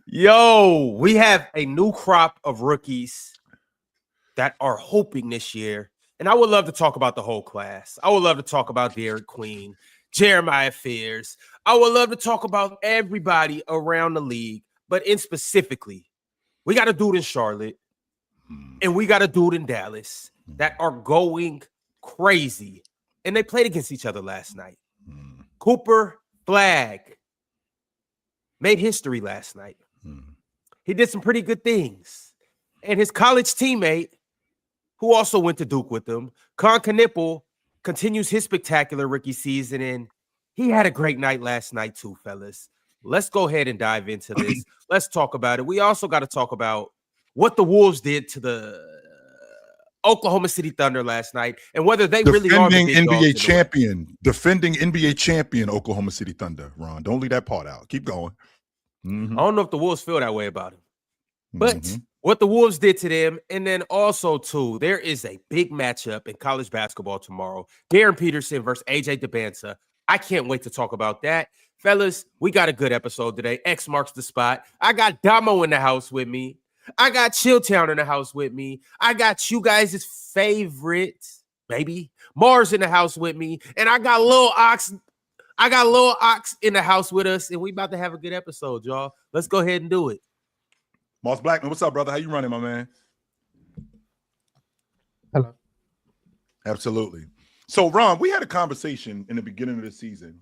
Yo, we have a new crop of rookies that are hoping this year. And I would love to talk about the whole class. I would love to talk about Derek Queen, Jeremiah Fears. I would love to talk about everybody around the league, but in specifically, we got a dude in Charlotte and we got a dude in Dallas that are going crazy. And they played against each other last night. Cooper Flagg made history last night. He did some pretty good things. And his college teammate, who also went to Duke with him, Kon Knueppel, continues his spectacular rookie season. And he had a great night last night too, fellas. Let's go ahead and dive into this. Let's talk about it. We also got to talk about what the Wolves did to the Oklahoma City Thunder last night and whether they really are the big NBA champion, defending NBA champion Oklahoma City Thunder. Ron, don't leave that part out. Keep going. I don't know if the Wolves feel that way about him, but what the Wolves did to them, and then also too, there is a big matchup in college basketball tomorrow. Darren Peterson versus AJ DeBanza. I can't wait to talk about that. Fellas, we got a good episode today. X marks the spot. I got Damo in the house with me. I got Chilltown in the house with me. I got you guys' favorite, baby, Mars in the house with me. And I got Lil Ox. I got Lil Ox in the house with us, and we about to have a good episode, y'all. Let's go ahead and do it. Moss Blackman, what's up, brother? How you running, my man? Hello. Absolutely. So, Ron, we had a conversation in the beginning of the season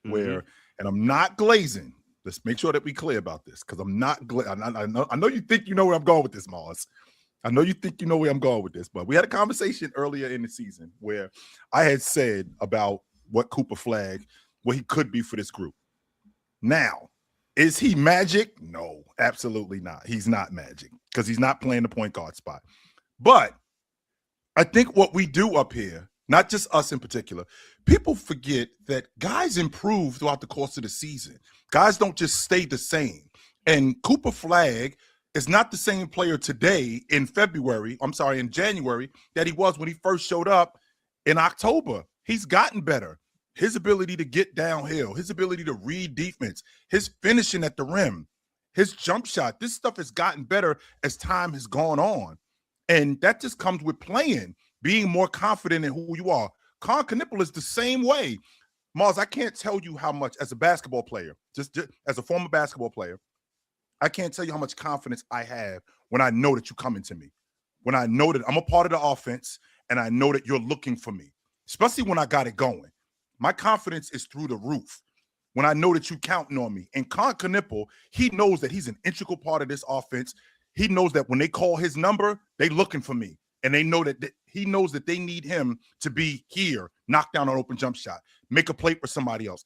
where, and I'm not glazing. Let's make sure that we clear about this because I'm not. I know you think you know where I'm going with this, Moss. I know you think you know where I'm going with this, but we had a conversation earlier in the season where I had said about what Cooper Flagg, what he could be for this group. Now, is he Magic? No, absolutely not. He's not Magic because he's not playing the point guard spot. But I think what we do up here, not just us in particular, people forget that guys improve throughout the course of the season. Guys don't just stay the same. And Cooper Flagg is not the same player today in January that he was when he first showed up in October. He's gotten better. His ability to get downhill, his ability to read defense, his finishing at the rim, his jump shot, this stuff has gotten better as time has gone on. And that just comes with playing, being more confident in who you are. Kon Knueppel is the same way. Mars, I can't tell you how much, as a basketball player, just as a former basketball player, I can't tell you how much confidence I have when I know that you're coming to me, when I know that I'm a part of the offense and I know that you're looking for me, especially when I got it going. My confidence is through the roof when I know that you're counting on me. And Kon Knueppel, he knows that he's an integral part of this offense. He knows that when they call his number, they looking for me. And they know that he knows that they need him to be here, knock down an open jump shot, make a play for somebody else,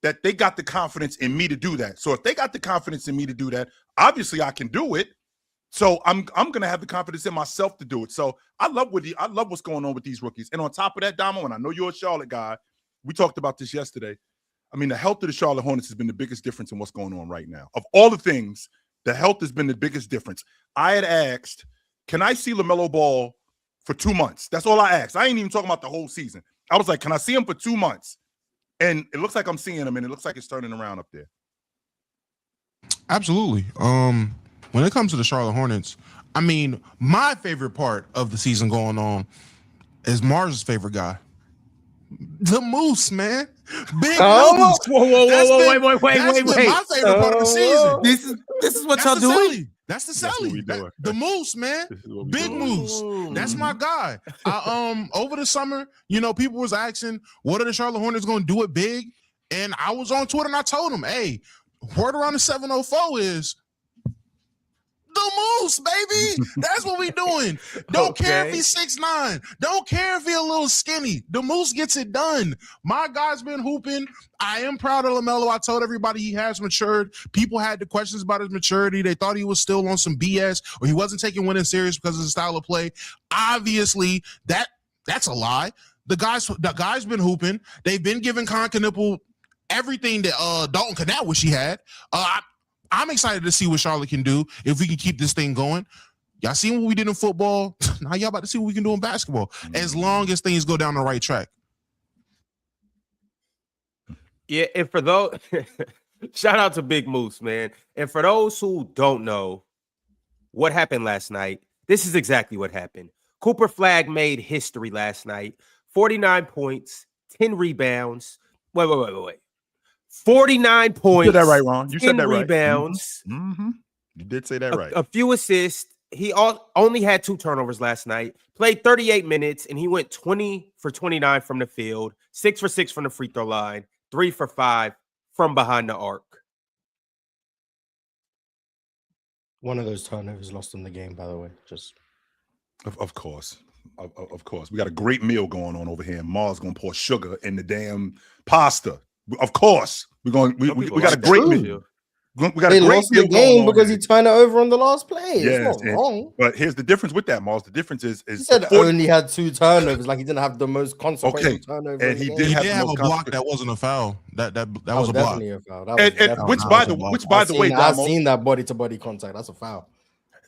that they got the confidence in me to do that. So if they got the confidence in me to do that, obviously I can do it. So I'm going to have the confidence in myself to do it. So I love what's going on with these rookies. And on top of that, Damo, and I know you're a Charlotte guy, we talked about this yesterday. I mean, the health of the Charlotte Hornets has been the biggest difference in what's going on right now. Of all the things, the health has been the biggest difference. I had asked, can I see Lamelo Ball for 2 months? That's all I asked. I ain't even talking about the whole season. I was like, can I see him for 2 months? And it looks like I'm seeing him, and it looks like it's turning around up there. Absolutely. When it comes to the Charlotte Hornets, I mean, my favorite part of the season going on is Mars' favorite guy. The Moose, man. Big Moose. Wait. My favorite part of the season. This is what y'all doing? That's the Sally. The Moose, man. Big Moose. That's my guy. Over the summer, people was asking, what are the Charlotte Hornets going to do it big? And I was on Twitter and I told them, hey, word around the 704 is the Moose, baby. That's what we doing. Don't care if he's 6'9". Don't care if he's a little skinny. The Moose gets it done. My guy's been hooping. I am proud of LaMelo. I told everybody he has matured. People had the questions about his maturity. They thought he was still on some BS or he wasn't taking winning serious because of his style of play. Obviously, that's a lie. The guy's been hooping. They've been giving Kon Knueppel everything that Dalton Knapp wish he had. I'm excited to see what Charlotte can do if we can keep this thing going. Y'all seen what we did in football. Now y'all about to see what we can do in basketball as long as things go down the right track. Yeah, and for those Shout out to Big Moose, man. And for those who don't know what happened last night, this is exactly what happened. Cooper Flagg made history last night. 49 points, 10 rebounds. Wait. 49 points. You said that right, Ron. You said that right. Rebounds. Mm-hmm. You did say that right. A few assists. He only had 2 turnovers last night. Played 38 minutes, and he went 20 for 29 from the field, 6 for 6 from the free throw line, 3 for 5 from behind the arc. One of those turnovers lost him the game, by the way. Just of course. Of course. We got a great meal going on over here. And Ma's gonna pour sugar in the damn pasta. Of course. We got a great meal. We got they a great lost the game because he turned it over on the last play. Yes, it's not wrong. But here's the difference with that, Mars. The difference is he said only had 2 turnovers, like he didn't have the most consequential turnover. And he did have a block that wasn't a foul. That was a block. A foul. Which by the way, I've seen that body to body contact. That's a foul.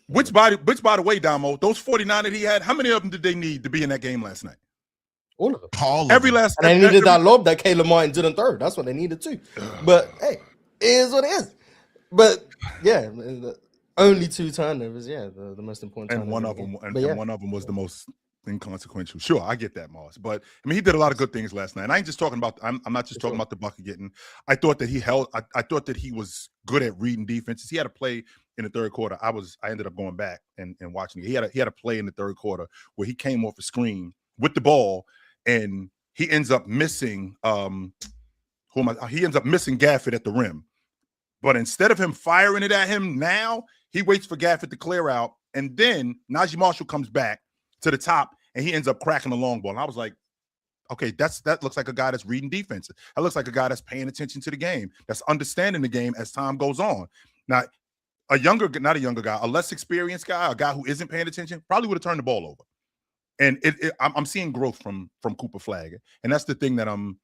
Which by the way, Damo, those 49 that he had, how many of them did they need to be in that game last night? All of them. Last. And they needed that lob that Caleb Martin didn't throw. That's what they needed too. But hey, it is what it is. But yeah, only 2 turnovers. Yeah, the most important. And one of them, one of them was the most inconsequential. Sure, I get that, Mars. But I mean, he did a lot of good things last night. And I ain't just talking about. I'm not just talking about the bucket getting. I thought that he held. I thought that he was good at reading defenses. He had a play in the third quarter. I ended up going back and watching it. He had a play in the third quarter where he came off a screen with the ball and he ends up missing. He ends up missing Gafford at the rim. But instead of him firing it at him now, he waits for Gafford to clear out. And then Najee Marshall comes back to the top and he ends up cracking the long ball. And I was like, okay, that looks like a guy that's reading defenses. That looks like a guy that's paying attention to the game, that's understanding the game as time goes on. Now, a less experienced guy, a guy who isn't paying attention, probably would have turned the ball over. And I'm seeing growth from Cooper Flagg. And that's the thing that I'm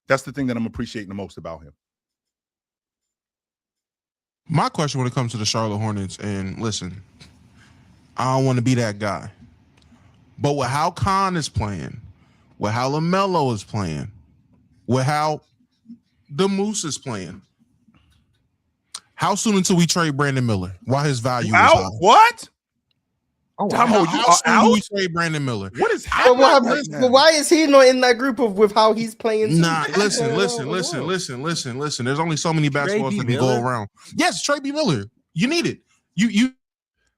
appreciating the most about him. My question when it comes to the Charlotte Hornets, and listen, I don't want to be that guy, but with how Kon is playing, with how Lamelo is playing, with how the Moose is playing, how soon until we trade Brandon Miller? Why his value is high? What? Oh, how soon do we trade Brandon Miller? What is happening? But why is he not in that group with how he's playing? Nah, listen. There's only so many basketballs that can go around. Yes, Trey B. Miller. You need it. You need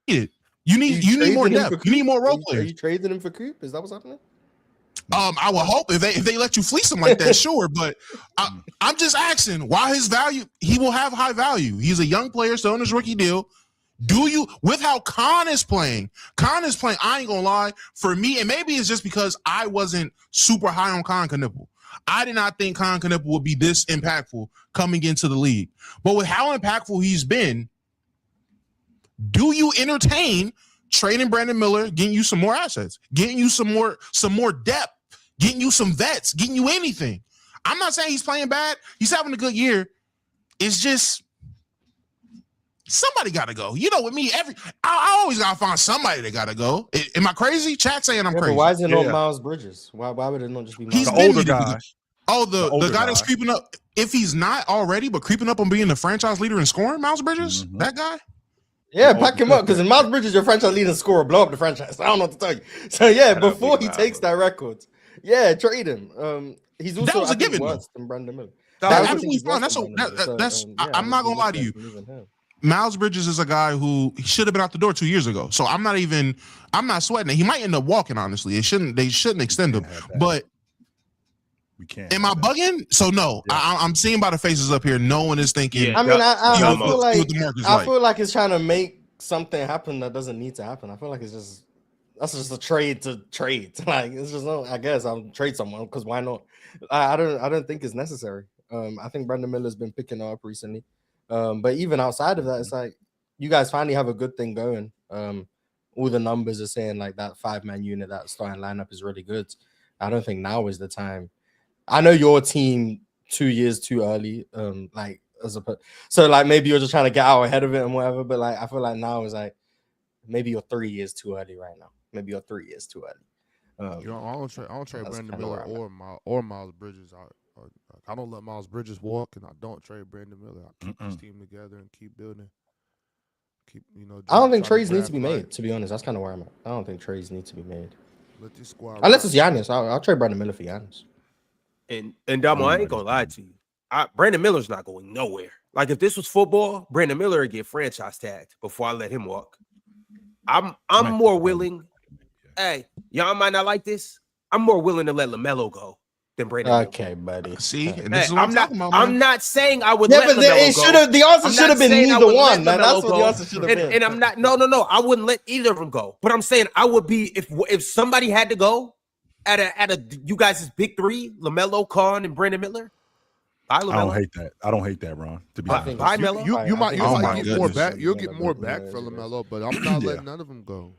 it. You need more depth. You need more role players. Are you trading him for Coop? Is that what's happening? I would hope if they let you fleece him like that, sure. But I'm just asking why his value. He will have high value. He's a young player, still on his rookie deal. Do you, with how Kon is playing, I ain't gonna lie, for me, and maybe it's just because I wasn't super high on Kon Knueppel. I did not think Kon Knueppel would be this impactful coming into the league. But with how impactful he's been, do you entertain trading Brandon Miller, getting you some more assets, getting you some more depth, getting you some vets, getting you anything? I'm not saying he's playing bad. He's having a good year. It's just somebody got to go. You know, with me, I always got to find somebody that got to go. Am I crazy? Chat saying I'm crazy. Why is it not Miles Bridges? Why would it not just be Miles? He's the older guy. The guy that's creeping up. If he's not already, but creeping up on being the franchise leader in scoring, Miles Bridges, that guy? Yeah, pack him up because in Miles Bridges, your franchise leader scorer, blow up the franchise. I don't know what to tell you. So yeah, before he takes that record, trade him. He's also that was a given worse than Brandon Miller. That's I'm not gonna lie to you. Miles Bridges is a guy who should have been out the door 2 years ago. So I'm not sweating it. He might end up walking, honestly. They shouldn't extend him. But we can't. Am I bugging? So no, I'm seeing by the faces up here, no one is thinking. Yeah, I mean, I feel like it's trying to make something happen that doesn't need to happen. I feel like that's just a trade to trade. Like it's just I guess I'll trade someone because why not? I don't think it's necessary. I think Brandon Miller's been picking up recently. But even outside of that, it's like you guys finally have a good thing going. All the numbers are saying like that 5-man unit, that starting lineup is really good. I don't think now is the time. I know your team 2 years too early. So like maybe you're just trying to get out ahead of it and whatever. But like I feel like now is like maybe you're 3 years too early right now. Maybe you're 3 years too early. I don't trade Brandon Miller or Miles Bridges. I don't let Miles Bridges walk, and I don't trade Brandon Miller. I keep this team together and keep building. I don't think trades need to be made. To be honest, that's kind of where I'm at. I don't think trades need to be made. Let this squad. Unless it's Giannis, I'll trade Brandon Miller for Giannis. And Damo, I ain't gonna lie to you. Brandon Miller's not going nowhere. Like if this was football, Brandon Miller would get franchise tagged before I let him walk. I'm more willing. Hey, y'all might not like this. I'm more willing to let Lamelo go than Brandon Miller. Okay, buddy. See, and hey, this is what I'm not saying I would. Yeah, but the answer should have been neither one. Man. That's what the answer should have been. And I'm not. No. I wouldn't let either of them go. But I'm saying I would be if somebody had to go at a you guys' big three: Lamelo, Kon, and Brandon Miller. I don't hate that. I don't hate that, Ron. To be honest, bye, Melo. You might get more back. You'll get more back for Lamelo, but I'm not letting none of them go.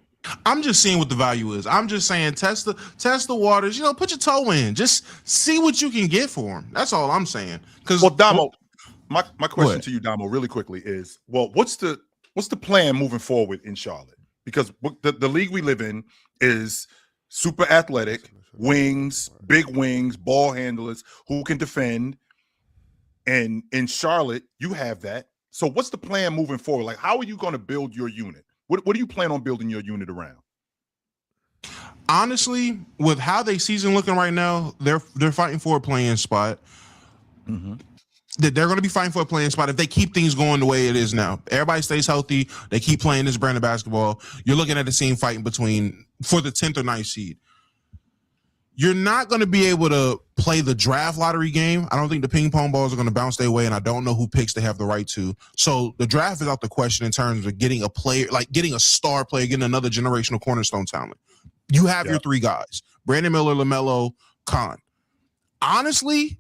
I'm just seeing what the value is. I'm just saying test the waters. Put your toe in. Just see what you can get for him. That's all I'm saying. Because Damo, my question to you, Damo, really quickly is, what's the plan moving forward in Charlotte? Because the league we live in is super athletic, big wings, ball handlers who can defend. And in Charlotte, you have that. So what's the plan moving forward? Like, how are you going to build your unit? What do you plan on building your unit around? Honestly, with how they season looking right now, they're fighting for a playing spot. Mm-hmm. They're going to be fighting for a playing spot if they keep things going the way it is now. Everybody stays healthy. They keep playing this brand of basketball. You're looking at the team fighting for the 10th or 9th seed. You're not going to be able to play the draft lottery game. I don't think the ping pong balls are going to bounce their way, and I don't know who picks they have the right to. So the draft is out the question in terms of getting a player, like getting a star player, getting another generational cornerstone talent. You have your three guys: Brandon Miller, Lamelo, Kon. Honestly,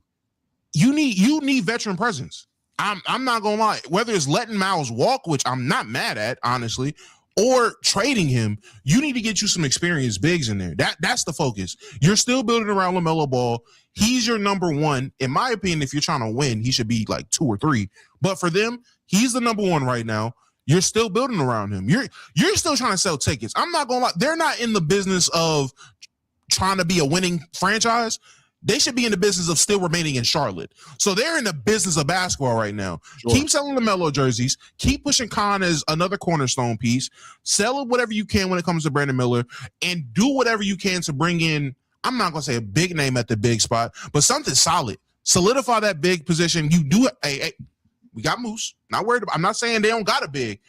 you need veteran presence. I'm not gonna lie. Whether it's letting Miles walk, which I'm not mad at, honestly, or trading him, you need to get you some experienced bigs in there. That's the focus. You're still building around Lamelo Ball. He's your number one. In my opinion, if you're trying to win, he should be like 2 or 3. But for them, he's the number one right now. You're still building around him. You're still trying to sell tickets. I'm not gonna lie. They're not in the business of trying to be a winning franchise. They should be in the business of still remaining in Charlotte. So they're in the business of basketball right now. Sure. Keep selling the Melo jerseys. Keep pushing Kon as another cornerstone piece. Sell whatever you can when it comes to Brandon Miller, and do whatever you can to bring in, I'm not going to say a big name at the big spot, but something solid. Solidify that big position. You do it. Hey, we got Moose. Not worried about. I'm not saying they don't got a big,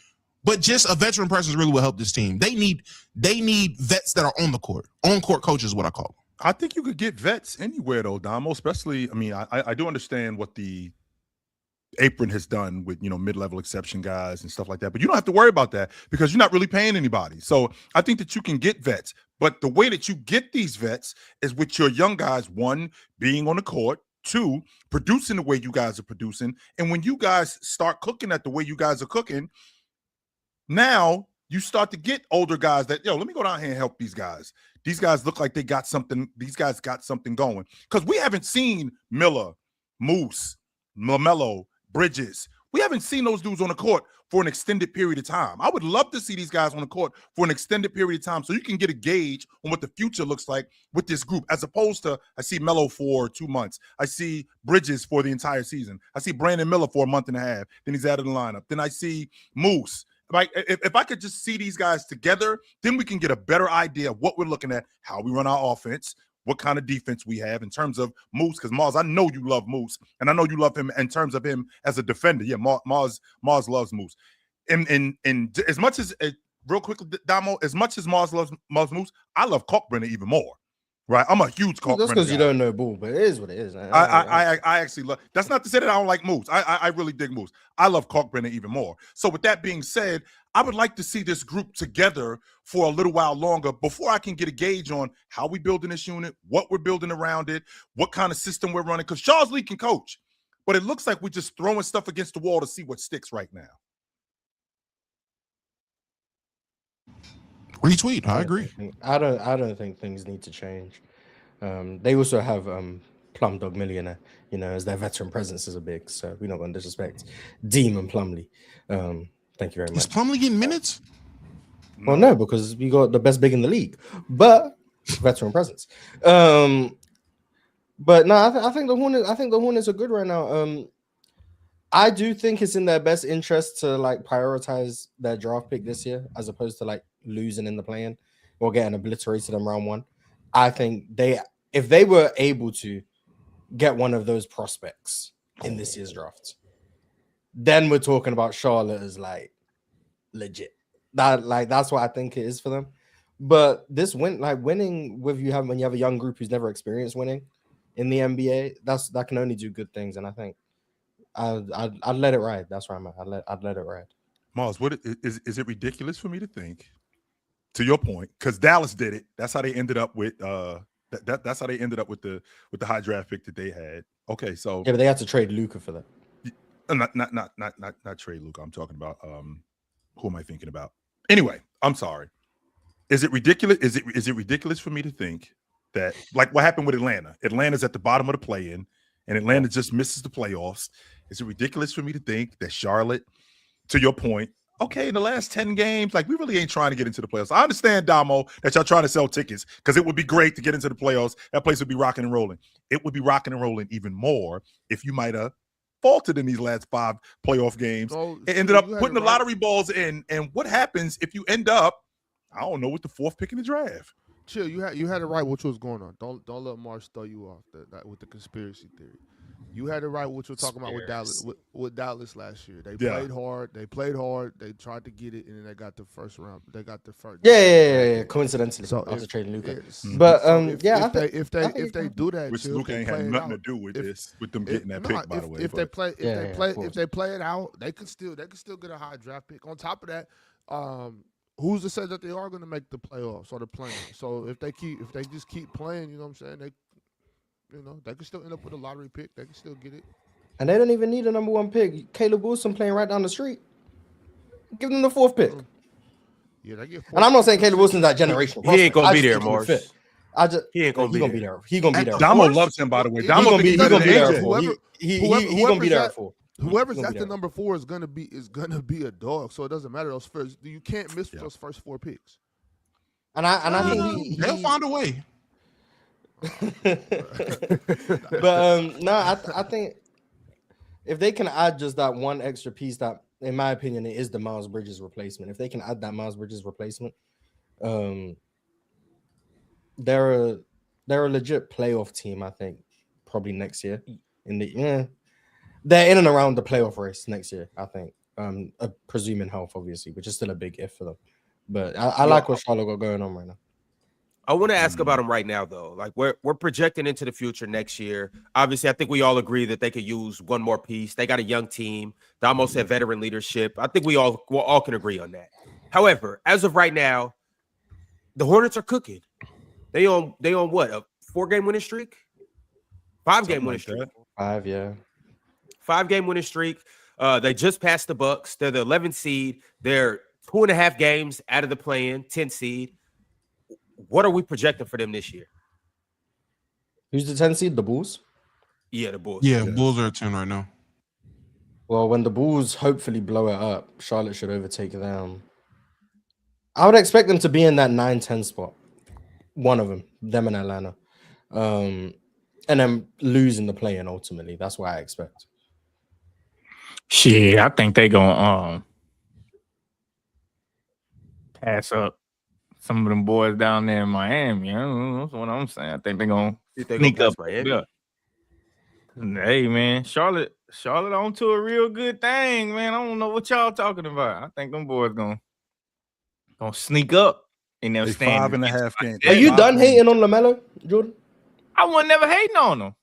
but just a veteran presence really will help this team. They need vets that are on the court. On-court coaches is what I call them. I think you could get vets anywhere, though, Damo, especially, I mean, I do understand what the apron has done with, mid-level exception guys and stuff like that, but you don't have to worry about that because you're not really paying anybody. So I think that you can get vets, but the way that you get these vets is with your young guys, 1, being on the court, 2, producing the way you guys are producing. And when you guys start cooking at the way you guys are cooking, now you start to get older guys that, let me go down here and help these guys. These guys look like they got something. These guys got something going because we haven't seen Miller, Moose, Lamelo, Bridges. We haven't seen those dudes on the court for an extended period of time. I would love to see these guys on the court for an extended period of time so you can get a gauge on what the future looks like with this group, as opposed to I see Melo for 2 months. I see Bridges for the entire season. I see Brandon Miller for a month and a half. Then he's out of the lineup. Then I see Moose. Like, if I could just see these guys together, then we can get a better idea of what we're looking at, how we run our offense, what kind of defense we have in terms of Moose. Because Mars, I know you love Moose, and I know you love him in terms of him as a defender. Yeah, Mars loves Moose. And as much as real quickly, Damo, as much as Mars loves Moose, I love Kalkbrenner even more. Right, I'm a huge Kalkbrenner. That's because you don't know ball, but it is what it is. I actually love. That's not to say that I don't like Moose. I really dig Moose. I love Kalkbrenner even more. So with that being said, I would like to see this group together for a little while longer before I can get a gauge on how we building this unit, what we're building around it, what kind of system we're running. Because Charles Lee can coach, but it looks like we're just throwing stuff against the wall to see what sticks right now. Retweet. I agree. I don't think things need to change. They also have Plum Dog Millionaire, as their veteran presence is a big. So we're not going to disrespect Demon Plumlee. Thank you very much. Is Plumlee getting minutes? Well, no, because we got the best big in the league, but veteran presence. But But no, I think the Hornets are good right now. I do think it's in their best interest to like prioritize their draft pick this year as opposed to like losing in the play-in or getting obliterated in round 1. I think if they were able to get one of those prospects in this year's draft, then we're talking about Charlotte as like legit. That's what I think it is for them. But this winning when you have a young group who's never experienced winning in the NBA, that can only do good things. And I think I'd let it ride. That's where I'm at. I'd let it ride. Mars, what is it ridiculous for me to think, to your point, because Dallas did it. That's how they ended up with that's how they ended up with the high draft pick that they had. Okay, so yeah, but they had to trade Luka for that. Not trade Luka. I'm talking about who am I thinking about? Anyway, I'm sorry. Is it ridiculous? Is it ridiculous for me to think that, like what happened with Atlanta? Atlanta's at the bottom of the play-in, and Atlanta just misses the playoffs. Is it ridiculous for me to think that Charlotte, to your point, okay, in the last 10 games, like we really ain't trying to get into the playoffs. I understand, Damo, that y'all trying to sell tickets because it would be great to get into the playoffs. That place would be rocking and rolling. It would be rocking and rolling even more if you might have faltered in these last 5 playoff games. It ended up putting the lottery balls in. And what happens if you end up, I don't know, with the 4th pick in the draft? Chill, you had it right what was going on. Don't let Mars throw you off with the conspiracy theory. You had it right what you're talking about with Dallas last year. They played hard. They tried to get it, and then they got the first round. They got the first. Yeah. Coincidentally, so after trading Luka. But if they do that, which Luka ain't had nothing to do with them getting that pick. By the way, if they play it out, they can still get a high draft pick. On top of that, who's to say that they are going to make the playoffs or the play-in? So if they just keep playing, you know what I'm saying? They can still end up with a lottery pick. They can still get it. And they don't even need a number 1 pick. Caleb Wilson playing right down the street. Give them the 4th pick. Yeah, they get 4th. And I'm not saying Caleb Wilson's that generational. He ain't gonna be there, Morris. He ain't gonna be there. He gonna be there. Damo loves him, by the way. Damo he gonna be there for. He gonna be there for. Whoever's at the number 4 is gonna be a dog. So it doesn't matter those first. You can't miss those first 4 picks. And I think they'll find a way. But I think if they can add just that one extra piece, that in my opinion it is the Miles Bridges replacement. If they can add that Miles Bridges replacement, they're a legit playoff team. I think probably next year they're in and around the playoff race next year. I think, presuming health, obviously, which is still a big if for them. But I like what Charlotte got going on right now. I want to ask about them right now, though. Like we're projecting into the future next year. Obviously, I think we all agree that they could use one more piece. They got a young team. They almost have veteran leadership. I think we all can agree on that. However, as of right now, the Hornets are cooking. They on what, a 4-game winning streak? 5-game winning streak. 5, yeah. 5-game winning streak. They just passed the Bucks. They're the 11th seed. They're 2.5 games out of the play-in, 10th seed. What are we projecting for them this year? Who's the 10th seed? The Bulls? Yeah, the Bulls. Yeah, Bulls are at 10 right now. Well, when the Bulls hopefully blow it up, Charlotte should overtake them. I would expect them to be in that 9-10 spot. One of them in Atlanta. And then losing the play-in ultimately. That's what I expect. Shit, I think they gonna pass up some of them boys down there in Miami. That's what I'm saying. I think they're gonna sneak up. Yeah. Hey man, Charlotte on to a real good thing, man. I don't know what y'all talking about. I think them boys gonna sneak up in them standings. 5.5 games. Are you done hating on LaMelo, Jordan? I wasn't never hating on him.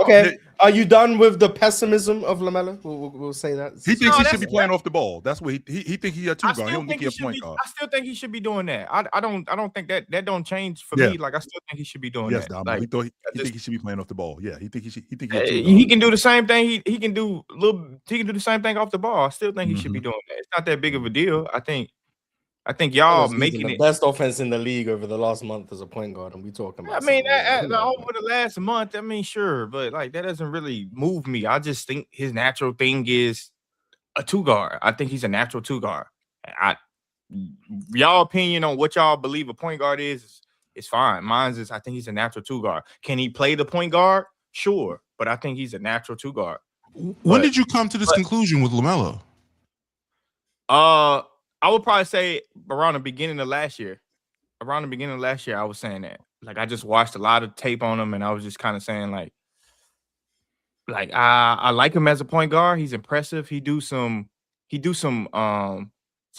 Okay. Are you done with the pessimism of LaMelo? We'll say that. He thinks he should be playing off the ball. That's what he think he a 2 guard. He don't think he a point guard. I still think he should be doing that. I don't think that don't change for me. Like I still think he should be doing that. Dom, like, he think he should be playing off the ball. Yeah, he think he can do the same thing. He can do the same thing off the ball. I still think he should be doing that. It's not that big of a deal. I think y'all making the best offense in the league over the last month as a point guard, and we talking about. I mean, over the last month, I mean, sure, but like that doesn't really move me. I just think his natural thing is a 2 guard. I think he's a natural 2 guard. Y'all opinion on what y'all believe a point guard is it's fine. Mine's is I think he's a natural 2 guard. Can he play the point guard? Sure, but I think he's a natural 2 guard. When did you come to this conclusion with LaMelo? I would probably say around the beginning of last year. Around the beginning of last year, I was saying that. Like I just watched a lot of tape on him, and I was just kind of saying like I like him as a point guard. He's impressive. He do some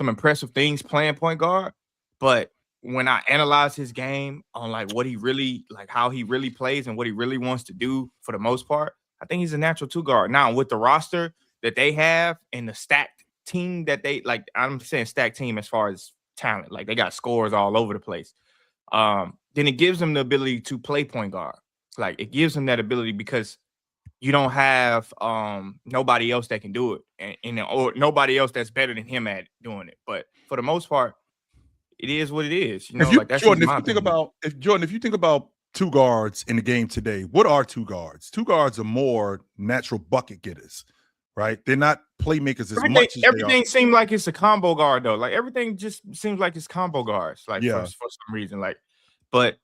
impressive things playing point guard. But when I analyze his game on like what he really like, how he really plays and what he really wants to do for the most part, I think he's a natural 2 guard. Now with the roster that they have and the stacked team that they like, I'm saying stacked team as far as talent, like they got scores all over the place. Then it gives them the ability to play point guard. Like it gives them that ability because you don't have nobody else that can do it, or nobody else that's better than him at doing it. But for the most part, it is what it is. You know, like that's Jordan. If you think about 2 guards in the game today, what are 2 guards? 2 guards are more natural bucket getters, right? They're not playmakers as much as everything seems like it's a combo guard though. Like everything just seems like it's combo guards. Like for some reason, like, but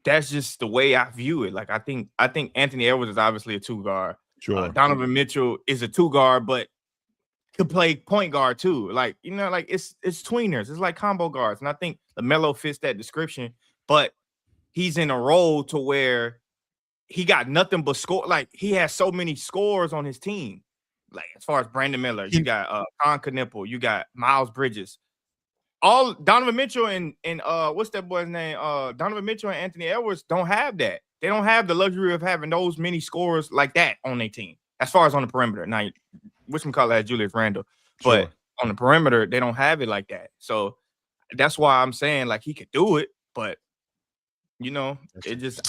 that's just the way I view it. Like I think Anthony Edwards is obviously a 2 guard. Sure. Donovan Mitchell is a 2 guard, but could play point guard too. Like, you know, like it's tweeners. It's like combo guards. And I think LaMelo fits that description, but he's in a role to where he got nothing but score. Like he has so many scores on his team. Like as far as Brandon Miller, you got Kon Knueppel, you got Miles Bridges. All Donovan Mitchell and what's that boy's name? Donovan Mitchell and Anthony Edwards don't have that. They don't have the luxury of having those many scores like that on their team. As far as on the perimeter. Now, whatchamacallit has Julius Randle, but on the perimeter, they don't have it like that. So that's why I'm saying like he could do it, but you know, it just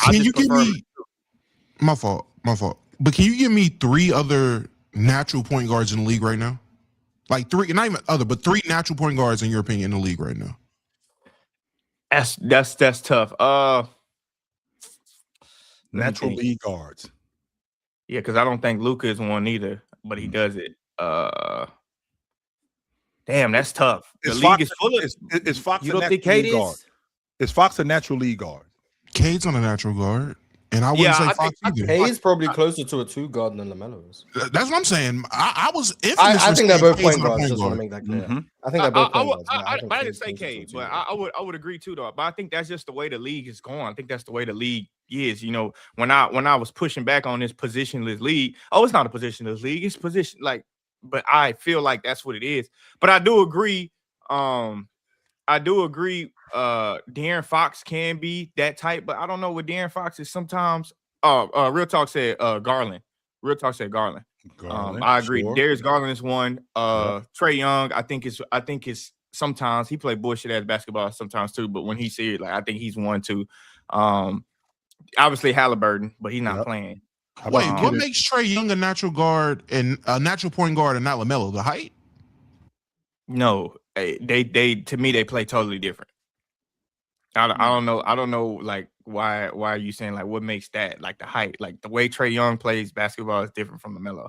my fault. But can you give me 3 other natural point guards in the league right now? Like 3, not even other, but 3 natural point guards in your opinion in the league right now. That's tough. Natural league guards. Yeah, because I don't think Luka is one either, but he does it. Damn, that's tough. The league is full of. Is Fox you don't think Cade is? Is Fox a natural league guard? Cade's on a natural guard. And I wouldn't say Fox either. Cade's probably closer to a 2 guard than LaMelo is. That's what I'm saying. I was I think they're both point guards. Just want to make that clear. Mm-hmm. I think they're both point guards. I didn't say Cade, but I would agree too, though. But I think that's just the way the league is going. I think that's the way the league is. You know, when I was pushing back on this positionless league, it's not a positionless league. It's position like, but I feel like that's what it is. But I do agree. De'Aaron Fox can be that type, but I don't know what De'Aaron Fox is sometimes. Real Talk said Garland. Real Talk said Garland. I agree. Sure. Darius Garland is one. Trae Young, I think it's sometimes he play bullshit ass basketball sometimes too, but when he see it, like I think he's one too. Obviously Halliburton, but he's not playing. Wait, what makes Trae Young a natural guard and a natural point guard and not LaMelo? The height? No, they to me they play totally different. I don't know like why are you saying like what makes that like the height, like the way Trae Young plays basketball is different from LaMelo.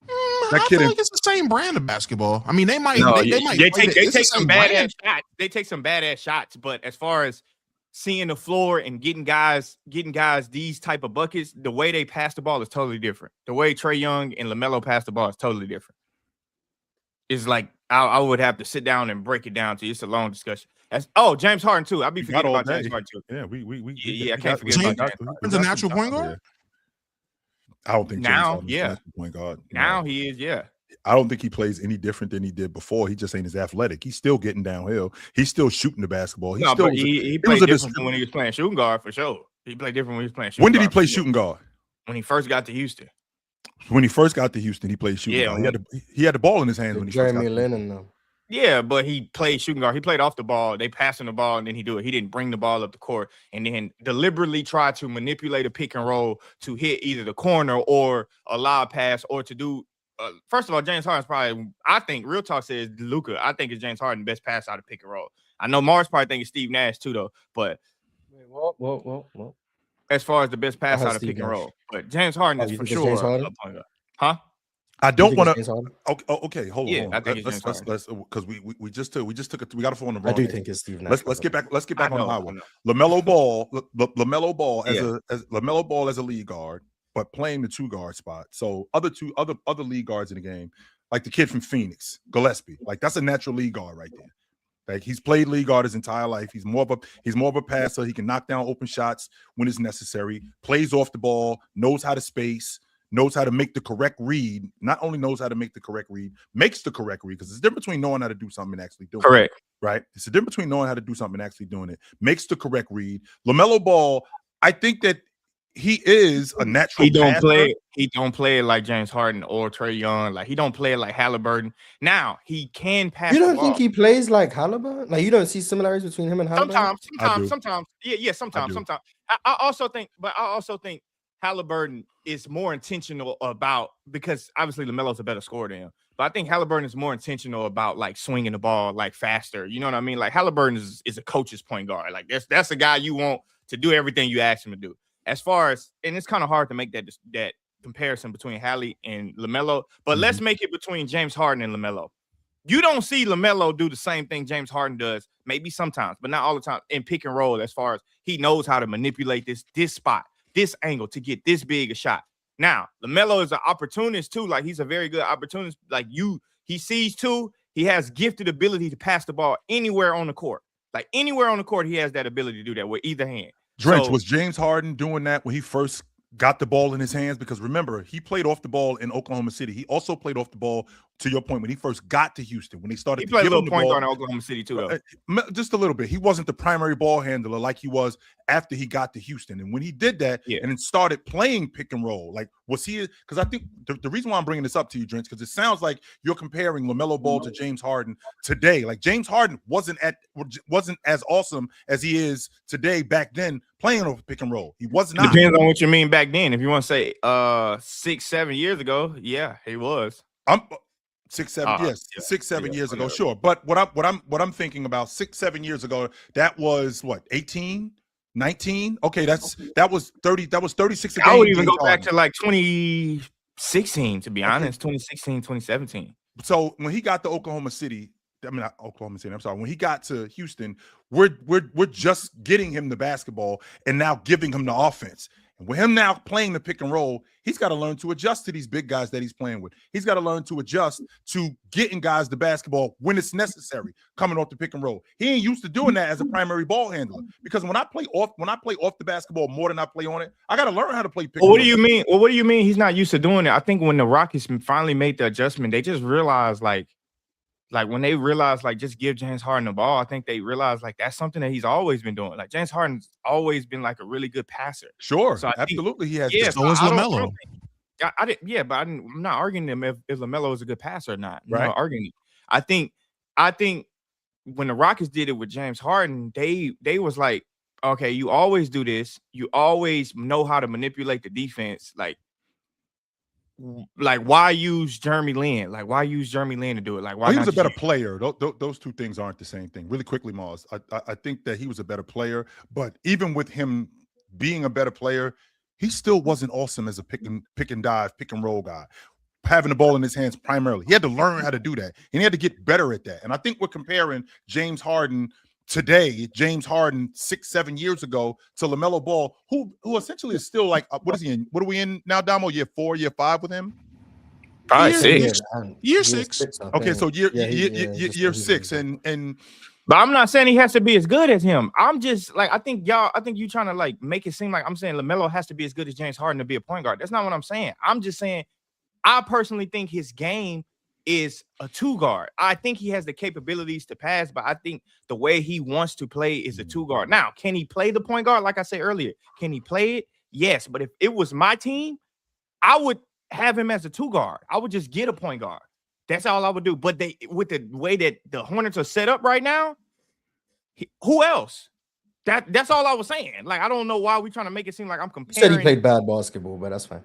I feel like it's the same brand of basketball. I mean, they take some badass shots, but as far as seeing the floor and getting guys these type of buckets, the way they pass the ball is totally different. The way Trae Young and LaMelo pass the ball is totally different. It's like I would have to sit down and break it down to you. It's a long discussion. James Harden too. I'll be forgetting about James Harden too. Yeah, I can't forget about James Harden. He's a natural point guard. I don't think now, James Harden is a point guard. Now he is, yeah. I don't think he plays any different than he did before. He just ain't as athletic. He's still getting downhill. He's still shooting the basketball. He played different when he was playing shooting guard for sure. He played different when he was playing shooting guard. When did he play shooting guard? When he first got to Houston. When he first got to Houston, he played shooting guard. He had the ball in his hands when he first got to Houston. Yeah, but he played shooting guard. He played off the ball. They passing the ball, and then he do it. He didn't bring the ball up the court and then deliberately try to manipulate a pick and roll to hit either the corner or a lob pass or to do. First of all, James Harden's probably, I think, Real Talk says Luka. I think it's James Harden best pass out of pick and roll. I know Mars probably think it's Steve Nash too, though. But whoa. As far as the best pass out of pick and roll, but James Harden is for sure. Huh? I don't want to. Okay, hold on. I think let's because we just took it. We got to phone the wrong. I do think it's Steve Nash. Let's get back on the highway. Lamelo Ball as a lead guard, but playing the 2-guard spot. So other lead guards in the game, like the kid from Phoenix, Gillespie, like that's a natural lead guard right there. Like he's played lead guard his entire life. He's more of a passer. He can knock down open shots when it's necessary. Plays off the ball. Knows how to space. Knows how to make the correct read. Not only knows how to make the correct read, makes the correct read, because it's different between knowing how to do something and actually doing it. Right? It's a difference between knowing how to do something and actually doing it. Makes the correct read. LaMelo Ball, I think that he is a natural passer. He don't play it like James Harden or Trae Young. Like he don't play it like Halliburton. Now he can pass. You don't think he plays like Halliburton? Like you don't see similarities between him and Halliburton? Sometimes. Yeah, sometimes. I also think Halliburton is more intentional about, because obviously LaMelo's a better scorer than him, but I think Halliburton is more intentional about like swinging the ball like faster. You know what I mean? Like Halliburton is a coach's point guard. Like that's a guy you want to do everything you ask him to do. As far as, and it's kind of hard to make that comparison between Hallie and LaMelo, but let's make it between James Harden and LaMelo. You don't see LaMelo do the same thing James Harden does, maybe sometimes, but not all the time, in pick and roll, as far as he knows how to manipulate this spot, this angle to get this big a shot. Now, LaMelo is an opportunist too. Like he's a very good opportunist. Like he sees too. He has gifted ability to pass the ball anywhere on the court. Like anywhere on the court, he has that ability to do that with either hand. Drench, was James Harden doing that when he first got the ball in his hands? Because remember, he played off the ball in Oklahoma City. He also played off the ball, to your point, when he first got to Houston, when he started to play a little point guard in Oklahoma City too, though. Just a little bit. He wasn't the primary ball handler like he was after he got to Houston. And when he did that and then started playing pick and roll, like was he? Because I think the reason why I'm bringing this up to you, Drench, because it sounds like you're comparing LaMelo Ball to James Harden today. Like James Harden wasn't as awesome as he is today back then playing over pick and roll. He was not. Depends on what you mean back then. If you want to say 6-7 years ago, yeah, he was. 6-7 years ago, sure. But what I'm thinking about 6-7 years ago, that was what, 18, 19? Okay, that was 30. That was 36 a game. I would even go back to like 2016, to be honest, 2016, 2017. So when he got to Oklahoma City, not Oklahoma City, I'm sorry. When he got to Houston, we're just getting him the basketball and now giving him the offense. And with him now playing the pick and roll, he's got to learn to adjust to these big guys that he's playing with. He's got to learn to adjust to getting guys the basketball when it's necessary, coming off the pick and roll. He ain't used to doing that as a primary ball handler, because when I play off the basketball more than I play on it, I got to learn how to play pick and roll. What do you mean? Well, what do you mean he's not used to doing it? I think when the Rockets finally made the adjustment, they just realized like when they realized like just give James Harden the ball, I think they realized like that's something that he's always been doing. Like James Harden's always been like a really good passer. Sure, so absolutely he has. Yeah, so is LaMelo. I'm not arguing him if LaMelo is a good passer or not. I'm right. not arguing. I think when the Rockets did it with James Harden, they was like, okay, you always do this. You always know how to manipulate the defense. Like why use Jeremy Lin? Like why use Jeremy Lin to do it? Like why? He was a better player. Those two things aren't the same thing. Really quickly, Mars. I think that he was a better player, but even with him being a better player, he still wasn't awesome as a pick and dive, pick and roll guy. Having the ball in his hands primarily, he had to learn how to do that, and he had to get better at that. And I think we're comparing James Harden today, James Harden 6-7 years ago, to LaMelo Ball, who essentially is still like, what is he in? What are we in now, Damo? Year 4, year 5 with him? Probably 6. Year 6. Okay, so year 6, and but I'm not saying he has to be as good as him. I'm just like, I think you trying to like make it seem like I'm saying LaMelo has to be as good as James Harden to be a point guard. That's not what I'm saying. I'm just saying I personally think his game is a 2-guard. I think he has the capabilities to pass, but I think the way he wants to play is a 2-guard. Now, can he play the point guard? Like I said earlier, can he play it? Yes, but if it was my team, I would have him as a 2-guard. I would just get a point guard. That's all I would do. But with the way that the Hornets are set up right now, who else? That's all I was saying. Like, I don't know why we're trying to make it seem like I'm comparing. You said he played bad basketball, but that's fine.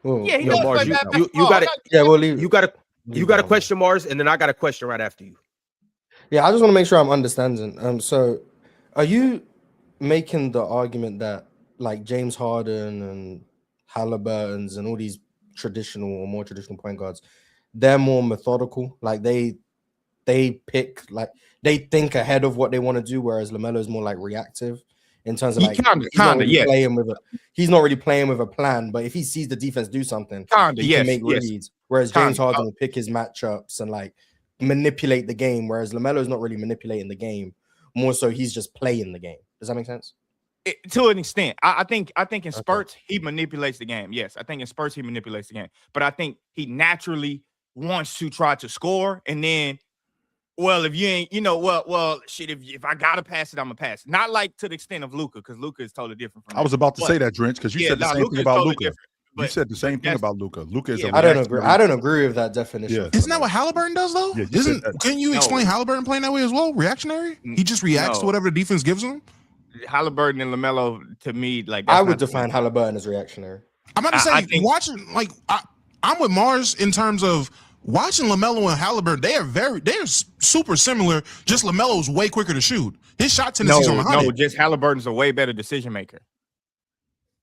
Well, yeah, he does play bad basketball. You got it. Yeah, we'll leave. You got a question, Mars, and then I got a question right after you. Yeah, I just want to make sure I'm understanding. So are you making the argument that like James Harden and Halliburton's and all these traditional or more traditional point guards, they're more methodical. Like they pick, like they think ahead of what they want to do, whereas LaMelo is more like reactive in terms of like he's not really playing with a plan, but if he sees the defense do something, he can make reads. Whereas James Harden will pick his matchups and like manipulate the game, whereas LaMelo is not really manipulating the game. More so, he's just playing the game. Does that make sense? To an extent, I think in spurts he manipulates the game. Yes, I think in spurts he manipulates the game, but I think he naturally wants to try to score, and then, well, if you ain't, shit. If I gotta pass it, I'm gonna pass it. Not like to the extent of Luka, because Luka is totally different from. I was about to say that, Drench, because you said the same thing about Luka. You said the same thing about Luka. Luka is. I don't agree. I don't agree with that definition. Yeah. Isn't that what Halliburton does though? Yeah, can you explain Halliburton playing that way as well? Reactionary? He just reacts to whatever the defense gives him. Halliburton and LaMelo, to me, like I would define Halliburton as reactionary. I'm about to say, watching, like I'm with Mars in terms of watching LaMelo and Halliburton. They're super similar. Just LaMelo's way quicker to shoot. His shot tendencies on the high. No, just Halliburton's a way better decision maker.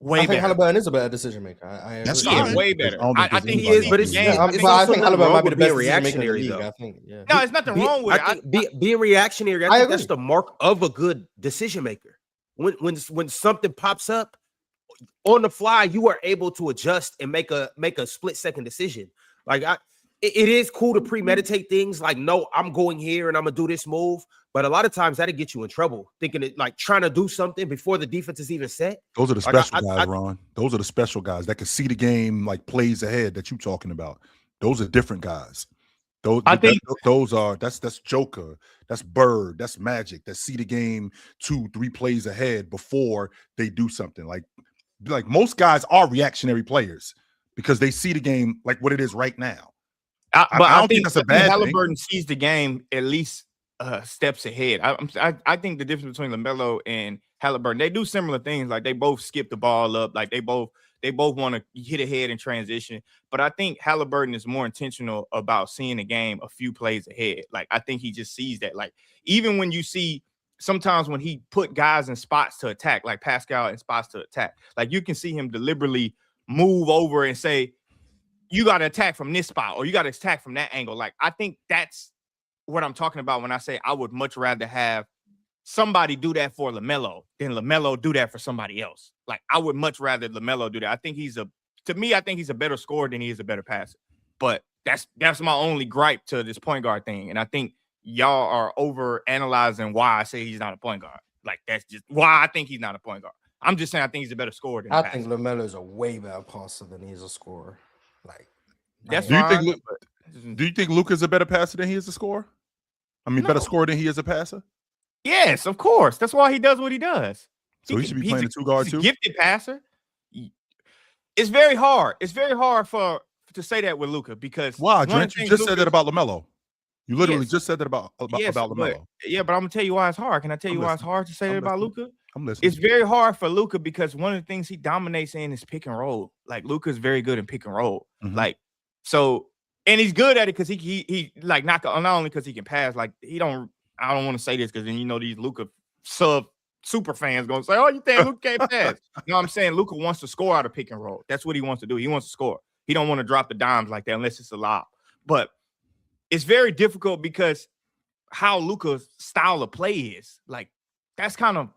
I think Halliburton is a better decision maker. That's way better. I think he is, but I think Halliburton might be the best reactionary though. I think, no, there's nothing wrong with it. Being reactionary, I think that's the mark of a good decision maker. When something pops up on the fly, you are able to adjust and make a split second decision. Like it is cool to premeditate things. Like, no, I'm going here and I'm gonna do this move. But a lot of times that'll get you in trouble, thinking it like trying to do something before the defense is even set. Those are the special guys, Ron. Those are the special guys that can see the game like plays ahead that you're talking about. Those are different guys. That's Joker, that's Bird, that's Magic, that see the game 2-3 plays ahead before they do something. Like most guys are reactionary players because they see the game like what it is right now. I don't think that's a bad thing. Halliburton sees the game at least steps ahead. I think the difference between LaMelo and Halliburton, they do similar things. Like they both skip the ball up. Like they both want to hit ahead in transition. But I think Halliburton is more intentional about seeing the game a few plays ahead. Like I think he just sees that. Like even when you see sometimes when he put guys in spots to attack, like Pascal in spots to attack, like you can see him deliberately move over and say, you got to attack from this spot or you got to attack from that angle. Like I think that's what I'm talking about when I say I would much rather have somebody do that for LaMelo than LaMelo do that for somebody else. Like I would much rather LaMelo do that. I think he's a better scorer than he is a better passer. But that's my only gripe to this point guard thing. And I think y'all are over analyzing why I say he's not a point guard. Like that's just why I think he's not a point guard. I'm just saying I think he's a better scorer than I think LaMelo is a way better passer than he's a scorer. Like that's do you think Luka's a better passer than he is a scorer? I mean, better scorer than he is a passer? Yes, of course. That's why he does what he does. So he should be playing the two guard too. Gifted passer. It's very hard. It's very hard to say that with Luka because why? You just said that about LaMelo. You literally just said that about LaMelo. But I'm gonna tell you why it's hard. Can I tell you why it's hard to say that about Luka? I'm listening. It's very hard for Luka because one of the things he dominates in is pick and roll. Like Luka's very good in pick and roll. Mm-hmm. Like so, and he's good at it because he like not only because he can pass. Like I don't want to say this because then these Luka super fans gonna say, "Oh, you think Luka can't pass?" No, I'm saying Luka wants to score out of pick and roll. That's what he wants to do. He wants to score. He don't want to drop the dimes like that unless it's a lob. But it's very difficult because how Luka's style of play is like that's kind of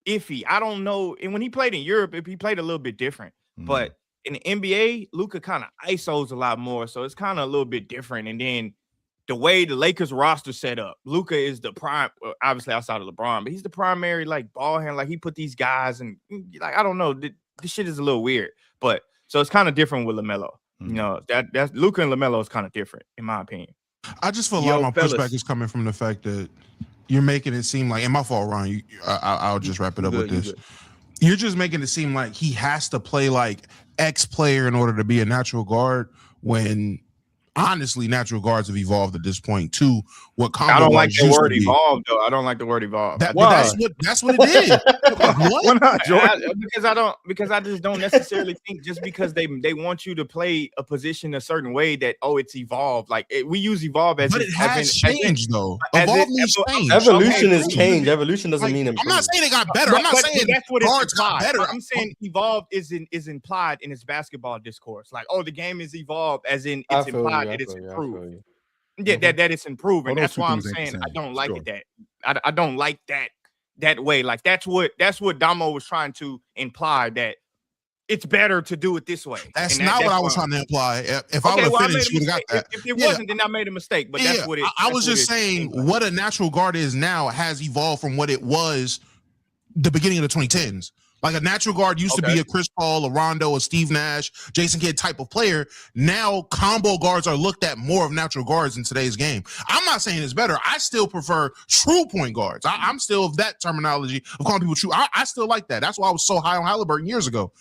iffy. I don't know. And when he played in Europe, he played a little bit different. Mm-hmm. But in the NBA, Luka kind of ISOs a lot more, so it's kind of a little bit different. And then the way the Lakers roster set up, Luka is the prime, obviously outside of LeBron, but he's the primary like ball handler. Like he put these guys and like I don't know, this shit is a little weird. But so it's kind of different with LaMelo. Mm-hmm. That's Luka and LaMelo is kind of different in my opinion. I just feel a lot of my pushback is coming from the fact that you're making it seem like, and my fault, Ron. I'll just wrap it up with this. You're just making it seem like he has to play like X player in order to be a natural guard when honestly, natural guards have evolved at this point to what combo I don't like guards the used to word be. evolve though. I don't like the word evolve. That's what it did. What? Why not, Jordan? Because I just don't necessarily think just because they want you to play a position a certain way that it's evolved. Like we use evolve as but it has changed though. as Evolve in- means change. Evolution is change. Evolution doesn't Like, mean I'm improvement. not saying they got better. I'm not saying that's what guards it's got implied. better. I'm saying evolve is implied in its basketball discourse. Like, the game is evolved, as in it's implied that it's improved. Yeah, that it's improving. That's why I'm saying I don't like it that. I don't like that way. Like that's what Damo was trying to imply, that it's better to do it this way. That's not what I was trying to imply. If I would have finished, you would have got that. If it wasn't, then I made a mistake. But that's what it. I was just saying what a natural guard is now has evolved from what it was the beginning of the 2010s. Like a natural guard used to be a Chris Paul, a Rondo, a Steve Nash, Jason Kidd type of player. Now combo guards are looked at more of natural guards in today's game. I'm not saying it's better. I still prefer true point guards. I'm still of that terminology of calling people true. I still like that. That's why I was so high on Halliburton years ago.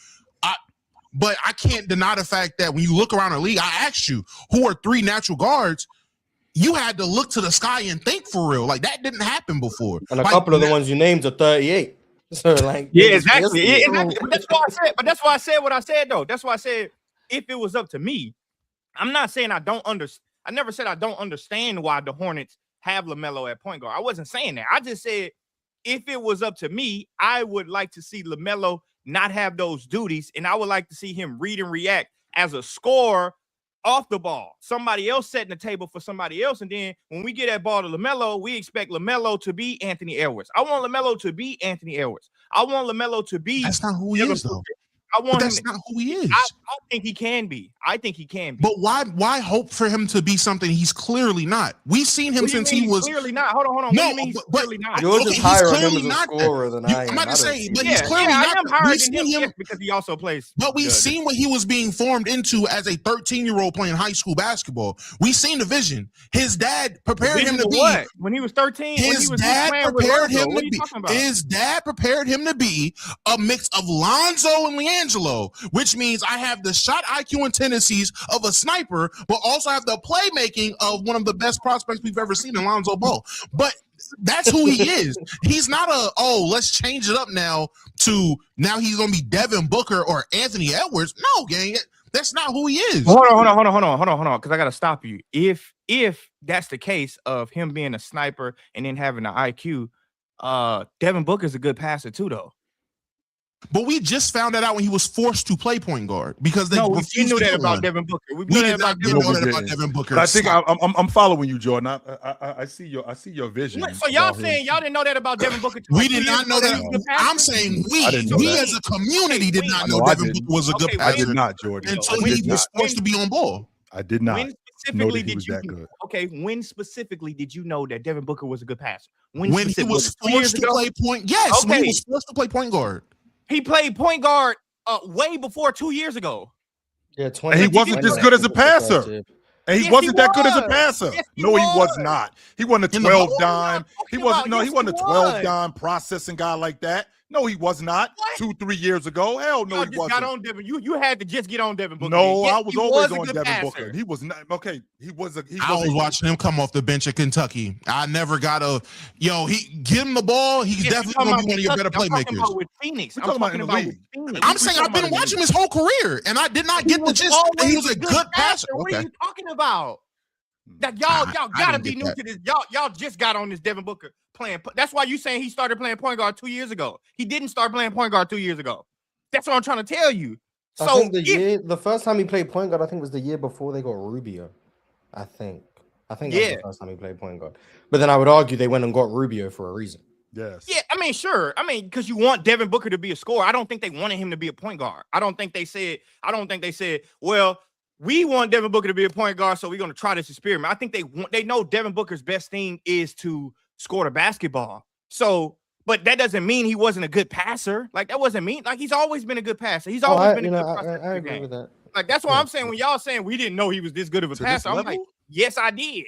But I can't deny the fact that when you look around the league, I asked you, who are 3 natural guards? You had to look to the sky and think for real. Like that didn't happen before. And a couple of the ones you named are 38. So like, exactly. But that's why I said. But that's why I said what I said though. That's why I said if it was up to me, I'm not saying I don't understand. I never said I don't understand why the Hornets have LaMelo at point guard. I wasn't saying that. I just said if it was up to me, I would like to see LaMelo not have those duties, and I would like to see him read and react as a scorer off the ball. Somebody else setting the table for somebody else, and then when we get that ball to LaMelo, we expect LaMelo to be Anthony Edwards. I want LaMelo to be Anthony Edwards. I want LaMelo to be. That's not who he is, though. That's not who he is. I think he can be. But why hope for him to be something he's clearly not? We've seen him since he was clearly not. Hold on. No, clearly not. You're just higher on him as a scorer than I am. I'm not just saying, but he's clearly not. I'm higher than him because he also plays. But we've seen what he was being formed into as a 13-year-old playing high school basketball. We've seen the vision. His dad prepared him to be what? When he was 13. His dad prepared him to be. His dad prepared him to be a mix of Lonzo and LiAngelo, which means I have the shot IQ and tendencies of a sniper, but also have the playmaking of one of the best prospects we've ever seen in Lonzo Ball. But that's who he is. He's not let's change it up now he's going to be Devin Booker or Anthony Edwards. No, gang. That's not who he is. Hold on, because I got to stop you. If that's the case of him being a sniper and then having an IQ, Devin Booker's a good passer too, though. But we just found that out when he was forced to play point guard because they we knew that about Devin Booker. We knew that about Devin Booker. But I think I'm following you, Jordan. I see your vision. So y'all saying y'all didn't know that about Devin Booker? We did not know that. I'm saying we as a community did not know Devin Booker was a good passer. I did not, Jordan. Until he was forced to be on ball. I did not. When specifically did you? Okay, when specifically did you know that Devin Booker was a good passer? When he was forced to play point. Yes, when he was forced to play point guard. He played point guard way before 2 years ago. Yeah, and he wasn't as good as a passer. And he wasn't that good as a passer. No, he was not. He wasn't a 12 dime. He wasn't a 12 dime processing guy like that. No, he was not. What? 2-3 years ago. Hell no, he wasn't. Got on Devin. You had to just get on Devin Booker. No, I was always on Devin Booker. He was not okay. I was watching him come off the bench at Kentucky. I never got he give him the ball. He's definitely gonna be one of your better playmakers. With Phoenix. I'm talking about with Phoenix. I'm saying I've been watching his whole career, and I did not get the gist that he was a good passer. What are you talking about? That y'all gotta be new to this. Y'all just got on this Devin Booker playing. That's why you saying he started playing point guard 2 years ago. He didn't start playing point guard 2 years ago. That's what I'm trying to tell you. So I think the first time he played point guard, I think was the year before they got Rubio. I think that was the first time he played point guard. But then I would argue they went and got Rubio for a reason. Yes. Yeah, I mean, sure. I mean, because you want Devin Booker to be a scorer. I don't think they wanted him to be a point guard. I don't think they said, well, we want Devin Booker to be a point guard, so we're going to try this experiment. I think they know Devin Booker's best thing is to score the basketball. So, but that doesn't mean he wasn't a good passer. Like, that wasn't mean. Like, he's always been a good passer. He's always been a good passer. I agree with that. Like, that's why I'm saying when y'all saying we didn't know he was this good of a passer, I'm like, yes, I did.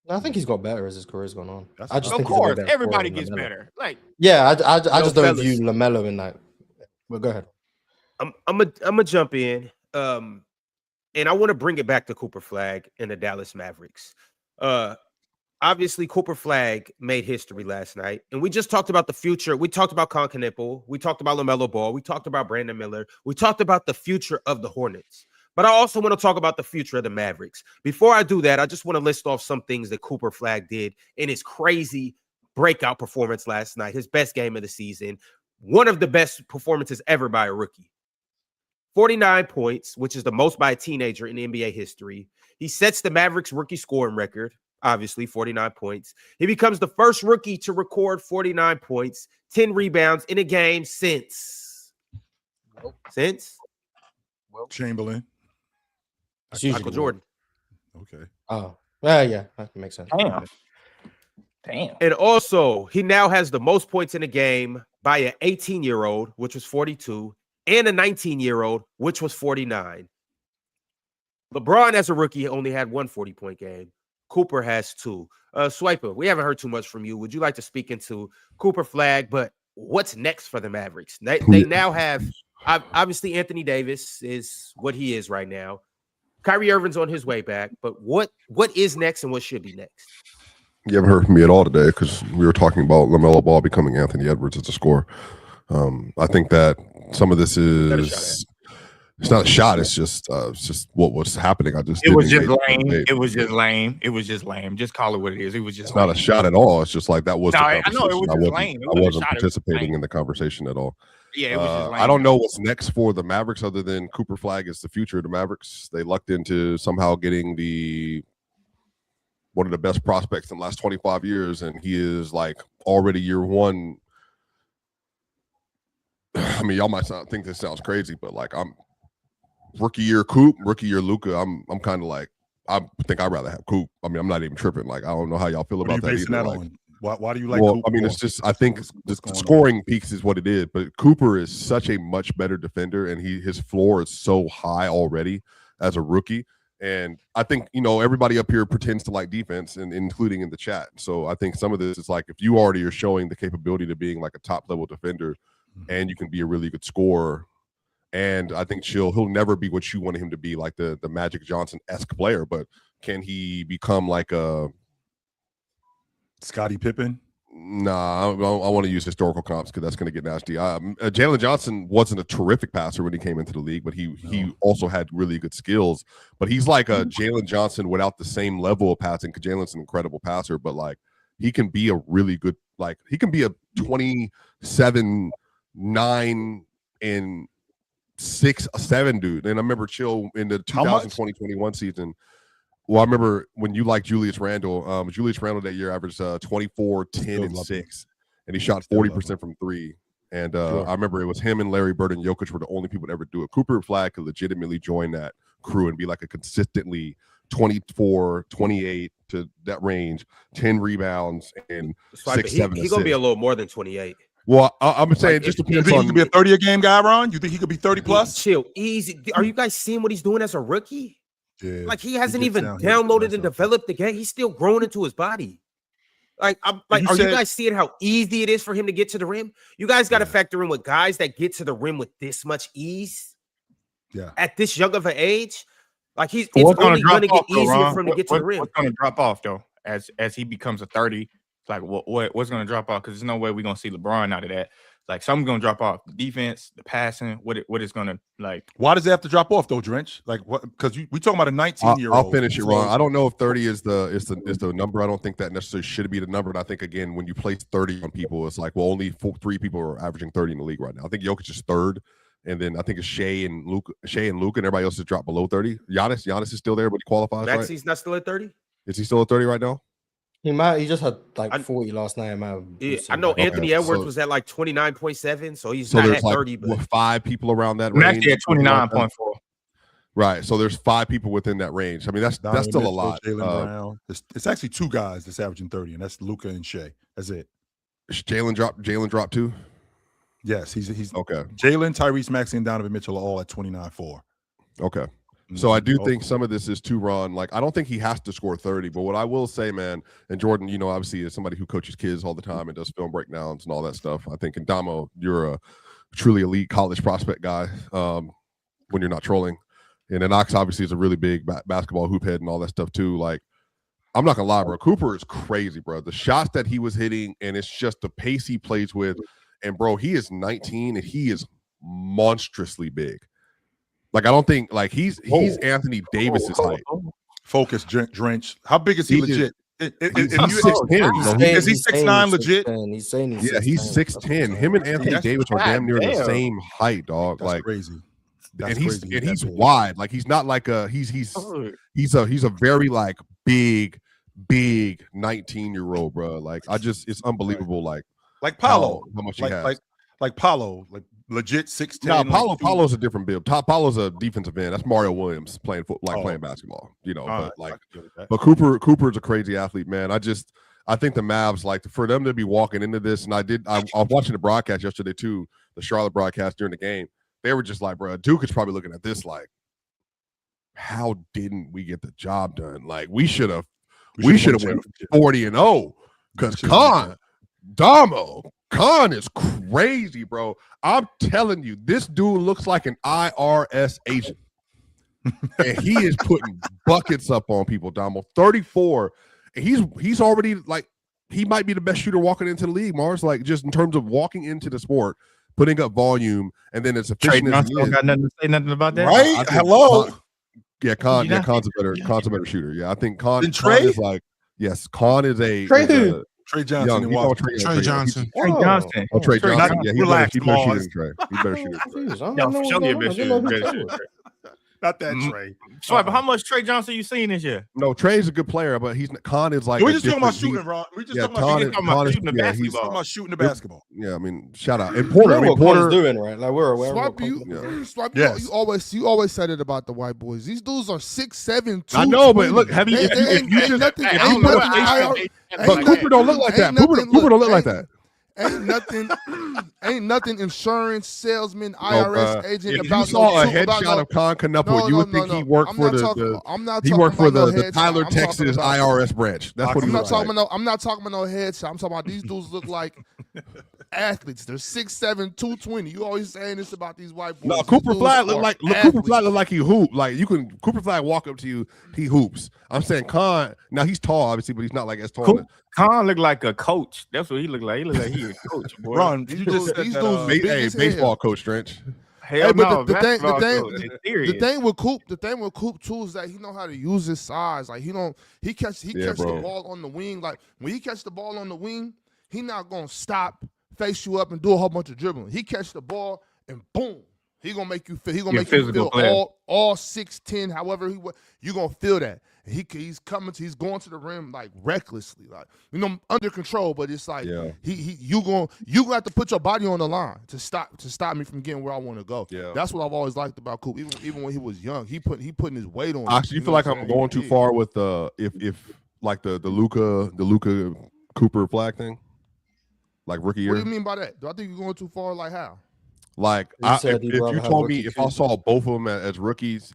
I think he's got better as his career's gone on. Of course, everybody gets better. Like, yeah, I just don't view LaMelo in that. But go ahead. I'm gonna jump in. and I want to bring it back to Cooper Flagg and the Dallas Mavericks. Obviously, Cooper Flagg made history last night, and we just talked about the future. We talked about Kon Knueppel. We talked about Lamelo Ball. We talked about Brandon Miller. We talked about the future of the Hornets. But I also want to talk about the future of the Mavericks. Before I do that, I just want to list off some things that Cooper Flagg did in his crazy breakout performance last night, his best game of the season, one of the best performances ever by a rookie. 49 points, which is the most by a teenager in NBA history. He sets the Mavericks rookie scoring record. Obviously, 49 points. He becomes the first rookie to record 49 points, 10 rebounds in a game since Chamberlain. Michael Jordan. Okay. Oh, yeah, that makes sense. Damn. And also, he now has the most points in a game by an 18-year-old, which was 42, and a 19-year-old, which was 49. LeBron, as a rookie, only had one 40-point game. Cooper has two. Swiper, we haven't heard too much from you. Would you like to speak into Cooper Flagg? But what's next for the Mavericks? They now have, obviously, Anthony Davis is what he is right now. Kyrie Irving's on his way back. But what is next and what should be next? You haven't heard from me at all today because we were talking about LaMelo Ball becoming Anthony Edwards as a scorer. I think that some of this is... It's not a shot. It's just what was happening. It was just lame. It was just lame. Just call it what it is. It was just not a shot at all. It's just like that was. No, I know it was just lame. I wasn't participating in the conversation at all. Yeah, it was just lame. I don't know what's next for the Mavericks other than Cooper Flagg is the future of the Mavericks. They lucked into somehow getting one of the best prospects in the last 25 years, and he is like already year one. I mean, y'all might think this sounds crazy, but like rookie year Coop, rookie year Luka. I'm kind of like, I think I'd rather have Coop. I mean, I'm not even tripping. Like, I don't know how y'all feel about that either. Like, why do you like? Well, Coop I mean, more? it's just I think the scoring peaks is what it is. But Cooper is such a much better defender, and his floor is so high already as a rookie. And I think everybody up here pretends to like defense, and including in the chat. So I think some of this is like if you already are showing the capability to being like a top level defender, and you can be a really good scorer. And I think he'll never be what you wanted him to be, like the Magic Johnson-esque player. But can he become like a Scottie Pippen? Nah, I want to use historical comps because that's going to get nasty. Jalen Johnson wasn't a terrific passer when he came into the league, but he also had really good skills. But he's like a Jalen Johnson without the same level of passing because Jalen's an incredible passer, but like he can be a really good, like he can be a 27, 9, and 6, 7 dude. And I remember Chill in the 2020-2021 season. Well, I remember when you liked Julius Randle. Julius Randle that year averaged 24, 10, and 6, and he shot 40% from 3. And I remember it was him and Larry Bird and Jokic were the only people to ever do it. Cooper Flagg could legitimately join that crew and be like a consistently 24, 28 to that range, 10 rebounds and 6, 7. He's gonna be a little more than 28. Well, I'm saying it just depends on. You think he could be a 30 a game guy, Ron? You think he could be 30 plus? Chill, easy. Are you guys seeing what he's doing as a rookie? Yeah, like he hasn't even downloaded and developed the game. He's still growing into his body. Like, are you guys seeing how easy it is for him to get to the rim? You guys got to factor in with guys that get to the rim with this much ease. Yeah, at this young of an age, like it's only going to get easier for him to get to the rim. What's going to drop off though as he becomes a 30? Like what's going to drop off? Because there's no way we're going to see LeBron out of that. Like something's going to drop off. The defense, the passing, what it's going to like. Why does it have to drop off though, Drench? Like what? Because we talking about a 19-year-old. I'll finish it, Ron. I don't know if 30 is the number. I don't think that necessarily should be the number. And I think again, when you place 30 on people, it's like only 3 people are averaging 30 in the league right now. I think Jokic is 3rd, and then I think it's Shea and Luke, and everybody else has dropped below 30. Giannis is still there, but he qualifies. Maxi's not still at 30. Is he still at 30 right now? He just had like 40 last night. I know Anthony Edwards was at like 29.7, so he's not at 30. But 5 people around that range. Maxi at 29.4. Right, so there's 5 people within that range. I mean, that's still a lot. Jaylen Brown. It's actually 2 guys that's averaging 30, and that's Luka and Shea. That's it. Jalen dropped 2. Yes, he's okay. Jalen, Tyrese Maxey, and Donovan Mitchell are all at 29.4. Okay. So I do think some of this is too Ron. Like, I don't think he has to score 30, but what I will say, man, and Jordan, obviously is somebody who coaches kids all the time and does film breakdowns and all that stuff. I think, and Damo, you're a truly elite college prospect guy when you're not trolling. And then Knox obviously is a really big basketball hoop head and all that stuff too. Like, I'm not gonna lie, bro. Cooper is crazy, bro. The shots that he was hitting, and it's just the pace he plays with. And bro, he is 19 and he is monstrously big. Like, I don't think like he's Anthony Davis's height. Focus, drench. How big is he legit? He's 6'10". Is he 6'9" legit? He's saying he's he's 6'10". Him and Anthony Davis are damn near the same height, dog. That's like crazy. And he's wide. Like, he's not like he's a very like big 19-year-old, bro. Like, it's unbelievable. Like Paolo, how much he has. Like Paolo, like legit 6'10". No, Paulo's a different build. Paulo's a defensive end. That's Mario Williams playing playing basketball. You know, but Cooper's a crazy athlete, man. I think the Mavs, like, for them to be walking into this, and I was watching the broadcast yesterday too, the Charlotte broadcast during the game. They were just like, bro, Duke is probably looking at this like, how didn't we get the job done? Like, we should have went 40-0 because Kon is crazy, bro. I'm telling you, this dude looks like an IRS agent. And he is putting buckets up on people, Damo. 34. And he's already, like, he might be the best shooter walking into the league, Mars. Like, just in terms of walking into the sport, putting up volume, and then it's efficient. Got nothing to say nothing about that. Right? Hello. Kon's a better shooter. Yeah, I think Kon is like, yes, Kon is a Trey Johnson. Trey Johnson. Oh, Trey Johnson. Yeah, he's better shooter than Trey. He's better shooter. No, show me a better shooter. Not that Trey. Swipe, how much Trey Johnson you seen this year? No, Trey's a good player, but Kon is like. We're just talking about shooting, Ron. We're just talking about shooting the basketball. He's talking about shooting the basketball. Yeah, I mean, shout out. And Porter. Porter's doing right. Like, we're aware. You always said it about the white boys. These dudes are 6'7", 220. I know, but look, have you? But Cooper don't look like that. Cooper don't look like that. Ain't nothing insurance salesman, IRS agent if about. You saw a headshot of Kon Knueppel, you would think he worked for the Tyler, Texas IRS branch. That's what he looks like. I'm not talking about no headshot. I'm talking about these dudes look like athletes. They're 6'7", 220. You always saying this about these white boys. No, Cooper Flagg look like he hoop. Like, Cooper Flagg walk up to you, he hoops. I'm saying Kon. Now he's tall, obviously, but he's not like as tall. Kon look like a coach. That's what he look like. He look like he's a coach, boy. Ron, you just said that. Baseball coach, Drench. Hell no. The thing with Coop too is that he know how to use his size. Like, he catch the ball on the wing. Like, when he catch the ball on the wing, he not gonna stop, face you up, and do a whole bunch of dribbling. He catch the ball and boom. He gonna make you feel. He gonna make you feel all 6'10". However you gonna feel that. He's going to the rim like recklessly, like, under control. But it's like you gonna have to put your body on the line to stop me from getting where I want to go. Yeah, that's what I've always liked about Coop. Even when he was young, he putting his weight on. Actually, you feel like I'm going too far with if like the Luka Cooper Flagg thing, like rookie year. What do you mean by that? Do I think you're going too far? Like how? Like, if you told me if I saw both of them as rookies,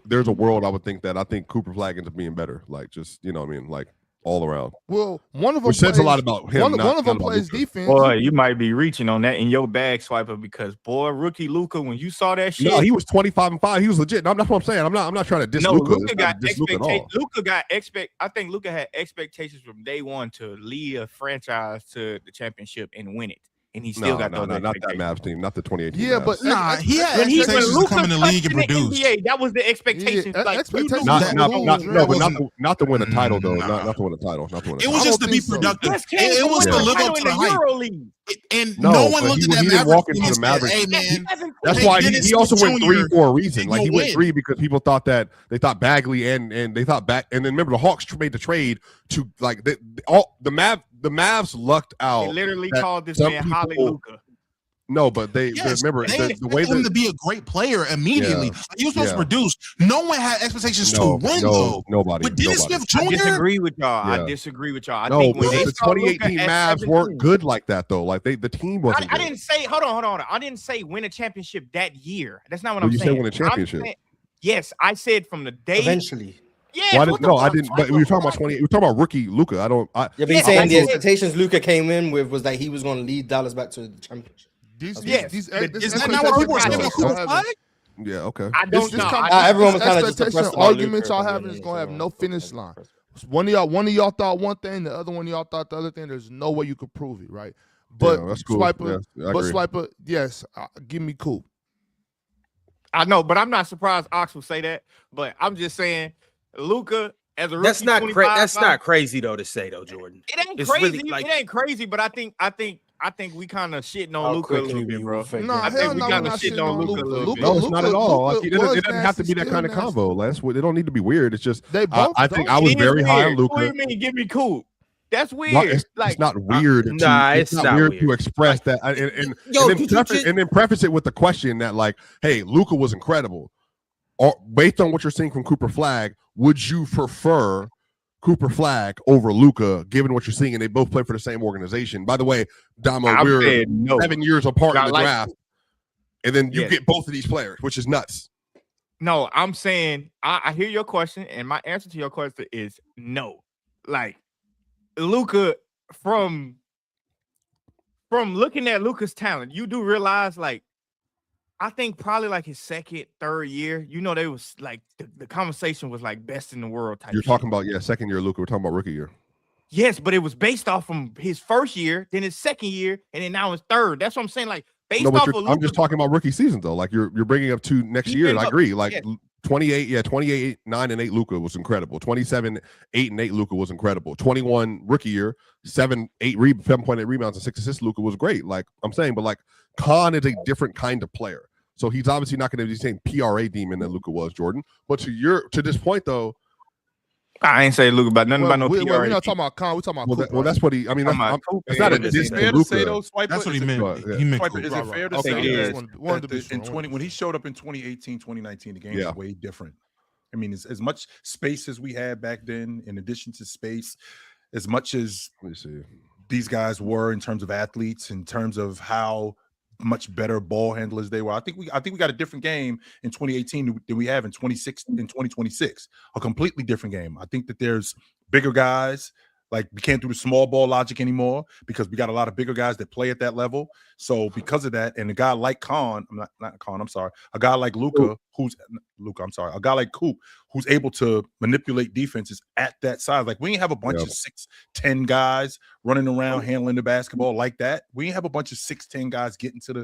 there's a world I would think that I think Cooper Flagg ends up being better. Like, just, you know what I mean? Like, all around. Well, one of them says a lot about him. One of them plays defense. Boy, you might be reaching on that in your bag, Swiper, because boy, rookie Luka, when you saw that shit, no, he was 25-5. He was legit. That's what I'm saying. I'm not trying to diss Luka. Luka got expectations. I think Luka had expectations from day one to lead a franchise to the championship and win it. And he still got those. Not that Mavs team, not the 2018. Yeah, Mavs. But he had expectations to come in the league and produce. NBA, that was the expectation. Yeah, like, not to win a title though. Not to win a title. It was just to be productive. It was to live up to the hype. And no one looked at that Mavericks team and said, "Hey man." That's why he also went 3 for a reason. Like, he went 3 because people thought Bagley and they thought back. And then remember the Hawks made the trade to like the Mavs lucked out. They literally called this man Holly Luka. No, but remember the way him to be a great player immediately. Yeah, he was supposed to produce. No one had expectations to win though. Nobody. But Dennis Smith Jr. I disagree with y'all. I think when the 2018 Mavs weren't good like that though. Like the team wasn't. I didn't say. Hold on. I didn't say win a championship that year. That's not what I'm saying. You said win a championship. Yes, I said from the day. Eventually. Yeah, I didn't. But we were talking about 20. We were talking about rookie Luka. But he's saying the expectations Luka came in with was that he was going to lead Dallas back to the championship. Is that not what people were saying about Cooper Flagg? Yeah, okay. I don't know. Everyone was kind of just expectation arguments y'all having is gonna have no finish line. One of y'all thought one thing, the other one of y'all thought the other thing. There's no way you could prove it, right? But that's cool. Swiper, yes, give me Coop. I know, but I'm not surprised Ox will say that. But I'm just saying, Luka as a rookie, that's not crazy though to say though, Jordan. It ain't crazy. It ain't crazy, but I think we kind of shitting on Luka a little bit, bro. No, hell no, we're not shitting on Luka. No, it's not at all. It doesn't have to be that kind of combo. They don't need to be weird. It's just I think I was very high on Luka. What do you mean? Give me Coop. That's weird. No, it's not weird. It's not weird to express that and then preface it with the question that like, hey, Luka was incredible. Or based on what you're seeing from Cooper Flagg, would you prefer Cooper Flagg over Luka, given what you're seeing, and they both play for the same organization? By the way, Damo, we're 7 years apart in the draft, and then you get both of these players, which is nuts. No, I'm saying I hear your question, and my answer to your question is no. Like Luka, from looking at Luka's talent, you do realize, like, I think probably like his second, third year, they was like the conversation was like best in the world type. You're talking about second year Luka. We're talking about rookie year. Yes, but it was based off from his first year, then his second year, and then now his third. That's what I'm saying. Like based off of Luka, I'm just talking about rookie season though. Like you're bringing up two next year, and I agree. Like 28, 9 and 8 Luka was incredible. 27, 8 and 8 Luka was incredible. 21 rookie year, 7.8 rebounds and 6 assists. Luka was great. Like I'm saying, but like Kon is a different kind of player. So he's obviously not going to be the same PRA demon that Luka was, Jordan. But to this point, though, I ain't say Luka about nothing about no PRA. We're not talking about Kon. We're talking about Cooper. Well, that's what he. I mean, it's not a diss to Luka. That's what he meant. He meant Swiper, is it fair to say that when he showed up in 2018, 2019, the game was way different? I mean, as much space as we had back then, in addition to space, as much as these guys were in terms of athletes, in terms of how much better ball handlers they were. I think we got a different game in 2018 than we have in 2026. A completely different game. I think that there's bigger guys. Like we can't do the small ball logic anymore because we got a lot of bigger guys that play at that level. So because of that, and a guy like Kon, not Kon, I'm sorry, a guy like Luka, a guy like Coop, who's able to manipulate defenses at that size. Like we ain't have a bunch of 6'10" guys running around handling the basketball like that. We ain't have a bunch of 6'10" guys getting to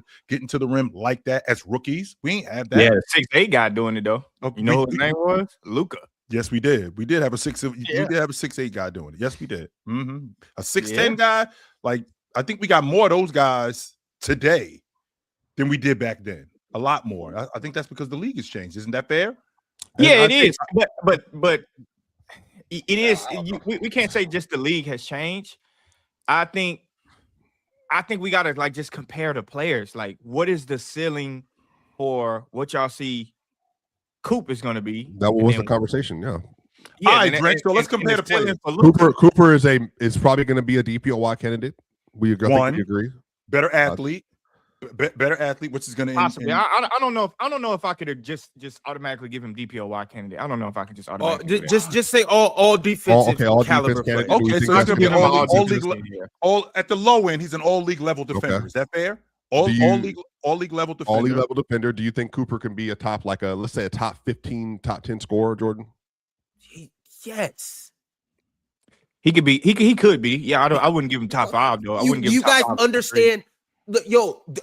the rim like that as rookies. We ain't have that. Yeah, the 6'8" guy doing it though. You know who his name was? Luka. Yes, we did. We did have a 6'8" guy doing it. Yes, we did. A 6'10" guy. Like I think we got more of those guys today than we did back then. A lot more. I think that's because the league has changed. Isn't that fair? Yeah, it is. But it is. We can't say just the league has changed. I think we gotta like just compare the players. Like, what is the ceiling for what y'all see Coop is going to be? That was the conversation. Yeah. All right, Greg. So let's compare the players. Cooper is probably going to be a DPOY candidate. We agree. Better athlete, which is going to possibly. I don't know if I could just automatically give him DPOY candidate. I don't know if I can just automatically. Just say all defensive caliber. Okay, so he's going to be all at the low end. He's an all league level defender. Okay. Is that fair? All league level defender. All league level defender. Do you think Cooper can be a top, let's say a top 15, top 10 scorer, Jordan? Yes. He could be. He could be. Yeah, I wouldn't give him top 5 though. I wouldn't give him top 5. You guys understand?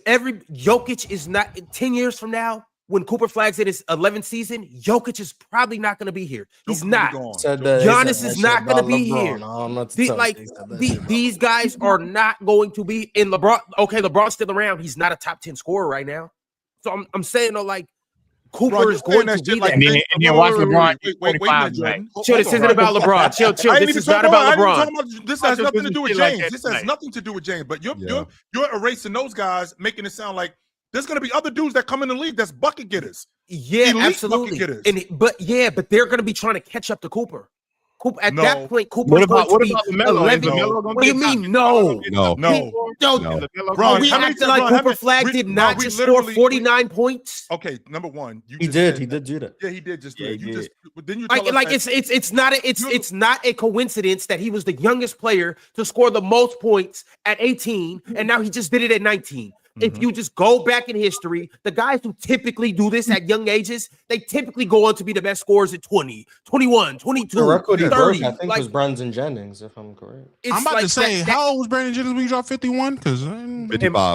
Every Jokic is not 10 years from now. When Cooper Flagg's in his 11th season, Jokic is probably not going to be here. He's not. Giannis is not going to be here. These guys are not going to be in LeBron. Okay, LeBron's still around. He's not a top 10 scorer right now. So I'm saying though, like Cooper is going to be that. And then watch LeBron. Wait, chill. This isn't about LeBron. Chill. This is not about LeBron. This has nothing to do with James. This has nothing to do with James. But you're erasing those guys, making it sound like there's going to be other dudes that come in the league that's bucket getters. Yeah, elite absolutely. But they're going to be trying to catch up to Cooper. That point, Cooper's going to be Lamelo. What do you mean? No. Bro, we acted like Cooper Flagg did not just score 49 points. Okay, number one, he did do that. Yeah, he did just do it. Then you it's not a coincidence that he was the youngest player to score the most points at 18, and now he just did it at 19. If you just go back in history, the guys who typically do this at young ages, they typically go on to be the best scorers at 20, 21, 22, the record 30. Broke, I think, was Brandon Jennings, if I'm correct. I'm about to say, how old was Brandon Jennings when he dropped 51? Because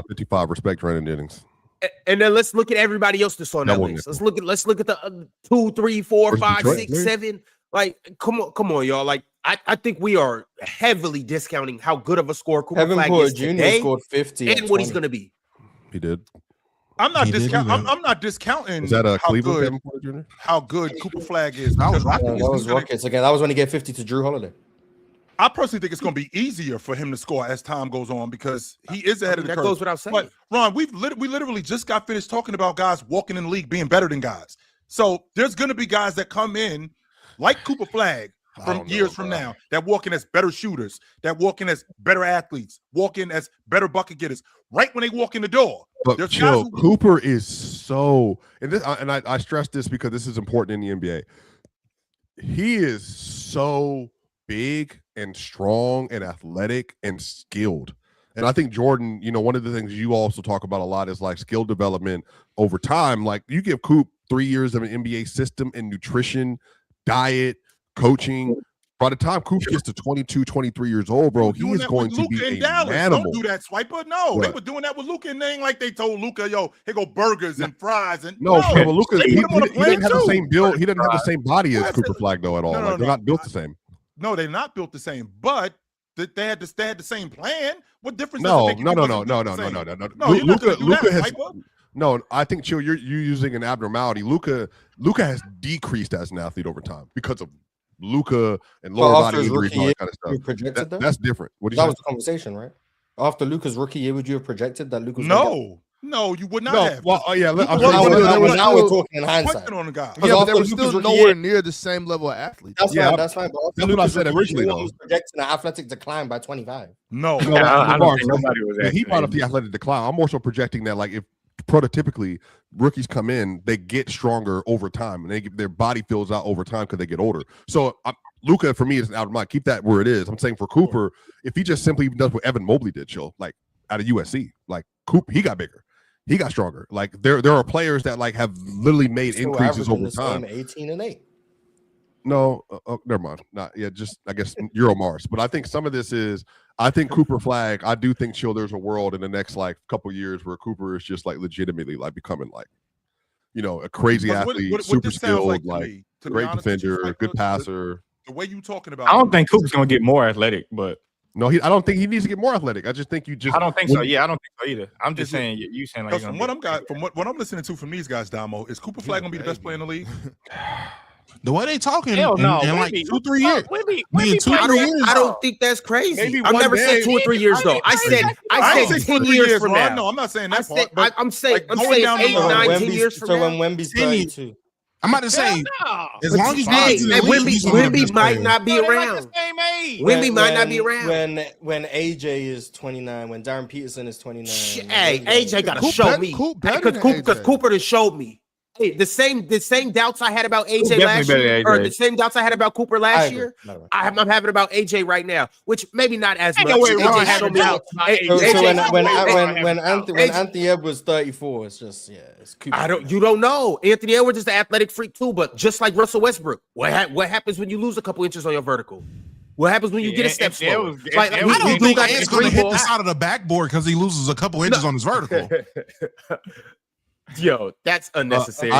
55. Respect Brandon Jennings. And then let's look at everybody else that's on that list. Let's look at the 2, 3, 4, 5, 6, 7. Like, come on, y'all. Like, I think we are heavily discounting how good of a scorer Cooper Flagg is today, scored 50 and what he's going to be. He did. I'm not discounting. Is that a Cleveland Jr.? How good Cooper Flagg is? That was Rockets again. That was when he gave 50 to Drew Holiday. I personally think it's going to be easier for him to score as time goes on because he is ahead of the curve. That goes without saying. But Ron, we literally just got finished talking about guys walking in the league being better than guys. So there's going to be guys that come in like Cooper Flagg from years from now that walk in as better shooters, that walk in as better athletes, walk in as better bucket getters right when they walk in the door. But chill, Cooper is so, and I stress this because this is important in the NBA. He is so big and strong and athletic and skilled. And I think Jordan, one of the things you also talk about a lot is like skill development over time. Like you give Coop 3 years of an NBA system and nutrition, diet, coaching. By the time Coop gets to 22, 23 years old, bro, he is going to be an animal. Don't do that, Swiper. No, they were doing that with Luka, and they ain't like they told Luka, yo, here go burgers and fries. And but Luka, he didn't have the same build. He doesn't have the same body as Cooper Flagg, though, at all. They're not built the same. No, they're not built the same, but they had the same plan. What difference? No. Luka has. No, I think Chill, you're using an abnormality. Luka has decreased as an athlete over time because of Luka and lower body injuries and all that kind of stuff. Projected that's different. That was the conversation, right? After Luka's rookie year, would you have projected that Luka? No, you would not have. Well, yeah. Now we're talking in hindsight. On the guy. Yeah, but they were still nowhere near the same level of athlete. That's fine. That's what I said originally. He was projecting an athletic decline by 25. No, I don't think nobody was. He brought up the athletic decline. I'm more so projecting that, like, if prototypically rookies come in, they get stronger over time, and their body fills out over time because they get older. So Luka for me is out of mind. Keep that where it is. I'm saying for Cooper, if he just simply does what Evan Mobley did, Chill, like out of USC, like Cooper, he got bigger. He got stronger. Like there are players that like have literally made increases over time. 18-8. No, never mind. Not just I guess Euro Mars. But I think some of this is. I think Cooper Flagg. I do think there's a world in the next like couple years where Cooper is just like legitimately like becoming like, a crazy athlete, super skilled, like great defender, good passer. The way you talking about, I don't think Cooper's gonna get more athletic, but. No, I don't think he needs to get more athletic. I just think I don't think so. Yeah, I don't think so either. I'm just saying you saying like from what I'm listening to from these guys, Damo, is Cooper Flagg gonna be the best player in the league? The way they talking in like 2-3 years. I don't think that's crazy. I've never said 2 or 3 years though. I said 10 years from now. No, I'm not saying that part. I'm saying 8, 9, 10 years from now. So when Wemby's 32. I'm about to say, as long as Wemby might not be around. Wemby might not be around. When AJ is 29, when Darren Peterson is 29. Hey, AJ got to show me because Cooper has showed me. Hey, the same doubts I had about AJ last year, or the same doubts I had about Cooper last year, I'm having about AJ right now, which maybe not as much. AJ had no doubts. So when Anthony Edwards 34, it's just it's Cooper. You don't know. Anthony Edwards is an athletic freak too, but just like Russell Westbrook, what happens when you lose a couple inches on your vertical? What happens when you get a step slower? I don't think Ant's going to hit the side of the backboard because he loses a couple inches on his vertical. Yo, that's unnecessary.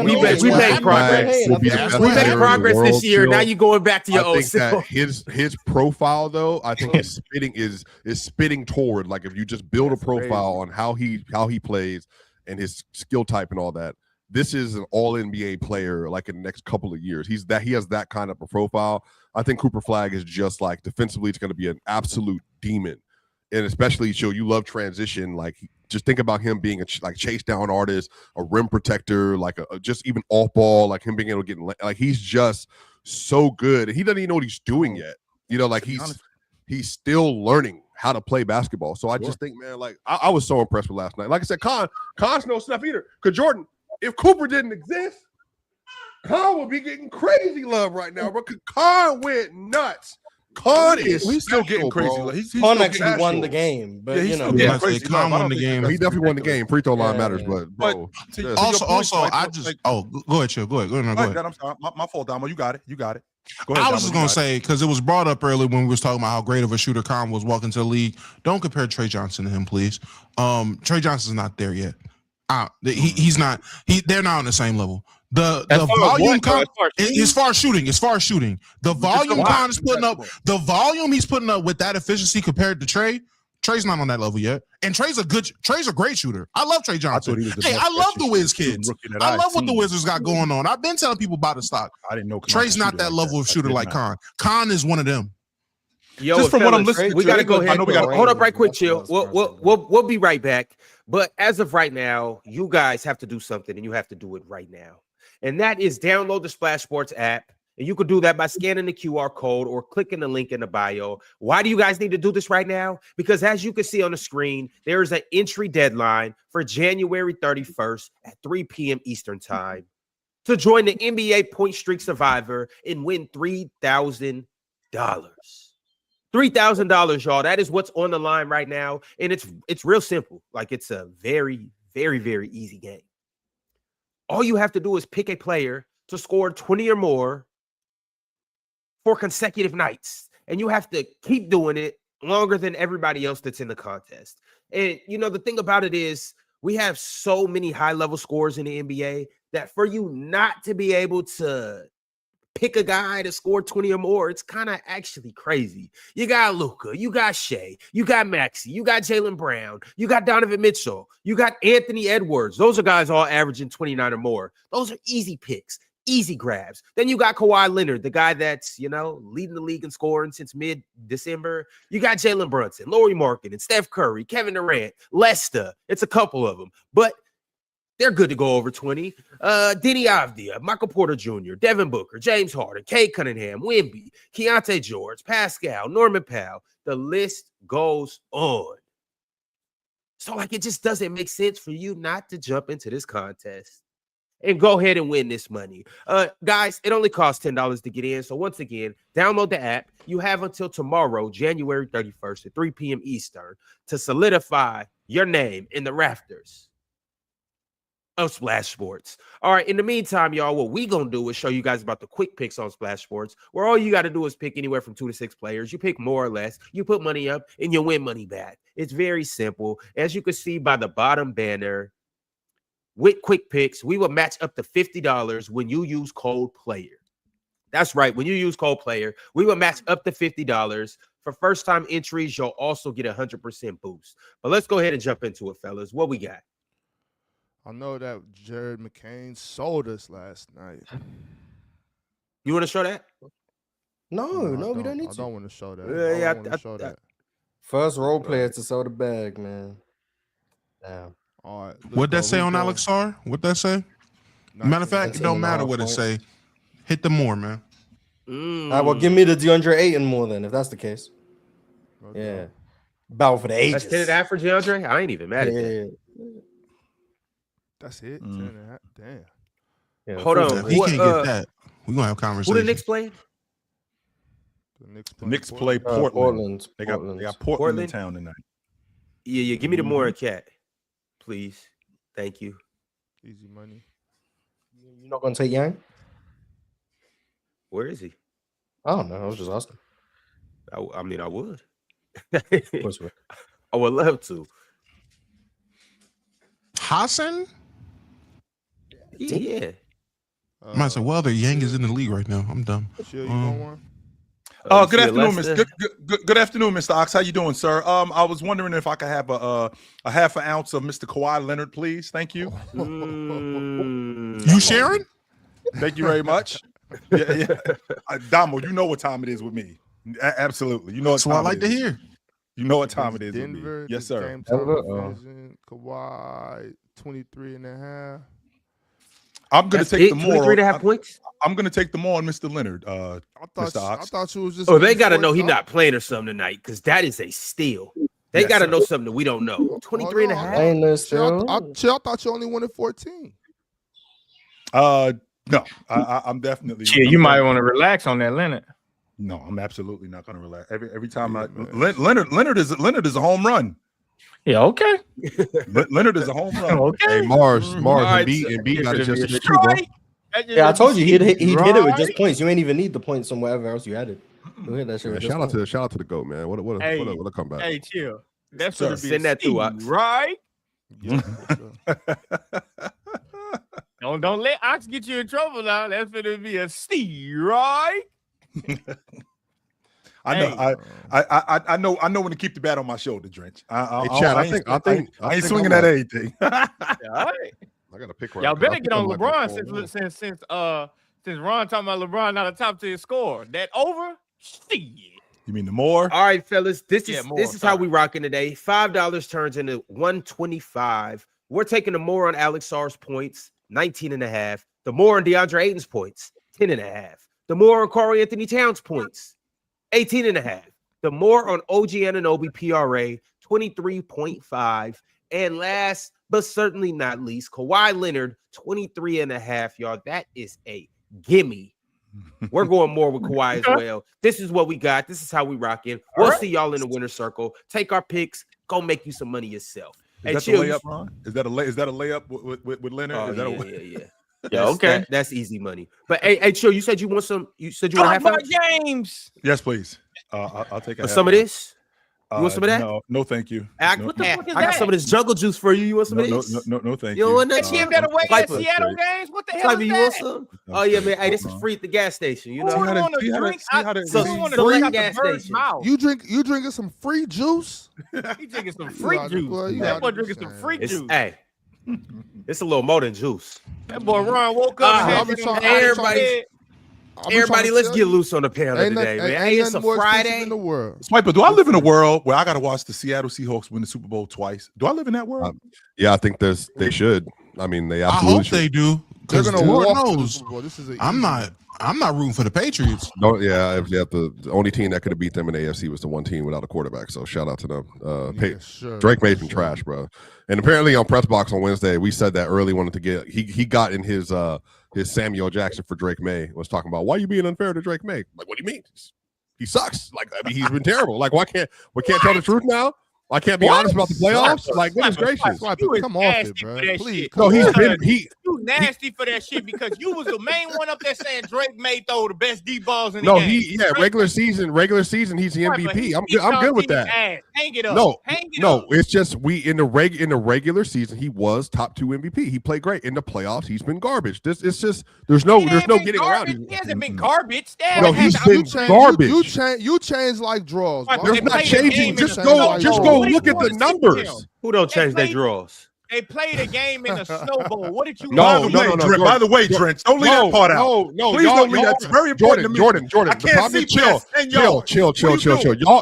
We made progress. We made progress this year. Now you're going back to your old self. His profile, though, I think his spitting is spitting toward like if you just build a profile on how he plays and his skill type and all that. This is an all NBA player like in the next couple of years. He has that kind of a profile. I think Cooper Flagg is just like defensively, it's going to be an absolute demon. And especially, you love transition. Like, just think about him being a chase down artist, a rim protector, like just even off ball, like him being able to get like he's just so good. And he doesn't even know what he's doing yet. Like he's still learning how to play basketball. So I just think, man, like I was so impressed with last night. Like I said, Kon's no snuff either. Because Jordan, if Cooper didn't exist, Kon would be getting crazy love right now, bro. Kon went nuts Kon is he's still getting crazy. He's Kon actually won the game, but he's you know, yeah, crazy. Kon won the game. He definitely won the game. Free throw line matters, but bro. Also, I just go ahead, Chill. Go ahead. I'm sorry. My fault, Damo. You got it. Go ahead. I was just gonna say, because it was brought up earlier when we was talking about how great of a shooter Kon was walking to the league. Don't compare Trey Johnson to him, please. Trey Johnson's not there yet. He's not. They're not on the same level. The volume as far as shooting, the volume Kon is putting up, the volume he's putting up with that efficiency compared to Trey. Trey's not on that level yet, and Trey's a great shooter. I love Trey Johnson. I love the Wiz kids. I love what the Wizards got going on. I've been telling people about the stock. I didn't know Trey's not that level of shooter like Kon. Kon is one of them. Yo, just from what I'm listening, we got to go ahead. Hold up, right quick, Chill. We'll be right back. But as of right now, you guys have to do something, and you have to do it right now. And that is download the Splash Sports app. And you can do that by scanning the QR code or clicking the link in the bio. Why do you guys need to do this right now? Because as you can see on the screen, there is an entry deadline for January 31st at 3 p.m. Eastern time to join the NBA Point Streak Survivor and win $3,000. $3,000, y'all. That is what's on the line right now. And it's real simple. Like, it's a very, very, very easy game. All you have to do is pick a player to score 20 or more for consecutive nights. And you have to keep doing it longer than everybody else that's in the contest. And, you know, the thing about it is we have so many high-level scorers in the NBA that for you not to be able to pick a guy to score 20 or more, it's kind of actually crazy. You got Luka, you got Shea, you got Maxey, you got Jaylen Brown, you got Donovan Mitchell, you got Anthony Edwards. Those are guys all averaging 29 or more. Those are easy picks. Easy grabs. Then you got Kawhi Leonard, the guy that's, you know, leading the league in scoring since mid-December. You got Jalen Brunson, Lauri Markkanen, Steph Curry, Kevin Durant, Lester. It's a couple of them, but they're good to go over 20. Deni Avdija, Michael Porter Jr., Devin Booker, James Harden, Cade Cunningham, Wemby, Keontae George, Pascal, Norman Powell. The list goes on. So, like, it just doesn't make sense for you not to jump into this contest and go ahead and win this money. Guys, it only costs $10 to get in. So once again, download the app. You have until tomorrow, January 31st at 3 p.m. Eastern to solidify your name in the rafters of Splash Sports. All right, in the meantime, y'all, what we going to do is show you guys about the quick picks on Splash Sports, where all you got to do is pick anywhere from 2 to 6 players. You pick more or less. You put money up, and you win money back. It's very simple. As you can see by the bottom banner, with quick picks, we will match up to $50 when you use code PLAYER. That's right. When you use code PLAYER, we will match up to $50. For first-time entries, you'll also get a 100% boost. But let's go ahead and jump into it, fellas. What we got? I know that Jared McCain sold us last night. You want to show that? No, we don't need to. I don't want to show that. I want to show that. First role player to sell the bag, man. Damn. All right. What'd that say on Alex R? What'd that say? Matter of fact, it don't matter what it say. Hit the more, man. All right, well, give me the DeAndre Ayton more then, if that's the case. Okay. Yeah. Battle for the ages. That's 10.5 for DeAndre? I ain't even mad at that. That's it. 10.5. Damn. Yeah, hold on. If he can't get that, we're going to have a conversation. Who the Knicks playing? The Knicks play Portland. They got Portland in town tonight. Yeah. Give me the more cat, please. Thank you. Easy money. You're not going to take Yang? Where is he? I don't know. I was just asking. I mean, I would. Of course, I would love to. Hassan? Yeah. I might say, well, the Yang is in the league right now. I'm dumb. Chill, you want one? Good afternoon, Good afternoon, Mr. Ox. How you doing, sir? I was wondering if I could have a half an ounce of Mr. Kawhi Leonard, please. Thank you. You sharing? Thank you very much. Yeah. Damo, you know what time it is with me. Absolutely. You know what That's what I like to hear. You know what time it is Denver, with me. Yes, sir. Kawhi, 23.5. I'm going to take the more. 23.5 points? I'm going to take the more on Mr. Leonard. I thought you was just. Oh, they got to know he's not playing or something tonight because that is a steal. They got to know something that we don't know. 23.5? Ain't no steal. I thought you only wanted 14. No, I'm definitely. Yeah, you might want to relax on that, Leonard. No, I'm absolutely not going to relax. Every time Leonard is a home run. Yeah, okay. Leonard is a home run. Okay. Hey, Mars, and B got it just too, bro. Yeah, I told you he'd hit it with just points. You ain't even need the points from wherever else you had it. Hit that shit Shout out to the GOAT, man. What a comeback. Hey, chill. That's gonna be send that through, right? Yeah. Don't let Ox get you in trouble now. That's gonna be a Steve, right? I know when to keep the bat on my shoulder, Drench. I ain't swinging at anything. All right. I got to pick right. Y'all better get on LeBron since Ron talking about LeBron not a top 10 scorer. That over? Shit. You mean the more? All right, fellas. This is how we rocking today. $5 turns into $125. We're taking the more on Alex Sarr's points, 19.5. The more on DeAndre Ayton's points, 10.5. The more on Karl Anthony Towns points, 18.5. The more on OG Anunoby PRA, 23.5. And last but certainly not least, Kawhi Leonard, 23.5. Y'all, that is a gimme. We're going more with Kawhi as well. This is what we got. This is how we rock in. We'll see y'all in the winner's circle. Take our picks. Go make you some money yourself. Is that a layup, Ron? Is that a layup with Leonard? Oh, yeah. Yeah, okay. That's easy money. But hey, Chill, you said you want some. You said you want half hour? Games. Yes, please. I'll take some of this. You want some of that? No, thank you. What the fuck is that? I got some of this jungle juice for you. You want some of this? No, thank you. You want that? Give that away at Seattle games? What the hell is you that? Want some? Oh yeah, man. Hey, this is free at the gas station. You know how to drink. Free gas station. You drinking some free juice? He drinking some free juice. That boy drinking some free juice. Hey, it's a little more than juice. That boy Ron woke up. Everybody, let's get loose on the panel today, man. Hey, it's a Friday. In the world. Swiper, do I live in a world where I got to watch the Seattle Seahawks win the Super Bowl twice? Do I live in that world? Yeah, I think they should. I mean, they absolutely I hope they do. They're gonna walk. I'm not rooting for the Patriots. No, yeah, the only team that could have beat them in the AFC was the one team without a quarterback. So shout out to them. Drake made some trash, bro. And apparently on Press Box on Wednesday, we said that early wanted to get he got in his Samuel Jackson for Drake May, was talking about why are you being unfair to Drake May? Like, what do you mean? He sucks. Like, I mean, he's been terrible. Like, we can't tell the truth now? I can't be honest about the playoffs. Like, goodness gracious, come off it, bro. Please. No, you nasty for that shit because you was the main one up there saying Drake may throw the best deep balls in the game. Regular season, he's the MVP. I'm good with that. Hang it up. No, it's just in the regular season he was top 2 MVP. He played great. In the playoffs, he's been garbage. It's just there's no getting around it. He hasn't been garbage. No, he's been garbage. You change like draws. There's not changing. Just go look at the numbers. Who don't change their draws? They played a game in a Snow Bowl. What did you? No. By the way, Drench, don't leave that part out. No, please don't leave that. It's very important to me. Jordan. I can't see chill.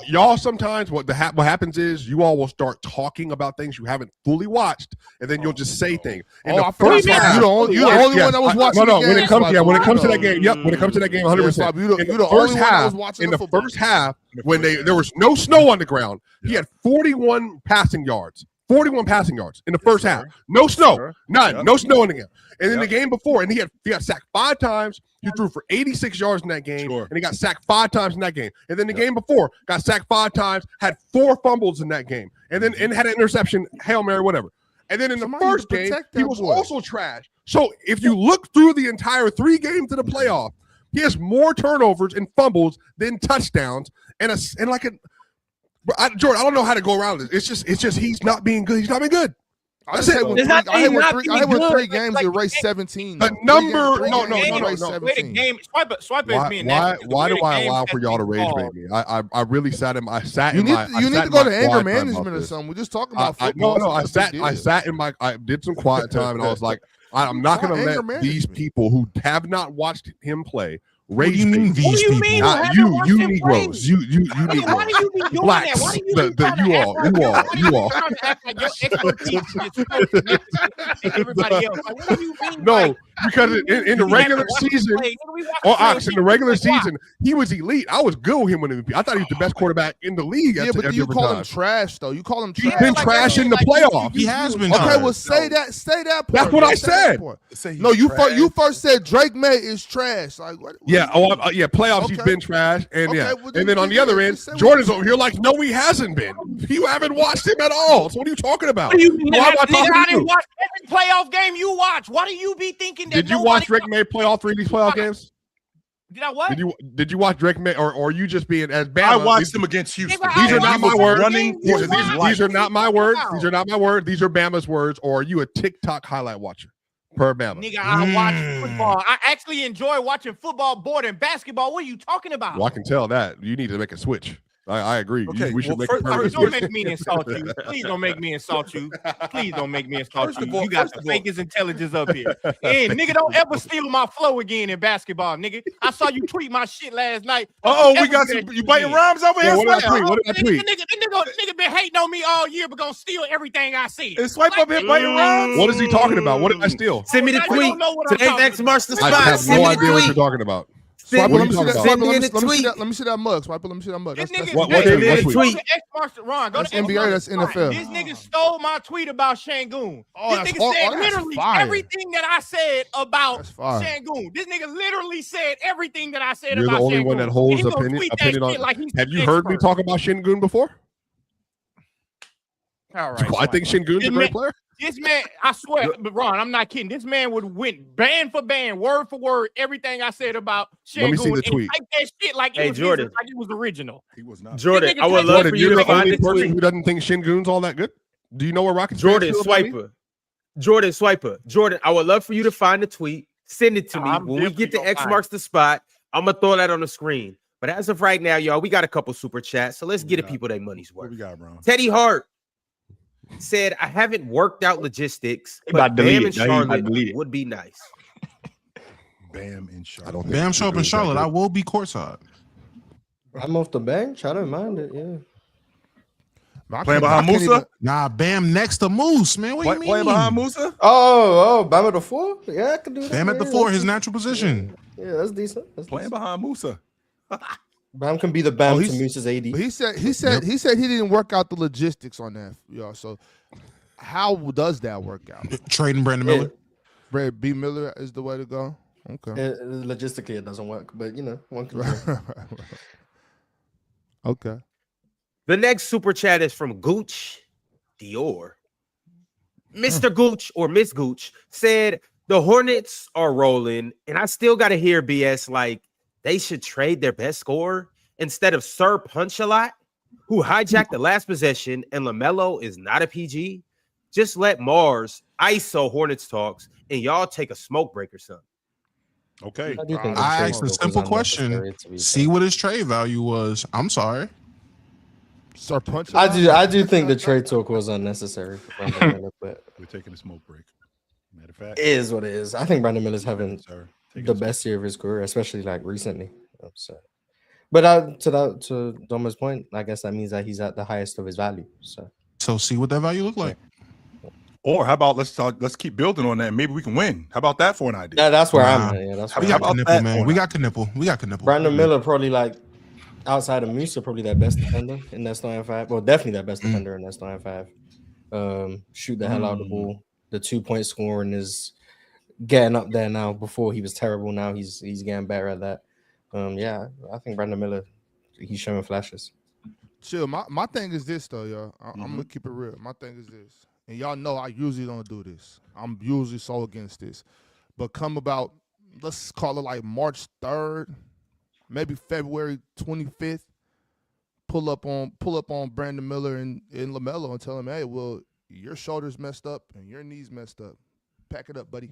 Y'all sometimes what happens is you all will start talking about things you haven't fully watched, and then you'll just say things. You're the only one that was watching. No. When it comes to that game, when it comes to that game, 100%. You're the only one that was watching. In the first half, when there was no snow on the ground, he had 41 passing yards. 41 passing yards in the first half. No snow. None. No snow in the game. And in the game before, and he got sacked 5 times. He threw for 86 yards in that game, and he got sacked 5 times in that game. And then the game before, got sacked 5 times, had 4 fumbles in that game, and then had an interception, Hail Mary, whatever. And then in the first game, he was also trash. So if you look through the entire 3 games of the playoff, he has more turnovers and fumbles than touchdowns, Jordan, I don't know how to go around it. It's just he's not being good. He's not being good. I hate when 3 games they race 17. The number, no. Wait a game. Swiper is being nasty. Why do I allow for y'all to rage bait me? I really sat in. You need to go to anger management or something. We're just talking about football. I sat in I did some quiet time, and I was like, I'm not going to let these people who have not watched him play. What do you mean these people? You Negroes. You Negroes. Why do you be doing Blacks. that? You all. Everybody else. Like, what do you mean? No, because in the regular season, in the regular season, he was elite. I was good with him when I thought he was the best quarterback in the league. Yeah, but you call him trash though. You call him trash. He's been trash in the playoffs. He has been. Okay, well say that. That's what I said. No, you first said Drake May is trash. Like what? Yeah. Playoffs he's been trash, and and then on the other end, Jordan's over here like, no, he hasn't been. You haven't watched him at all. So what are you talking about? I didn't watch every playoff game you watch. What do you be thinking? Did you watch Drake May play all 3 of these playoff games? Did I what? Did you watch Drake May, or are you just being as bad? I watched them against Houston. These are not my words. These are not my words. These are not my words. These are Bama's words. Or are you a TikTok highlight watcher? Per Bama. Nigga, I watch football. I actually enjoy watching football more than basketball. What are you talking about? Well, I can tell that. You need to make a switch. I agree. Okay, we should make a switch. Don't make me insult you. Please don't make me insult you. Please don't make me insult you. You got the fakest intelligence up here. And nigga, don't ever steal my flow again in basketball, nigga. I saw you tweet my shit last night. We got some. You biting rhymes over here? What did I tweet? Nigga been hating on me all year, but gonna steal everything I see. And Swipe up here biting rhymes. What is he talking about? What did I steal? Send me the tweet. Today's X marks the spot. I have no idea what you're talking about. Let me see that mug. Swipe it. Let me see that mug. This That's nigga, tweet? Ron, that's NBA. That's NFL. This nigga stole my tweet about Shangoon. Oh, this nigga said literally everything that I said about Shangoon. This nigga literally said everything that I said about Shangoon. You're the only one that holds opinion on. Have you heard me talk about Shangoon before? All right. I think Shangoon's a great player. This man, I swear, but Ron, I'm not kidding. This man would went band for band, word for word, everything I said about Shangoon. Let me see the tweet. Type that shit like it was Jordan, like it was original. He was not. Jordan, I would love for you to find the tweet. Who doesn't think Shangoon's all that good? Do you know where Rockets? Jordan Swiper. Jordan, I would love for you to find the tweet. Send it to me. When we get to X marks the spot, I'm gonna throw that on the screen. But as of right now, y'all, we got a couple super chats, so let's get the people their money's worth. What we got, bro? Teddy Hart said, I haven't worked out logistics, but Bam and Charlotte would be nice. Bam in Charlotte. Bam show up in Charlotte. I will be courtside. I'm off the bench. I don't mind it. Yeah. Playing behind Musa? Nah, Bam next to Moose, man. What do you mean? Playing behind Musa? Oh, Bam at the 4? Yeah, I can do that. Bam at the 4, his natural position. Yeah, that's decent. Playing behind Musa. Bam can be the Bam to Moose's AD. He said he didn't work out the logistics on that, y'all. So how does that work out? Trading Brandon Miller. B. Miller is the way to go. Okay. Logistically, it doesn't work, but one can. Okay. The next super chat is from Gooch Dior. Mr. Gooch or Miss Gooch said the Hornets are rolling, and I still got to hear BS like they should trade their best scorer instead of Sir Punch-a-Lot, who hijacked the last possession, and LaMelo is not a PG. Just let Mars ISO Hornets talks, and y'all take a smoke break or something. Okay. I asked a simple question. See what his trade value was. I'm sorry. Sir Punch-a-Lot? I do think the trade talk was unnecessary for Brandon Miller, but we're taking a smoke break. Matter of fact, it is what it is. I think Brandon Miller's having the best year of his career, especially like recently. But to Doma's point, I guess that means that he's at the highest of his value. So see what that value look like. Or how about let's keep building on that. And maybe we can win. How about that for an idea? Yeah, that's where I'm at. Yeah, that's we got Knueppel, man. We got Knueppel. Brandon Miller probably like outside of Musa, probably that best defender in that starting 5. Well, definitely that best defender in that starting 5. Shoot the hell out of the ball. The 2-point scoring is getting up there now. Before he was terrible. Now he's getting better at that. Yeah, I think Brandon Miller, he's showing flashes. Chill. My thing is this though, y'all. I'm gonna keep it real. My thing is this, and y'all know I usually don't do this. I'm usually so against this, but come about, let's call it like March 3rd, maybe February 25th. Pull up on Brandon Miller and LaMelo and tell him, hey, well, your shoulder's messed up and your knees messed up. Pack it up, buddy.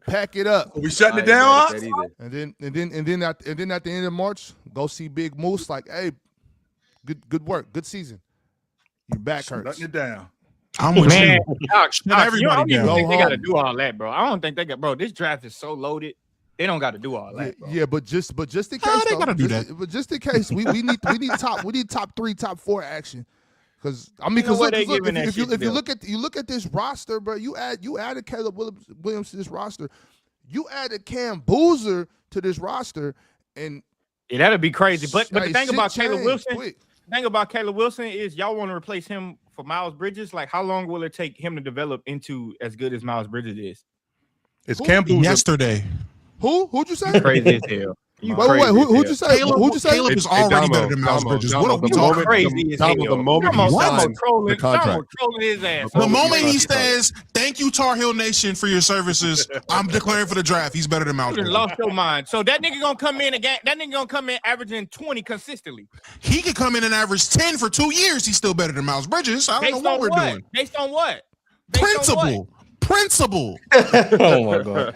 Pack it up. Are we shutting it down? And then at the end of March, go see Big Moose. Like, hey, good work, good season. Your back hurts. Shutting it down. I'm with you. Everybody down. They got to do all that, bro. I don't think they got. Bro, this draft is so loaded. They don't got to do all that. Bro. Yeah, but just in case, they gotta do that. But just in case, we need top 3, top 4 action. Because I mean, if you look at this roster, bro, you added Caleb Williams to this roster, you added Cam Boozer to this roster, and that'd be crazy. But the thing about Caleb Wilson, is y'all want to replace him for Miles Bridges. Like, how long will it take him to develop into as good as Miles Bridges is? It's Cam Boozer yesterday. Who'd you say? Crazy as hell. Wait, who'd you say? Caleb is already better than Miles Bridges. What are we talking about? The moment he signed the contract. The moment he says, "Thank you, Tar Heel Nation, for your services. I'm declaring for the draft." He's better than Miles Bridges. Lost your mind. So that nigga gonna come in again. That nigga gonna come in averaging 20 consistently. He could come in and average 10 for 2 years. He's still better than Miles Bridges. I don't know what we're doing. Based on what? Principle. Oh my god.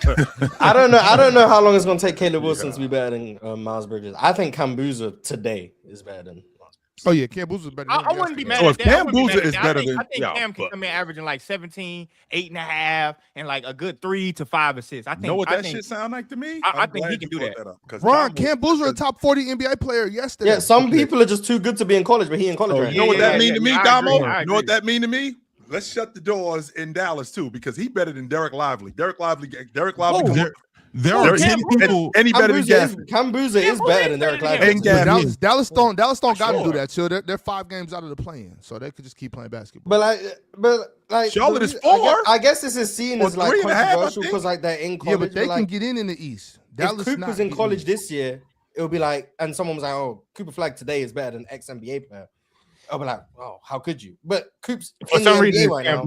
I don't know how long it's gonna take Caleb Wilson to be better than Miles Bridges. I think Cam Boozer today is better than Miles Bridges. Oh yeah, Cam Boozer is better. I wouldn't be mad at that. Cam Boozer is better than. I think Cam can come in averaging like 17, 8.5, and like a good 3 to 5 assists. I think. Know what that shit sound like to me? I think he can do that. Ron, Cam Boozer, a top 40 NBA player yesterday. Yeah, some people are just too good to be in college, but he in college right now. You know what that mean to me, Damo? You know what that mean to me? Let's shut the doors in Dallas too, because he's better than Derek Lively. Derek Lively. There are 10 people. Any better than Gaffney? Cam Boozer is better than Derek Lively. Dallas don't got to do that. So they're 5 games out of the play-in, so they could just keep playing basketball. But Charlotte is 4. I guess this is seen as like controversial because like they're in college. Yeah, but they can get in the East. Dallas if Cooper's in college this year, it'll be like, and someone was like, "Oh, Cooper Flagg today is better than ex-NBA player." I'll be like, "Oh, how could you?" But Coop's for some reason right now,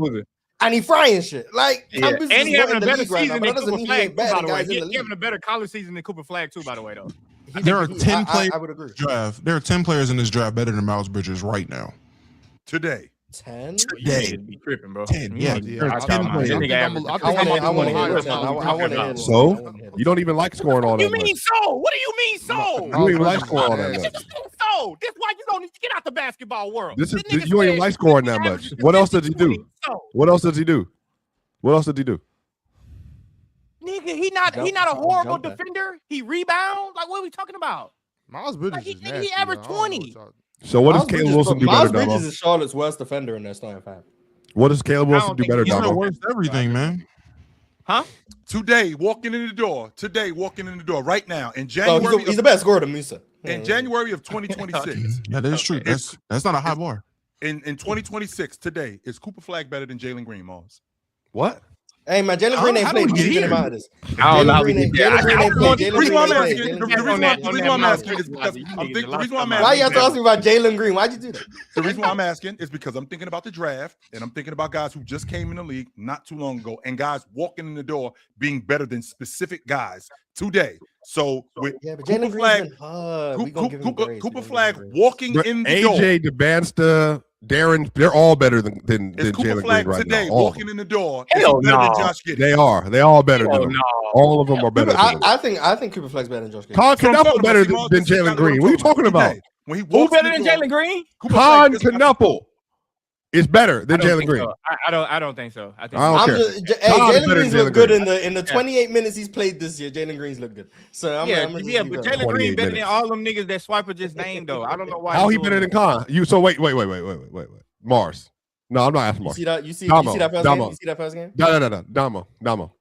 and he frying shit. Like, and he having a better season than Cooper Flagg. By the way, he having a better college season than Cooper Flagg too. By the way, though, there are 10 players. I would agree. Draft. There are 10 players in this draft better than Miles Bridges right now. Today. 10? Today. Be tripping, bro. 10. Yeah. I want to hear it. So you don't even like scoring all that. You mean so? What do you mean so? You don't even like scoring all that much. So this why you don't need to get out the basketball world. You don't even like scoring that much. What else did he do? What else did he do? Nigga, he not a horrible defender. He rebound. Like, what are we talking about? Miles Bridges he averaged 20. So what does Caleb Wilson do better? Miles Bridges is Charlotte's worst defender in their starting five. What does Caleb Wilson do better? He's the worst everything, man. Huh? Today, walking in the door. Right now in January. He's the best scorer to Musa. In January of 2026. Yeah, that is true. That's not a high bar. In 2026, today, is Cooper Flagg better than Jalen Green, Mars? What? Hey man, Jalen Green ain't played. The reason why I'm asking is because why you have to ask me about Jalen Green? Why'd you do that? The reason why I'm asking is because I'm thinking about the draft and I'm thinking about guys who just came in the league not too long ago and guys walking in the door being better than specific guys today. So with Cooper Flagg walking in the door, AJ DeBansta, Darren, they're all better than Jalen Green right today, now. Walking in the door, Hell better no. than Josh Giddey. They are. They all better than him. No. All of them are better than him. I think Cooper Flagg's better than Josh Giddey. Kon Knueppel better than Jalen Green. What are you talking about? When he Who better than Jalen Green? Kon Knueppel is better than Jalen Green. So. I don't think so. I think Jalen Green's look good in the 28 minutes he's played this year. Jalen Green's look good. So but Jalen Green better than all them niggas that Swiper just named though. I don't know why. How he better than Kon? Wait. Mars. No, I'm not asking Mars. You see that first game? No. Damo.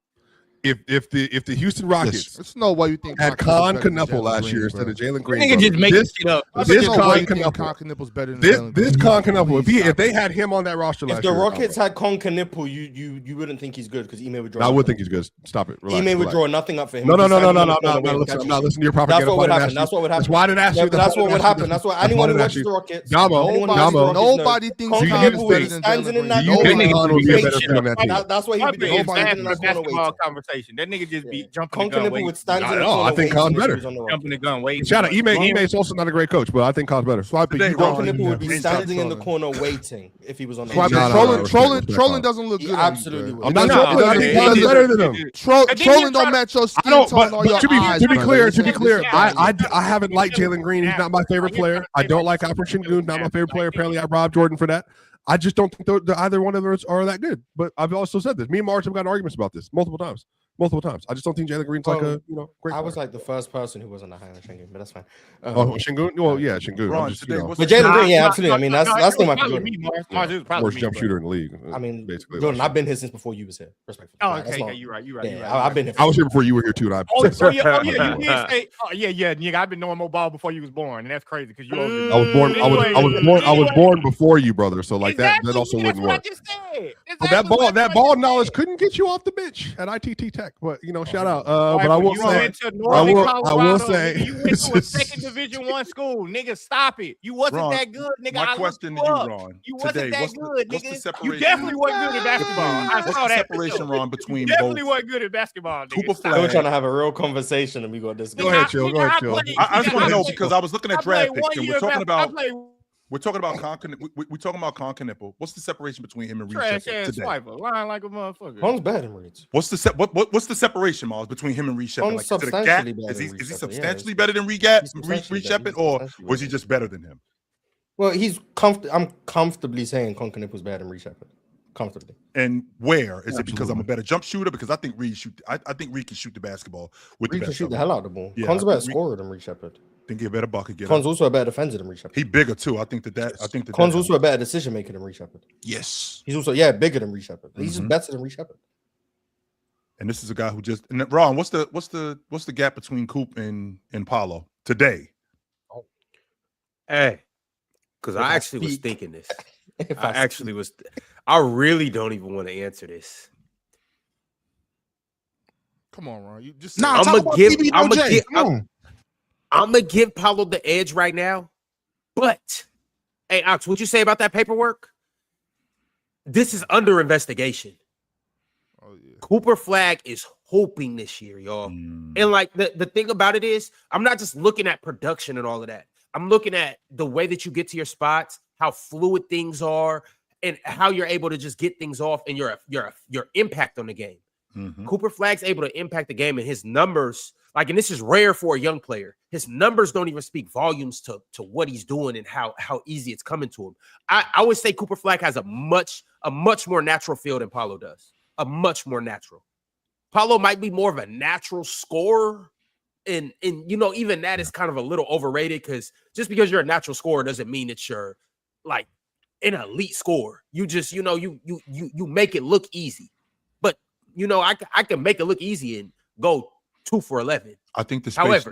If the Houston Rockets there's no way you think had Kon Knueppel last year instead of Jalen Green. Nigga just make this shit up. This Kon Knueppel's better than Kon Knueppel. If they had him on that roster last year. If the Rockets had Kon Knueppel, you wouldn't think he's good because Ime would draw. I would think he's good. Stop it. Ime would draw nothing up for him. No. I'm not listening to your propaganda. That's what would happen. That's why I didn't ask you. That's what would happen. That's why anyone who watches the Rockets. Nobody thinks Kon Knueppel stands in that. That's why he would be basketball conversation. That nigga just be jumping the gun. Would stand in the corner. I think Kon's better. Jumping the gun. Wait. Shout out Ime's also not a great coach, but I think Kon's better. Kon Knueppel would be standing in the corner waiting if he was on the trolling doesn't look good. Absolutely would. I'm not trolling. I think Kon's better than him. Trolling don't match your skin tone or your eyes. To be clear, I haven't liked Jalen Green. He's not my favorite player. I don't like Alfred Şengün, not my favorite player. Apparently, I robbed Jordan for that. I just don't think either one of those are that good. But I've also said this. Me and March have gotten arguments about this multiple times. multiple times. I just don't think Jalen Green's like a great. I was like the first person who wasn't a high on Şengün, but that's fine. Şengün? Well, yeah, Şengün. Ron, Just, today, but Jalen Green, yeah, absolutely. I mean, that's the one. Worst jump shooter in the league. I mean, basically, Jordan, I've been here since before you was here. Respectfully. Oh, okay, yeah, you're right. Yeah, I've been here. I was here before you were here too. And you did say, nigga, I've been knowing Mo Ball before you was born, and that's crazy because you. I was born before you, brother. So like that also wouldn't work. But that ball knowledge couldn't get you off the bench at ITT Tech. But shout out. But I will say, you went to a second Division I school, nigga. Stop it. You wasn't that good, nigga. My question to you, Ron. You wasn't that good, nigga. You definitely wasn't good at basketball. I saw that separation, Ron, between both. Definitely wasn't good at basketball. Cooper Flagg. We're trying to have a real conversation, and we got this. Go ahead, Chill. I just want to know because I was looking at draft picks, and we're talking about Kon Knueppel. What's the separation between him and Reed Shepard today? Swiper, lying like a motherfucker. Kon's better than Reed. What's the separation, Miles, between him and Reed Shepard? Like, to the gap? Is he substantially better than Reed Shepard, or was he just better than him? Well, I'm comfortably saying Kon Knueppel's better than Reed Shepard. Comfortably. And where is it? Because I'm a better jump shooter? Because I think Reed can shoot the basketball with Reed the best. Can shoot the hell out of the ball. Yeah, Kon's a better scorer than Reed Shepard. Think he's a better bucket getter. Kon's also a better defender than Reed Shepard. He bigger too. I think that Kon's also a better decision maker than Reed Shepard. Yes. He's also bigger than Reed Shepard. He's just better than Reed Shepard. And this is a guy who just Ron, what's the gap between Coop and Paolo today? Hey, because I actually was thinking this. I really don't even want to answer this. Come on, Ron. You just I'm gonna give Paolo the edge right now. But hey, Ox, what'd you say about that paperwork? This is under investigation. Oh, yeah. Cooper Flagg is hoping this year, y'all. And like the thing about it is, I'm not just looking at production and all of that. I'm looking at the way that you get to your spots, how fluid things are, and how you're able to just get things off and your impact on the game. Cooper Flagg's able to impact the game, and his numbers, and this is rare for a young player. His numbers don't even speak volumes to what he's doing and how easy it's coming to him. I would say Cooper Flagg has a much more natural feel than Paolo does. A much more natural. Paolo might be more of a natural scorer. And even that is kind of a little overrated because just because you're a natural scorer doesn't mean that you're like an elite scorer. You just, you make it look easy. But, I can make it look easy and go 2 for 11. I think the space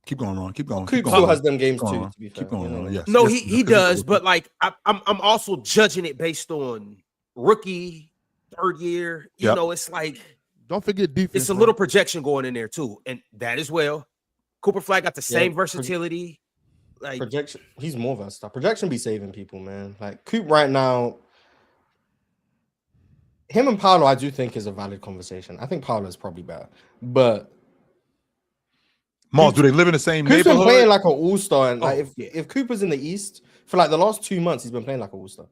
keep going, Ron. Keep going. Coop still has them games too. To be fair. Keep going, Ron. Yes. No, he does. But I'm also judging it based on rookie, third year. It's like, don't forget defense. It's a little projection going in there too, and that as well. Cooper Flagg got the same versatility. Like projection, he's more versatile. Projection be saving people, man. Like Coop right now, him and Paolo, I do think is a valid conversation. I think Paolo is probably better, but Mars, do they live in the same Coop's neighborhood? Been playing like an all-star, and if Cooper's in the East for like the last 2 months, he's been playing like an all-star.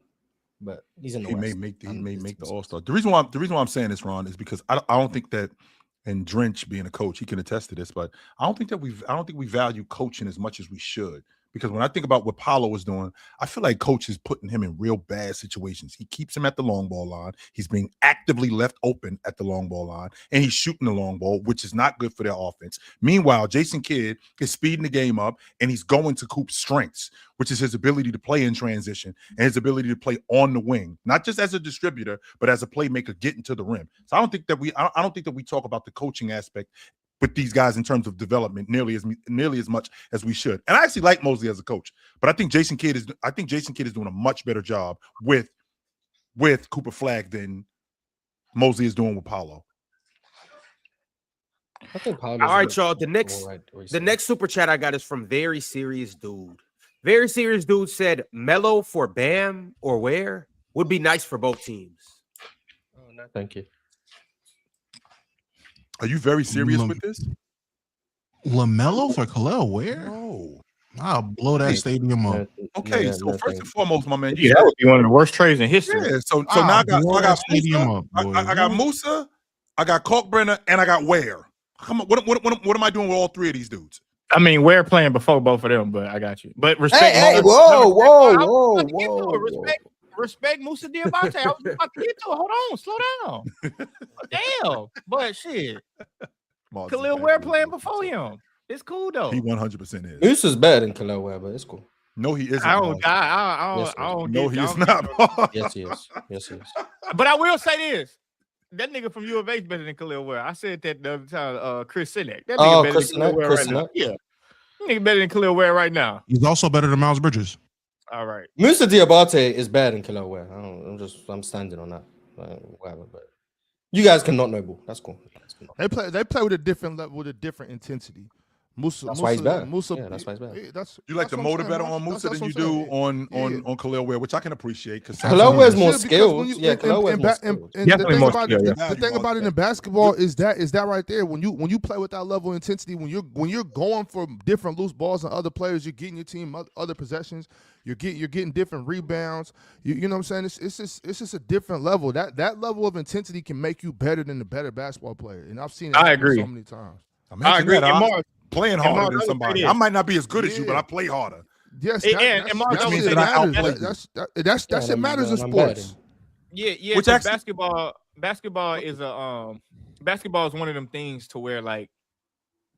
But he's in the West. He may make the All-Star. The reason why I'm saying this, Ron, is because I don't think that, and Drench being a coach, he can attest to this, but I don't think we value coaching as much as we should. Because when I think about what Paolo was doing, I feel like coach is putting him in real bad situations. He keeps him at the long ball line. He's being actively left open at the long ball line, and he's shooting the long ball, which is not good for their offense. Meanwhile, Jason Kidd is speeding the game up, and he's going to Coop's strengths, which is his ability to play in transition and his ability to play on the wing, not just as a distributor, but as a playmaker getting to the rim. So I don't think that we talk about the coaching aspect with these guys in terms of development nearly as much as we should. And I actually like Mosley as a coach, but I think Jason Kidd is doing a much better job with Cooper Flagg than Mosley is doing with Paolo. I think Paolo. All right, y'all. The next super chat I got is from Very Serious Dude. Very Serious Dude said Melo for Bam or where would be nice for both teams. Oh no, thank you. Are you very serious with this? LaMelo for Khalil Ware? No. I'll blow that stadium up. Okay, so first and foremost, my man. That would be one of the worst trades in history. Yeah, so now I got Musa, I got Kalkbrenner, and I got Ware. Come on, what am I doing with all three of these dudes? I mean, Ware playing before both of them, but I got you. But respect. Hey, whoa. respect Musa Diabate. I was about to get to it. Hold on, slow down. Damn, but shit. Khalil Ware playing before him. It's cool though. He 100% is. Moose is better than Khalil Ware, but it's cool. No, he isn't. I don't. No, he is not. Yes, he is. Yes, he is. But I will say this: that nigga from U of H better than Khalil Ware. I said that the other time. Chris Sinek. That nigga better than Khalil Ware right now. Yeah, nigga better than Khalil Ware right now. He's also better than Miles Bridges. All right. Musa Diabate is better than Khalil Ware. I'm standing on that. Whatever, but you guys can not know ball. That's cool. They play with a different level, with a different intensity. That's why he's better. Musa, yeah, that's why he's better. You like to motor better on Musa than you do on Khalil Ware, which I can appreciate. Because Khalil Ware's more skills. Khalil Ware's more skills. The thing about it in basketball is that right there. When you play with that level of intensity, when you're going for different loose balls than other players, you're getting your team other possessions. You're getting different rebounds. You know what I'm saying? It's just a different level. That level of intensity can make you better than the better basketball player. And I've seen it so many times. I agree. Playing harder than somebody. I might not be as good as you, but I play harder. Yes, that means that I outplay you. That shit matters in sports. Yeah. Which actually, basketball is one of them things to where, like,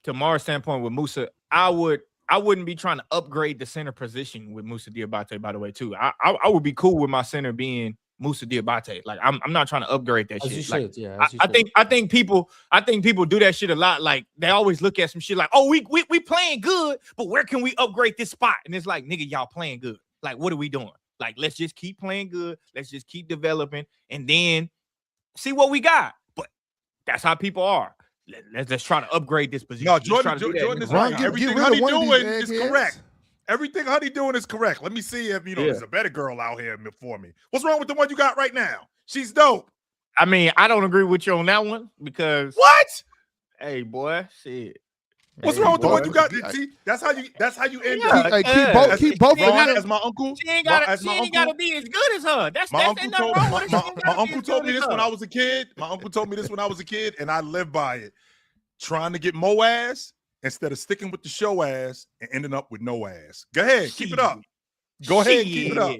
to Mars' standpoint with Musa, I wouldn't be trying to upgrade the center position with Musa Diabate. By the way, too, I would be cool with my center being Musa Diabate. Like, I'm not trying to upgrade that shit. Like, I think people do that shit a lot. Like, they always look at some shit like, oh, we playing good, but where can we upgrade this spot? And it's like, nigga, y'all playing good. Like, what are we doing? Like, let's just keep playing good. Let's just keep developing and then see what we got. But that's how people are. Let's try to upgrade this position. No, Jordan is right. Everything Honey doing is correct. Everything Honey doing is correct. Let me see if there's a better girl out here for me. What's wrong with the one you got right now? She's dope. I mean, I don't agree with you on that one because what? Hey, boy, shit. What's wrong with the one you got? See, that's how you end up. Keep both as my uncle. She ain't gotta be as good as her. My uncle told me this when I was a kid. My uncle told me this when I was a kid, and I live by it. Trying to get more ass instead of sticking with the show ass and ending up with no ass. Go ahead, keep it up. Go ahead, keep it up.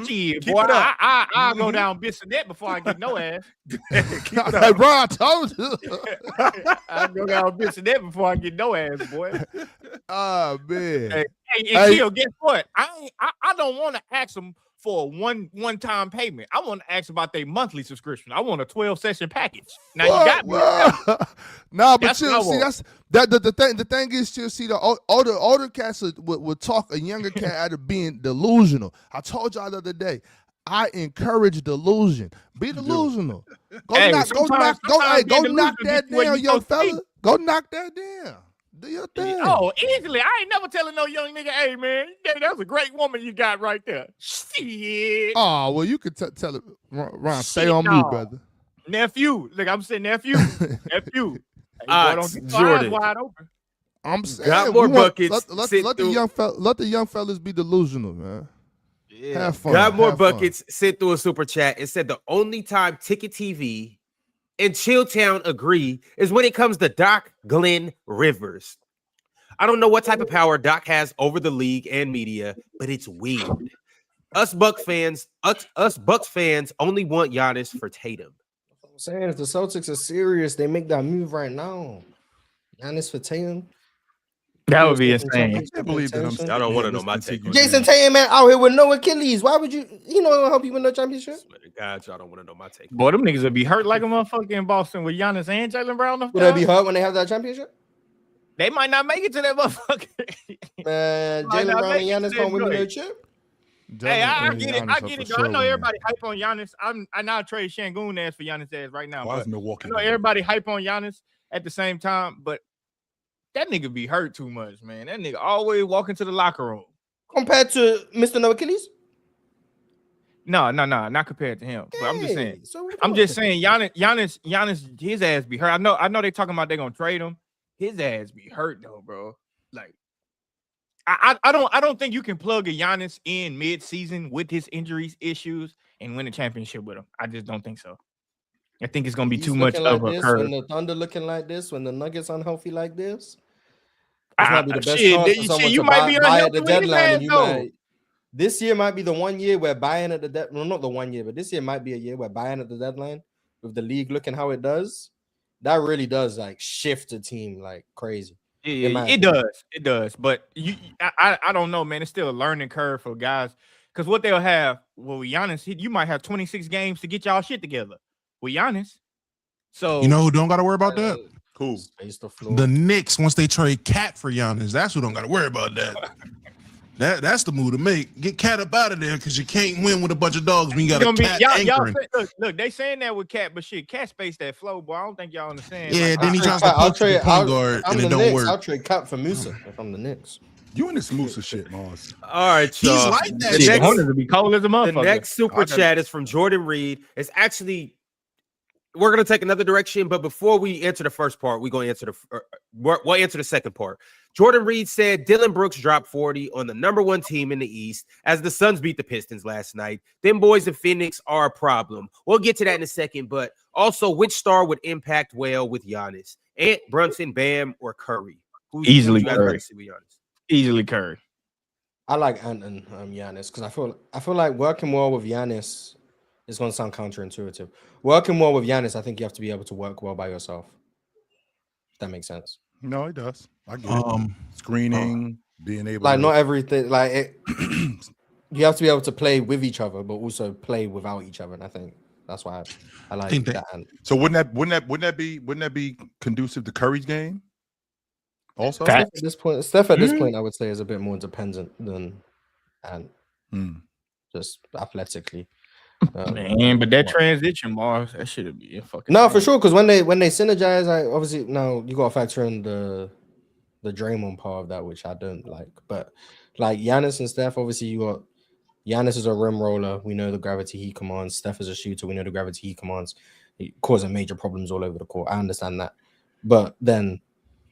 Shit, boy, I'll go down Bissonnette before I get no ass. Keep it up. Hey, bro, I told you. I'll go down Bissonnette before I get no ass, boy. Oh, man. Hey, Chill, guess what? I don't want to ask them for a one-time payment. I want to ask about their monthly subscription. I want a 12-session package. Now you got me. No, but Chill, see, the thing is, Chill, see, the older cats would talk a younger cat out of being delusional. I told y'all the other day, I encourage delusion. Be delusional. Go knock that down, young fella. Go knock that down. Do your thing. Oh, easily. I ain't never telling no young nigga, hey, man, that's a great woman you got right there. Shit. Oh, well, you could tell it. Ron, stay on mute, brother. Nephew. Look, I'm saying nephew. Nephew. Hey, Jordan. Wide open. I'm saying. Got more buckets. Let the young fellas be delusional, man. Yeah. Have fun. Got more buckets. Sent through a super chat. It said the only time Ticket TV and Chilltown agree is when it comes to Doc Glenn Rivers. I don't know what type of power Doc has over the league and media, but it's weird. Us Bucks fans only want Giannis for Tatum. I'm saying if the Celtics are serious, they make that move right now. Giannis for Tatum. That would be insane. I can't believe that. I don't want to know my take. Jason Tatum, man, out here with no Achilles. Why would you? Help you win no championship? God, y'all don't want to know my take. Boy, them niggas would be hurt like a motherfucker in Boston with Giannis and Jaylen Brown. Would they be hurt when they have that championship? They might not make it to that motherfucker. Man, Jaylen Brown and Giannis gonna win no chip. Hey, I get it. I know everybody hype on Giannis. I now trade Şengün ass for Giannis ass right now. Why is Milwaukee? I know everybody hype on Giannis at the same time, but that nigga be hurt too much, man. That nigga always walk into the locker room. Compared to Mr. No Achilles? No, not compared to him. But I'm just saying, Giannis, his ass be hurt. I know they talking about they gonna trade him. His ass be hurt though, bro. Like, I don't think you can plug a Giannis in mid-season with his injuries issues and win a championship with him. I just don't think so. I think it's gonna be too much of a curve. When the Thunder looking like this, when the Nuggets unhealthy like this, this might be the best chance for someone to buy at the deadline. this year might be the 1 year where buying at the deadline. Well, not the 1 year, but this year might be a year where buying at the deadline with the league looking how it does. That really does like shift the team like crazy. Yeah, it does. But I don't know, man. It's still a learning curve for guys because what they'll have. Well, Giannis, you might have 26 games to get y'all shit together with Giannis. So you know who don't got to worry about that? Cool. The Knicks once they trade Cat for Giannis, that's who don't got to worry about that. That's the move to make. Get Cat up out of there because you can't win with a bunch of dogs when you got a Cat anchoring. Look, they saying that with Cat, but shit, Cat space that flow, boy. I don't think y'all understand. Yeah, then he tries to punch the point guard and it don't work. I'll trade Cat for Musa if I'm the Knicks. You and this Musa shit, Mars. All right, y'all. He's like that. The Hornets will be cold as a motherfucker. The next super chat is from Jordan Reed. It's actually we're gonna take another direction, but before we answer the first part, we'll answer the second part. Jordan Reed said Dylan Brooks dropped 40 on the number 1 team in the East as the Suns beat the Pistons last night. Them boys in Phoenix are a problem. We'll get to that in a second, but also which star would impact well with Giannis? Ant, Brunson, Bam, or Curry? Easily Curry. Easily Curry. I like Ant and Giannis because I feel like working well with Giannis is going to sound counterintuitive. Working well with Giannis, I think you have to be able to work well by yourself. If that makes sense. No, it does. I get it. Screening, being able like not everything like it, you have to be able to play with each other, but also play without each other. And I think that's why I like that. So wouldn't that be conducive to Curry's game? Also, Steph at this point, I would say is a bit more independent than just athletically. Man, but that transition, Mars, that should be fucking. No, for sure. Because when they synergize, obviously now you gotta factor in the Draymond part of that, which I don't like. But like Giannis and Steph, obviously you got Giannis is a rim roller. We know the gravity he commands. Steph is a shooter. We know the gravity he commands. He causing major problems all over the court. I understand that, but then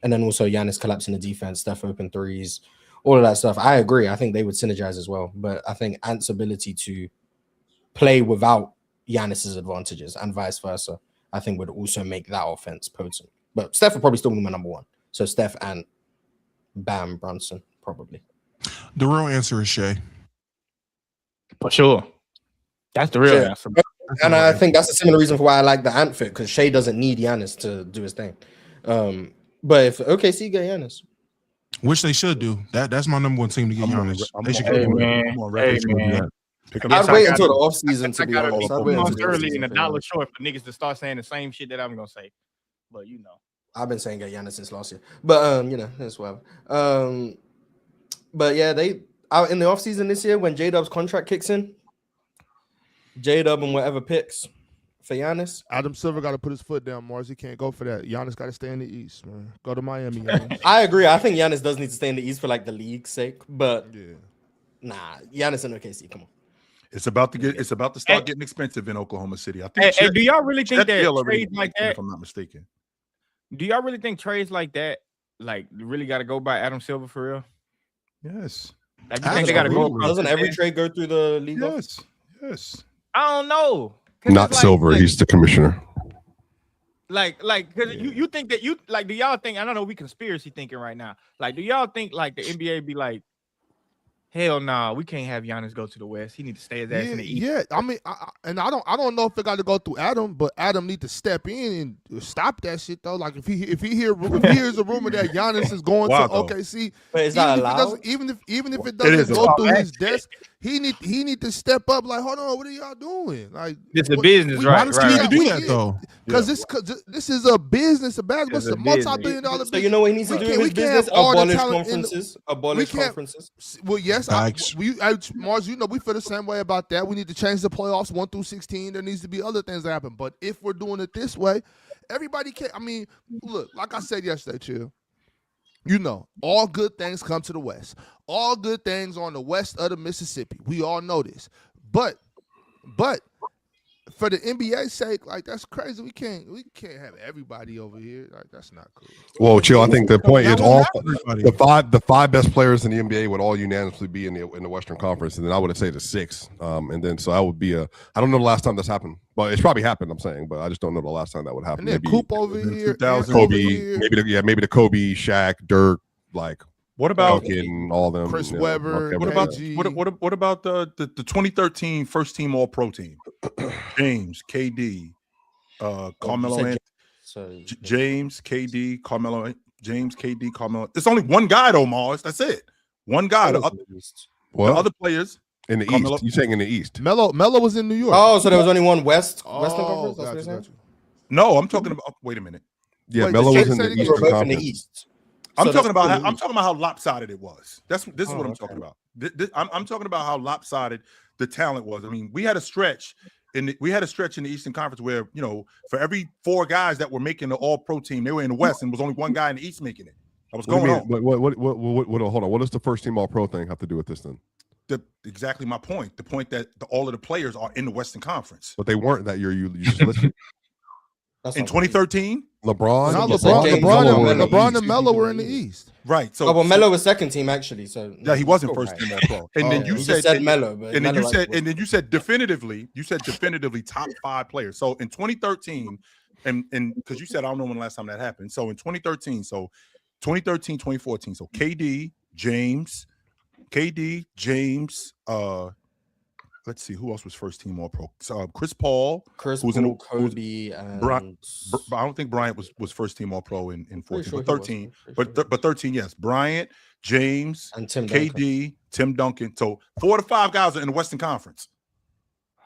also Giannis collapsing the defense, Steph open threes, all of that stuff. I agree. I think they would synergize as well. But I think Ant's ability to play without Giannis's advantages and vice versa, I think would also make that offense potent. But Steph would probably still be my number 1. So Steph and Bam Brunson, probably. The real answer is Shea. For sure. That's the real answer. And I think that's a similar reason for why I like the Ant fit, because Shea doesn't need Giannis to do his thing. But if OKC get Giannis, which they should do, that's my number 1 team to get Giannis. They should get man. I'd wait until the offseason to be honest. I'd wait until early and $1 short for niggas to start saying the same shit that I'm gonna say. But you know, I've been saying get Giannis since last year. But that's whatever. But yeah, they out in the offseason this year when J-Dub's contract kicks in. J-Dub and whatever picks for Giannis. Adam Silver got to put his foot down, Mars. He can't go for that. Giannis got to stay in the East, man. Go to Miami, Giannis. I agree. I think Giannis does need to stay in the East for like the league's sake. But Giannis in OKC, come on. It's about to start getting expensive in Oklahoma City. I think. Do y'all really think that trades like that? If I'm not mistaken. Do y'all really think trades like that, like really got to go by Adam Silver for real? Yes. Like, you think they got to go? Doesn't every trade go through the league? Yes. I don't know. Not Silver. He's the commissioner. Like, because you think that you like? Do y'all think? I don't know. We conspiracy thinking right now. Like, do y'all think like the NBA be like, hell nah, we can't have Giannis go to the West. He need to stay his ass in the East. Yeah, I mean, I don't know if it got to go through Adam, but Adam need to step in and stop that shit though. Like if he hears a rumor that Giannis is going to OKC, but it's not allowed. Even if it doesn't go through his desk, he need to step up. Like, hold on, what are y'all doing? Like, it's a business, right? Why does he need to do that though? Because this is a business, a basketball, it's a multi-billion-dollar business. So you know what he needs to do in his business? Abolish conferences. Well, yes, Mars, we feel the same way about that. We need to change the playoffs 1 through 16. There needs to be other things that happen. But if we're doing it this way, everybody can. I mean, look, like I said yesterday, Chill. All good things come to the West. All good things on the west of the Mississippi. We all know this. But for the NBA's sake, like that's crazy. We can't have everybody over here. Like that's not cool. Well, Chill, I think the point is all the five best players in the NBA would all unanimously be in the Western Conference, and then I would say the 6. And then so that would be I don't know the last time that's happened. Well, it's probably happened, I'm saying, but I just don't know the last time that would happen. And then maybe Coop over here, Kobe, maybe the Kobe, Shaq, Dirk, like What about Talkin, all them? Chris Webber? What about the 2013 first team All Pro team? James, KD, Carmelo, James, KD, Carmelo, James, KD, Carmelo. There's only one guy though, Mars. That's it. One guy. The other players in the East. You saying in the East? Melo was in New York. Oh, so there was only one Western Conference. That's what you're saying? No, I'm talking about. Wait a minute. Yeah, Melo was in the Eastern Conference. I'm talking about how lopsided it was. This is what I'm talking about. I'm talking about how lopsided the talent was. I mean, we had a stretch in the Eastern Conference where, you know, for every 4 guys that were making the All Pro team, they were in the West, and was only one guy in the East making it. That was going on. Hold on. What does the first team All Pro thing have to do with this then? Exactly my point. The point that all of the players are in the Western Conference, but they weren't that year. You just listed. In 2013, LeBron and Melo were in the East, right? So, Melo was second team actually. So yeah, he wasn't first team All Pro. And then you said Melo, and then you said definitively. You said definitively top 5 players. So in 2013, and because you said I don't know when the last time that happened. So in 2013, 2014. So KD, James. Let's see who else was first team All Pro. Chris Paul, Kobe, and I don't think Bryant was first team All Pro in 14, but 13. But 13, yes. Bryant, James, and Tim KD, Duncan. Tim Duncan. So 4 to 5 guys are in the Western Conference.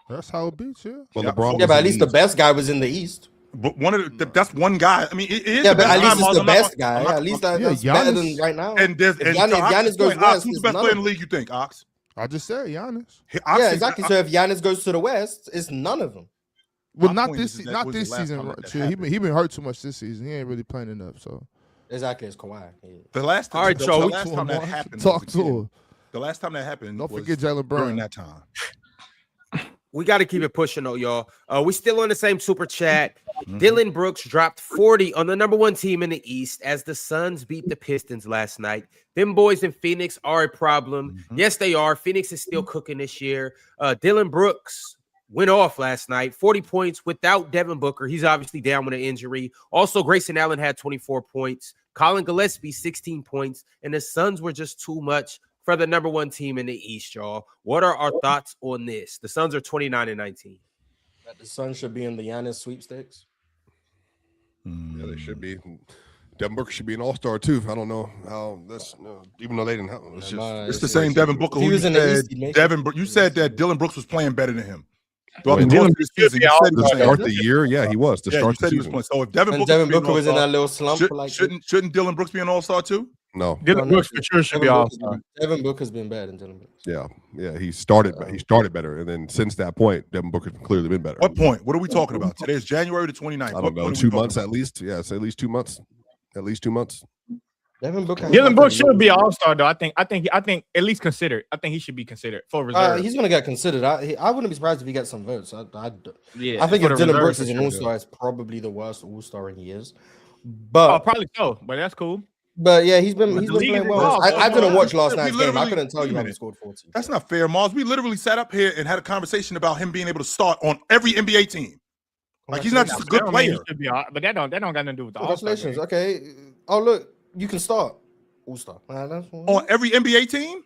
That's how it beats, yeah. Well, but at least the best guy was in the East. But that's one guy. I mean, it is. Yeah, but at least it's the best guy. At least that's better than right now. And if Giannis goes west, who's the best player in the league? You think, Ox? I just said Giannis. Yeah, exactly. So if Giannis goes to the West, it's none of them. Well, not this season. He been hurt too much this season. He ain't really playing enough. So exactly, it's Kawhi. The last time that happened. Talk to him. The last time that happened. Don't forget Jaylen Brown during that time. We got to keep it pushing, though, y'all. We still on the same super chat. Dylan Brooks dropped 40 on the number 1 team in the East as the Suns beat the Pistons last night. Them boys in Phoenix are a problem. Yes, they are. Phoenix is still cooking this year. Dylan Brooks went off last night, 40 points without Devin Booker. He's obviously down with an injury. Also, Grayson Allen had 24 points. Colin Gillespie, 16 points. And the Suns were just too much for the number 1 team in the East, y'all. What are our thoughts on this? The Suns are 29-19. That the Suns should be in the Giannis sweepstakes. Yeah, they should be. Devin Booker should be an All-Star too. I don't know how that's even though they didn't have it's the same Devin Booker. You said that Dylan Brooks was playing better than him. Dylan to start the year, yeah, he was to start the season. So if Devin Booker was in that little slump, shouldn't Dylan Brooks be an All-Star too? No, Dylan Brooks for sure should be All-Star. Devin Booker's been better than Dylan Brooks. Yeah, he started better, and then since that point, Devin Booker's clearly been better. What point? What are we talking about? Today is January the 29th. I don't know, 2 months at least. Yeah, it's at least 2 months. At least 2 months. Dylan Brooks should be All-Star though. I think at least considered. I think he should be considered for reserve. He's gonna get considered. I wouldn't be surprised if he gets some votes. I think if Dylan Brooks is an All-Star, it's probably the worst All-Star in years. But probably so. But that's cool. But yeah, he's been playing well. I didn't watch last night's game. I couldn't tell you how he scored 14. That's not fair, Mars. We literally sat up here and had a conversation about him being able to start on every NBA team. Like he's not just a good player. But that don't got nothing to do with the Congratulations. Okay. Oh look, you can start All-Star on every NBA team.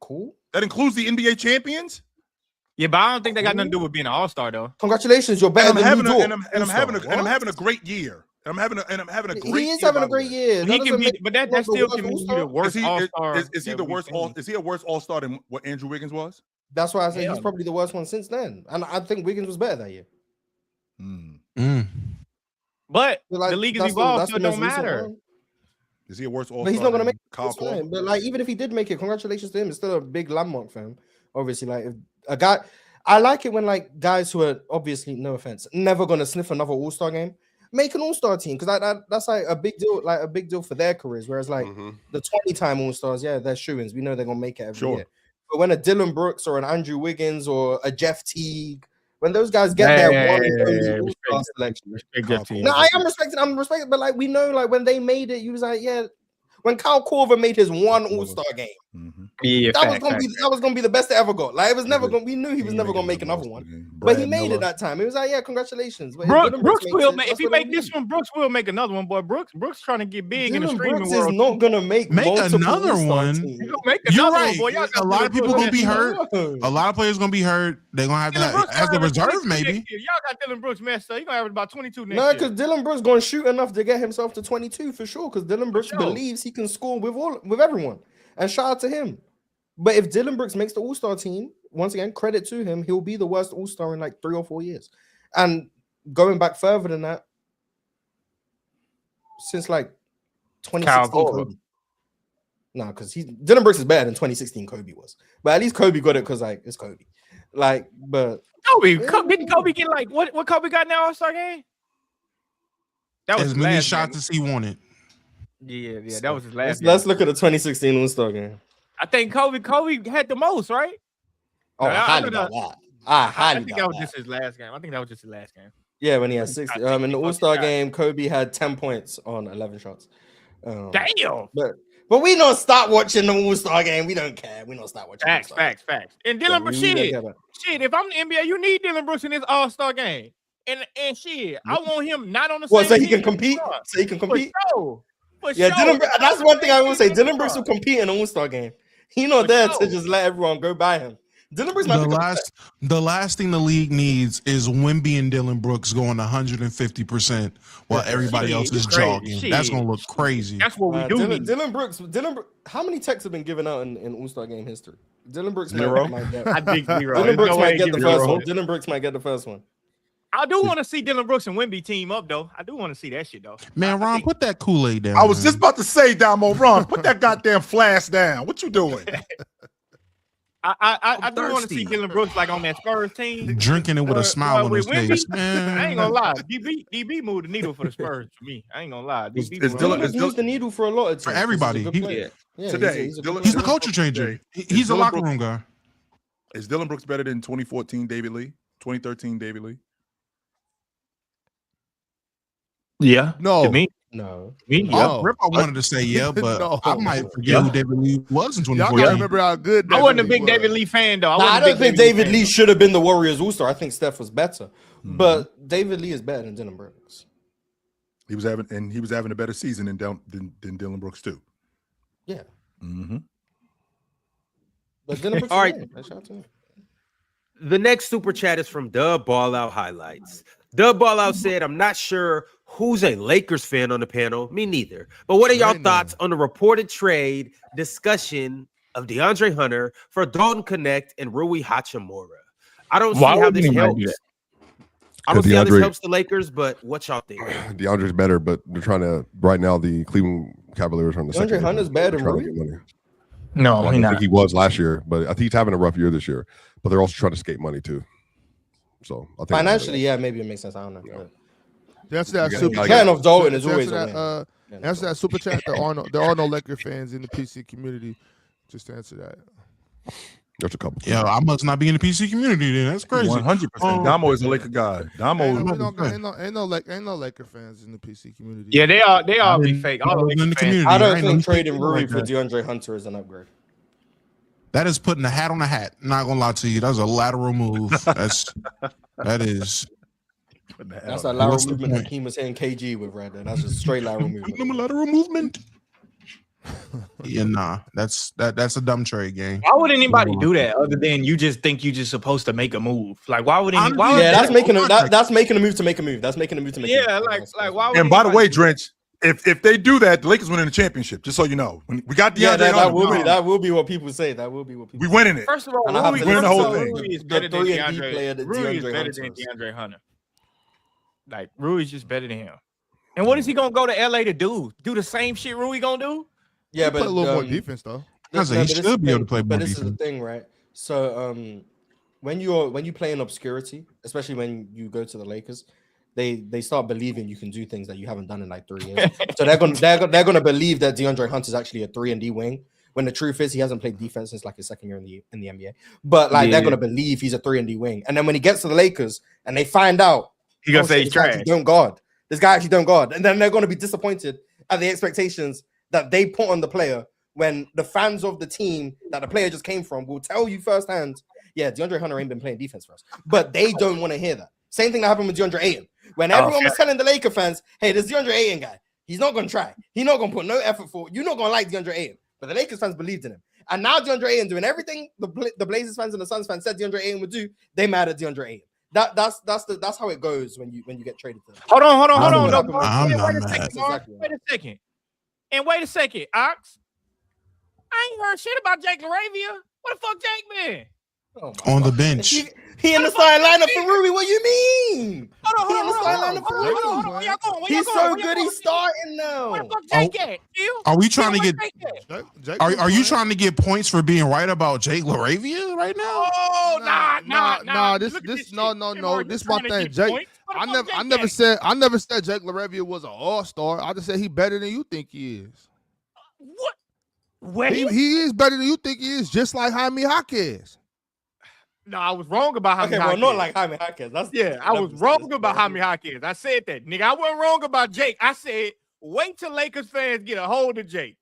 Cool. That includes the NBA champions. Yeah, but I don't think they got nothing to do with being an All-Star though. Congratulations, you're better than I'm having a great year. I'm having a great. He is having a great year. He can be, but that still can be the worst All-Star. Is he the worst? Is he a worse All-Star than what Andrew Wiggins was? That's why I say he's probably the worst one since then. And I think Wiggins was better that year. But the league is evolved, so it don't matter. Is he a worse All-Star? But he's not going to make it. But like, even if he did make it, congratulations to him. It's still a big landmark for him. Obviously, like if a guy, I like it when like guys who are obviously, no offense, never going to sniff another All-Star game, make an All-Star team, because that's like a big deal for their careers. Whereas like the 20-time All-Stars, they're shoo-ins. We know they're gonna make it every year. But when a Dylan Brooks or an Andrew Wiggins or a Jeff Teague, when those guys get their All-Star selection, no, I'm respecting, but like we know, like when they made it, you was like, when Kyle Korver made his one All-Star game, Yeah, that was gonna be the best they ever got. Like it was never gonna. We knew he was never gonna make another one, but he made it that time. He was like, "Yeah, congratulations." Brooks will make. If he make this one, Brooks will make another one. Boy, Brooks trying to get big in the streaming world. Brooks is not gonna make another one. You're right. Boy, a lot of people gonna be hurt. A lot of players gonna be hurt. They're gonna have to as the reserve, maybe. Y'all got Dylan Brooks messed up. He's gonna have about 22 next year. No, because Dylan Brooks gonna shoot enough to get himself to 22 for sure. Because Dylan Brooks believes he can score with everyone. And shout out to him. But if Dylan Brooks makes the All-Star team, once again, credit to him, he'll be the worst All-Star in like 3 or 4 years. And going back further than that, since like 2016 Kobe. No, because Dylan Brooks is better than 2016 Kobe was. But at least Kobe got it because like it's Kobe. Like, but didn't Kobe get like what Kobe got now All-Star game? That was as many shots as he wanted. Yeah, that was his last. Let's look at the 2016 All-Star game. I think Kobe had the most, right? Oh, I think that was just his last game. I think that was just his last game. Yeah, when he had 60. In the All-Star game, Kobe had 10 points on 11 shots. Damn. But we don't start watching the All-Star game. We don't care. We don't start watching. Facts. And Dylan Brooks, shit. If I'm the NBA, you need Dylan Brooks in this All-Star game. And shit, I want him not on the same. So he can compete. So he can compete. Yeah, that's one thing I will say. Dylan Brooks will compete in an All-Star game. He's not there to just let everyone go by him. Dylan Brooks the last thing the league needs is Wemby and Dylan Brooks going 150% while everybody else is jogging. That's gonna look crazy. That's what we do. Dylan Brooks. How many techs have been given out in All-Star game history? Dylan Brooks might get. I think zero. Dylan Brooks might get the first one. Dylan Brooks might get the first one. I do want to see Dylan Brooks and Wemby team up, though. I do want to see that shit, though. Man, Ron, put that Kool-Aid down. I was just about to say, Damo, Ron, put that goddamn flask down. What you doing? I do want to see Dylan Brooks like on that Spurs team. Drinking it with a smile on his face. Man. I ain't gonna lie. DB moved the needle for the Spurs for me. I ain't gonna lie. Dylan moves the needle for a lot of teams. For everybody. Today, he's the culture changer. He's a locker room guy. Is Dylan Brooks better than 2014 David Lee? 2013 David Lee? Yeah. No. To me. No. Me? Yeah. Rip, I wanted to say yeah, but no. I might forget who David Lee was in 2014. Y'all gotta remember how good David I wasn't a big was. David Lee fan, though. I don't think David Lee should have been the Warriors All-Star. I think Steph was better. But David Lee is better than Dylan Brooks. He was having a better season than Dylan Brooks, too. Yeah. Mm-hmm. But Dylan Brooks, all right. The next super chat is from Dub Ballout Highlights. Dub Ballout said, I'm not sure who's a Lakers fan on the panel. Me neither. But what are y'all thoughts on the reported trade discussion of DeAndre Hunter for Dalton Connect and Rui Hachimura? I don't see how this helps. I don't see how this helps the Lakers, but what y'all think? DeAndre's better, but they're trying to right now. The Cleveland Cavaliers are on the second. DeAndre Hunter's better than Rui. No, I think he was last year, but I think he's having a rough year this year. But they're also trying to skate money too. So I think financially, yeah, maybe it makes sense. I don't know. Yeah. That's that super chat. Of Dalton is always answer that super chat. There are no Laker fans in the PC community. Just to answer that. There's a couple. Yeah, I must not be in the PC community then. That's crazy. 100%. Damo is a Laker guy. Damo ain't no Laker fans in the PC community. Yeah, they all be fake. All in the community. I don't think trading Rui for DeAndre Hunter is an upgrade. That is putting a hat on a hat. Not gonna lie to you. That was a lateral move. That's a lateral movement that Keem was saying KG with right there. That's a straight lateral movement. Lateral movement. Yeah, nah. That's a dumb trade game. Why would anybody do that other than you just think you just supposed to make a move? Like why would anybody? That's making a move to make a move. That's making a move to make a move. Yeah, like why would and by the way, Drench, if they do that, the Lakers winning the championship, just so you know. When we got DeAndre that will be what people say. That will be what people we winning it. First of all, we winning the whole thing. Rui is better than DeAndre Hunter. Like Rui is just better than him. And what is he gonna go to LA to do? Do the same shit Rui gonna do? Yeah, but a little more defense though. He should be able to play more defense. But this is the thing, right? So when you play in obscurity, especially when you go to the Lakers, they start believing you can do things that you haven't done in like 3 years. So they're gonna believe that DeAndre Hunter is actually a 3-and-D wing. When the truth is he hasn't played defense since like his second year in the NBA. But they're gonna believe he's a 3-and-D wing. And then when he gets to the Lakers and they find out he's gonna say he's trash. This guy actually don't guard. And then they're gonna be disappointed at the expectations that they put on the player when the fans of the team that the player just came from will tell you firsthand, yeah, DeAndre Hunter ain't been playing defense for us. But they don't want to hear that. Same thing that happened with DeAndre Ayton. When everyone was telling the Laker fans, hey, this DeAndre Ayton guy, he's not going to try. He's not going to put no effort forward. You're not going to like DeAndre Ayton. But the Lakers fans believed in him. And now DeAndre Ayton doing everything the Blazers fans and the Suns fans said DeAndre Ayton would do, they mad at DeAndre Ayton. That's how it goes when you get traded to them. Hold on. Wait a second, Ox. I ain't heard shit about Jake LaRavia. What the fuck Jake been? On the bench. He in the starting lineup for Rui. What you mean? He in the starting lineup for Rui. He's so good. He's starting now. Where the fuck Jake at? Are we trying to get? Are you trying to get points for being right about Jake LaRavia right now? Oh, nah. This no. This my thing, Jake. I never said Jake LaRavia was an all-star. I just said he better than you think he is. What? Wait. He is better than you think he is, just like Jaime Jaquez. No, I was wrong about Jaime Jaquez. Well, not like Jaime Jaquez. I was wrong about Jaime Jaquez. I said that. Nigga, I wasn't wrong about Jake. I said, wait till Lakers fans get a hold of Jake.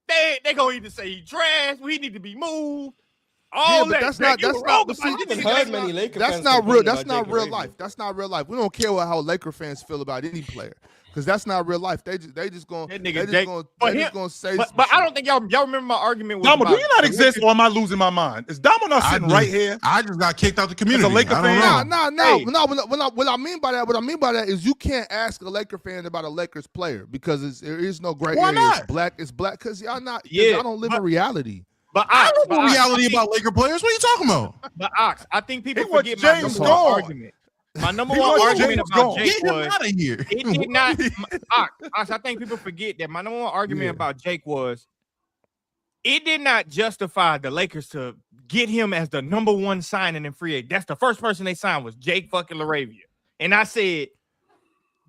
They gonna either say he trash, we need to be moved. All that. That's not real life. That's not real life. We don't care how Laker fans feel about any player. Because that's not real life. They just gonna say. But I don't think y'all remember my argument. Damo, do you not exist, or am I losing my mind? Is Damo not sitting right here? I just got kicked out the community. As a Laker fan, What I mean by that is you can't ask a Laker fan about a Lakers player because there is no gray area. Not? It's black because y'all not. Y'all don't live in reality. But I don't know reality about Laker players. What are you talking about? But Ox, I think people forget my number one argument. My number one argument about Jake was out of here. It did not. Ox, I think people forget that my number one argument about Jake was it did not justify the Lakers to get him as the number one signing in free agent. That's the first person they signed was Jake fucking LaRavia. And I said,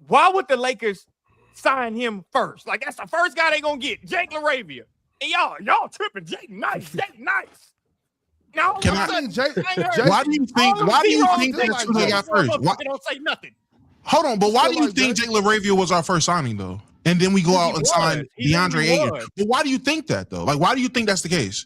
why would the Lakers sign him first? Like that's the first guy they gonna get, Jake LaRavia. And y'all tripping. Jake nice. Now, why do you think that's who they got first? They don't say nothing. Hold on, but why do you think Jake LaRavia was our first signing though? And then we go out and sign DeAndre Ayton. But why do you think that though? Like, why do you think that's the case?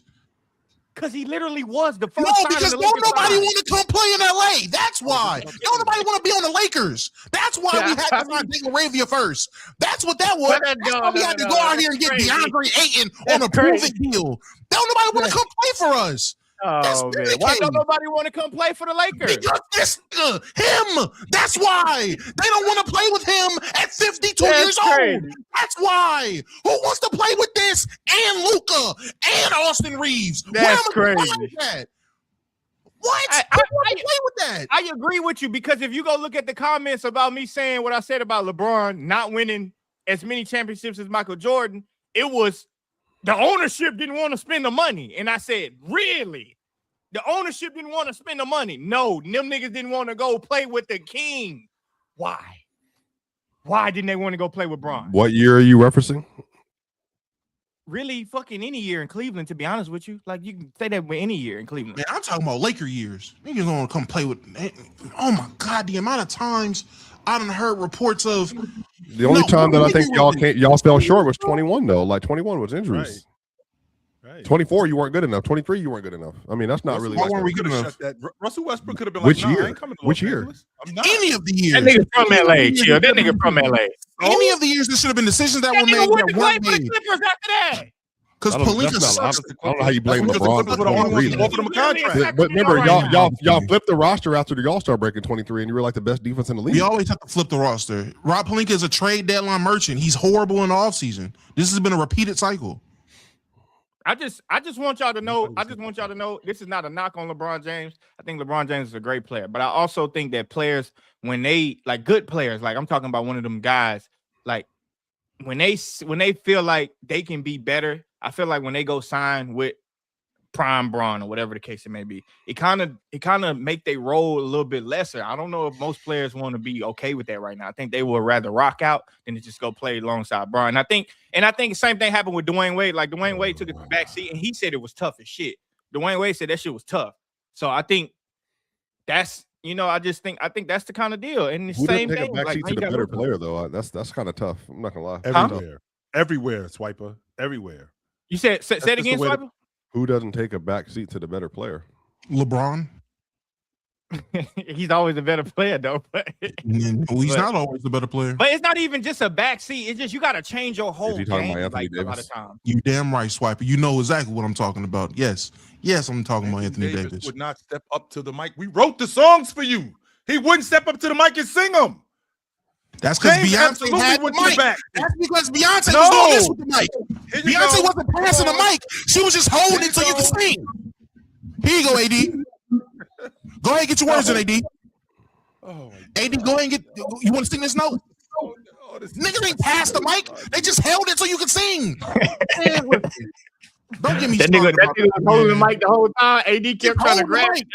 Because he literally was the first. No, because don't nobody want to come play in LA. That's why. Don't nobody want to be on the Lakers. That's why we had to sign Jake LaRavia first. That's what that was. That's why we had to go out here and get DeAndre Ayton on a prove-it deal. Don't nobody want to come play for us. Oh man! Why don't nobody want to come play for the Lakers? Because this him. That's why they don't want to play with him at 52 years old. That's why. Who wants to play with this and Luka and Austin Reeves? That's crazy. What? I want to play with that. I agree with you because if you go look at the comments about me saying what I said about LeBron not winning as many championships as Michael Jordan, it was. The ownership didn't want to spend the money. And I said, really? The ownership didn't want to spend the money? No, them niggas didn't want to go play with the king. Why? Why didn't they want to go play with Bron? What year are you referencing? Really fucking any year in Cleveland, to be honest with you. Like, you can say that with any year in Cleveland. Man, I'm talking about Laker years. Niggas don't want to come play with... Oh, my God, the amount of times I done heard reports of... The only time that I think y'all fell short was 21 though. Like 21 was injuries. Right. 24 you weren't good enough. 23 you weren't good enough. I mean that's not really. Why weren't we good enough? Russell Westbrook could have been Which like, year? Which year? Any of the years. That nigga from LA. Chill. That nigga from LA. Any of the years there should have been decisions that were made that weren't made. After that. Because Pelinka sucks. I don't know how you blame LeBron for 23. But remember, y'all flipped the roster after the All-Star break in 23, and you were like the best defense in the league. We always have to flip the roster. Rob Pelinka is a trade deadline merchant. He's horrible in the offseason. This has been a repeated cycle. I just want y'all to know. This is not a knock on LeBron James. I think LeBron James is a great player, but I also think that players, when they like good players, like I'm talking about one of them guys, like when they feel like they can be better. I feel like when they go sign with prime Bron or whatever the case it may be, it kind of make they role a little bit lesser. I don't know if most players want to be okay with that right now. I think they would rather rock out than to just go play alongside Bron. I think the same thing happened with Dwayne Wade. Like Dwayne Wade took it to the back seat and he said it was tough as shit. Dwayne Wade said that shit was tough. So I think that's I think that's the kind of deal. And the same thing. Back seat to the better player though. That's kind of tough. I'm not gonna lie. Everywhere, Swiper. Everywhere. You said say it again, Swiper? Who doesn't take a back seat to the better player? LeBron. He's always a better player, though. He's not always the better player. But it's not even just a back seat. It's just you got to change your whole Is he talking game about Anthony a lot Davis? of times. You damn right, Swiper. You know exactly what I'm talking about. Yes, I'm talking about Anthony Davis. Would not step up to the mic. We wrote the songs for you. He wouldn't step up to the mic and sing them. That's because Beyonce had the mic. That's because Beyonce was doing this with the mic. Beyonce wasn't passing the mic. She was just holding it so you could sing. Here you go, AD. Go ahead and get your words in, AD. AD, go ahead and get. You want to sing this note? Niggas ain't passed the mic. They just held it so you could sing. Don't get me that started. That nigga was holding the mic the whole time. AD kept trying to grab it.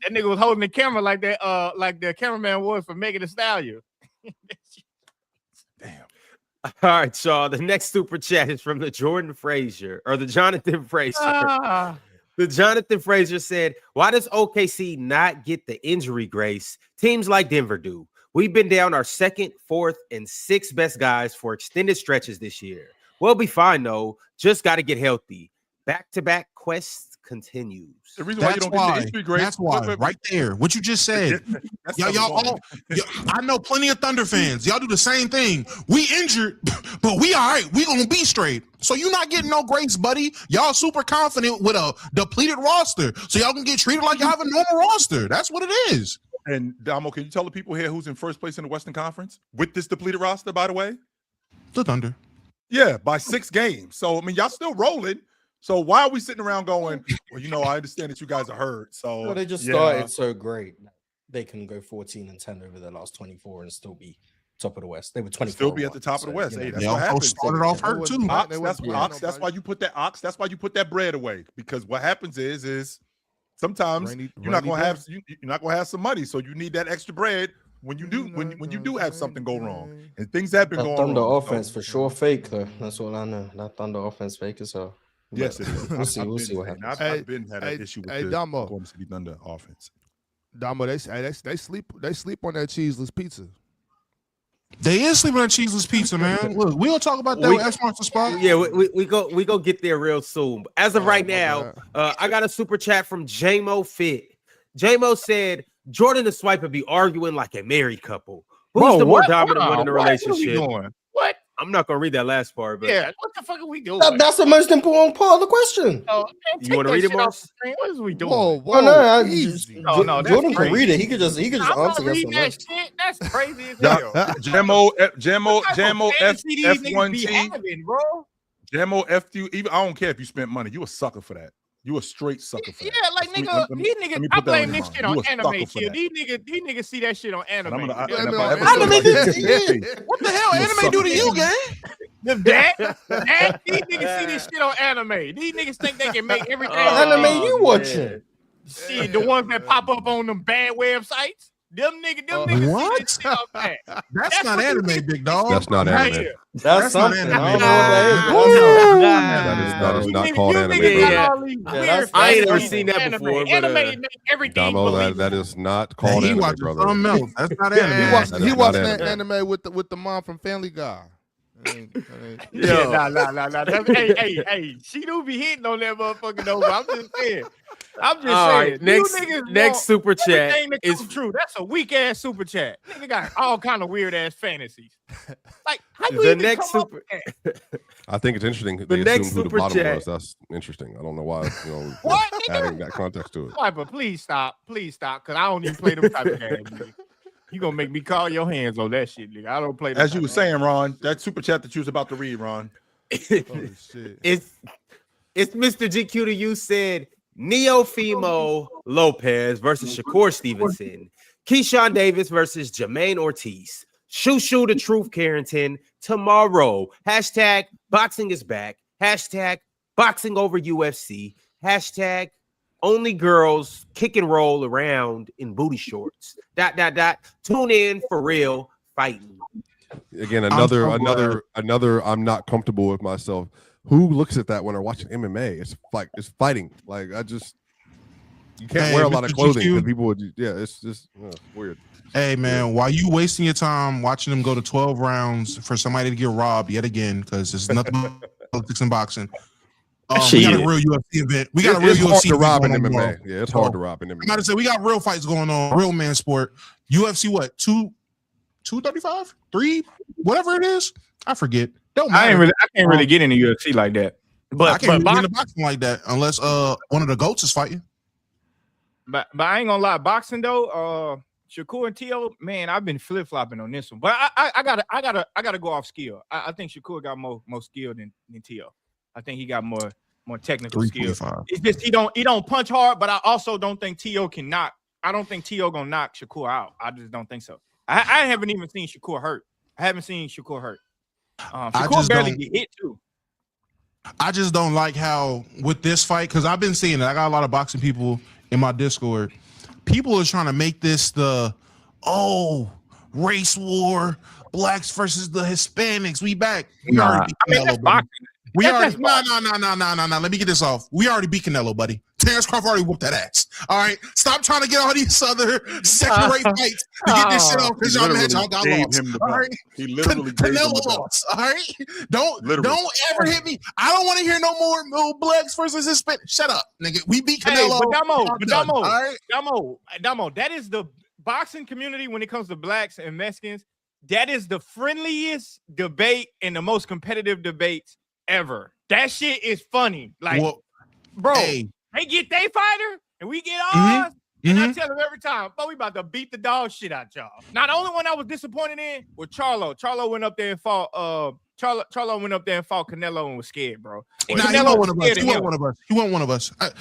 That nigga was holding the camera like that, like the cameraman was for Megan Thee Stallion. Damn. All right, y'all. The next super chat is from the Jonathan Frazier. The Jonathan Frazier said, why does OKC not get the injury grace teams like Denver do? We've been down our 2nd, 4th, and 6th best guys for extended stretches this year. We'll be fine, though. Just got to get healthy. Back-to-back quest continues. The reason why you don't get the injury grace. That's why, right there. What you just said. I know plenty of Thunder fans. Y'all do the same thing. We injured, but we all right. We gonna be straight. So you're not getting no grace, buddy. Y'all super confident with a depleted roster, so y'all can get treated like y'all have a normal roster. That's what it is. And Damo, can you tell the people here who's in first place in the Western Conference with this depleted roster, by the way? The Thunder. Yeah, by 6 games. So, I mean, y'all still rolling. So why are we sitting around going, well, I understand that you guys are hurt. So they just started so great. They can go 14-10 over the last 24 and still be top of the West. They were 24. Still be at the top of the West. Hey, that's what happens. Started off hurt too. That's why you put that That's why you put that bread away. Because what happens is sometimes you're not gonna have some money. So you need that extra bread when you do have something go wrong. And things have been going wrong. Thunder offense for sure fake though. That's all I know. That Thunder offense fake as well. Yes, it is. We'll see what happens. I've been had an issue with the Golden State Thunder offense. Damo, they sleep on that cheeseless pizza. They is sleeping on cheeseless pizza, man. Look, we'll talk about that with X-Marks Spot. Yeah, we go get there real soon. As of right now, I got a super chat from JMO Fit. JMO said Jordan and Swiper be arguing like a married couple. Who's the more dominant one in the relationship? What? I'm not gonna read that last part, but yeah, what the fuck are we doing? That's the most important part of the question. You want to read it, Mars? What is we doing? No, Jordan can read it. He could just answer that shit. That's crazy as hell. Jammo F1T. Jammo F2. Even I don't care if you spent money. You a sucker for that. You a straight sucker for that. Yeah, like these niggas. I blame this shit on anime. These niggas see that shit on anime. What the hell anime do to you, gang? These niggas see this shit on anime. These niggas think they can make everything. Anime you watching? See the ones that pop up on them bad websites. Them niggas. What? See this shit on That's not anime, big dog. That's not anime. That's something. Anime. I don't know what That is not called anime. I ain't never seen that before. Anime make everything. Damo, that is not called anime, brother. Something else. That's not anime. He watched that anime with the mom from Family Guy. Nah. Hey, she do be hitting on that motherfucker though. I'm just saying. Right, next super chat is true. That's a weak ass super chat. Nigga got all kind of weird ass fantasies. Like how you the even next come super. I think it's interesting. They assumed who the bottom was. That's interesting. I don't know why. Adding that context to it. But please stop, because I don't even play them type of games. Nigga. You gonna make me call your hands on that shit, nigga. I don't play. As you were saying, Ron, that super chat that you was about to read, Ron. Shit. It's Mr. GQ to you said Neofimo Lopez versus Shakur Stevenson, Keyshawn Davis versus Jermaine Ortiz, Shoo the Truth Carrington tomorrow. # boxing is back. # boxing over UFC. # only girls kick and roll around in booty shorts. ... Tune in for real fighting. Again, another. I'm not comfortable with myself. Who looks at that when they're watching MMA? It's fighting. Like you can't wear a lot of clothing because people would. Yeah, it's just weird. Hey man, why you wasting your time watching them go to 12 rounds for somebody to get robbed yet again? Because there's nothing but politics in boxing. We got a real UFC event. We got a real UFC hard to rob in going on MMA. tomorrow. Yeah, it's hard to rob in MMA. I gotta say, we got real fights going on. Real man sport. UFC what? 235? 3? Whatever it is. I forget. Don't matter. I can't really get into UFC like that. But I can't really get into boxing like that unless one of the GOATs is fighting. But I ain't gonna lie, boxing though, Shakur and T.O., man, I've been flip-flopping on this one. But I gotta go off skill. I think Shakur got more skill than T.O. I think he got more technical skill. It's just he don't punch hard, but I also don't think T.O. can knock. I don't think T.O. gonna knock Shakur out. I just don't think so. I haven't even seen Shakur hurt. I haven't seen Shakur hurt. Shakur barely get hit too. I just don't like how with this fight, because I've been seeing it. I got a lot of boxing people in my Discord. People are trying to make this the race war, blacks versus the Hispanics. We back. We already beat Canelo, buddy. We already no. Let me get this off. We already beat Canelo, buddy. Terrence Crawford already whooped that ass. All right, stop trying to get all these other second-rate fights to get this shit off because y'all got lost. All right, he literally Canelo lost. All right, don't ever hit me. I don't want to hear no more blacks versus Hispanic. Shut up, nigga. We beat Canelo. Damo, that is the boxing community when it comes to blacks and Mexicans. That is the friendliest debate and the most competitive debates ever. That shit is funny. Like, bro. They get their fighter, and we get ours. And I tell them every time, we about to beat the dog shit out y'all. Now, the only one I was disappointed in was Charlo. Charlo went up there and fought. Charlo went up there and fought Canelo and was scared, bro. And Canelo was scared of him. He wasn't one of us. And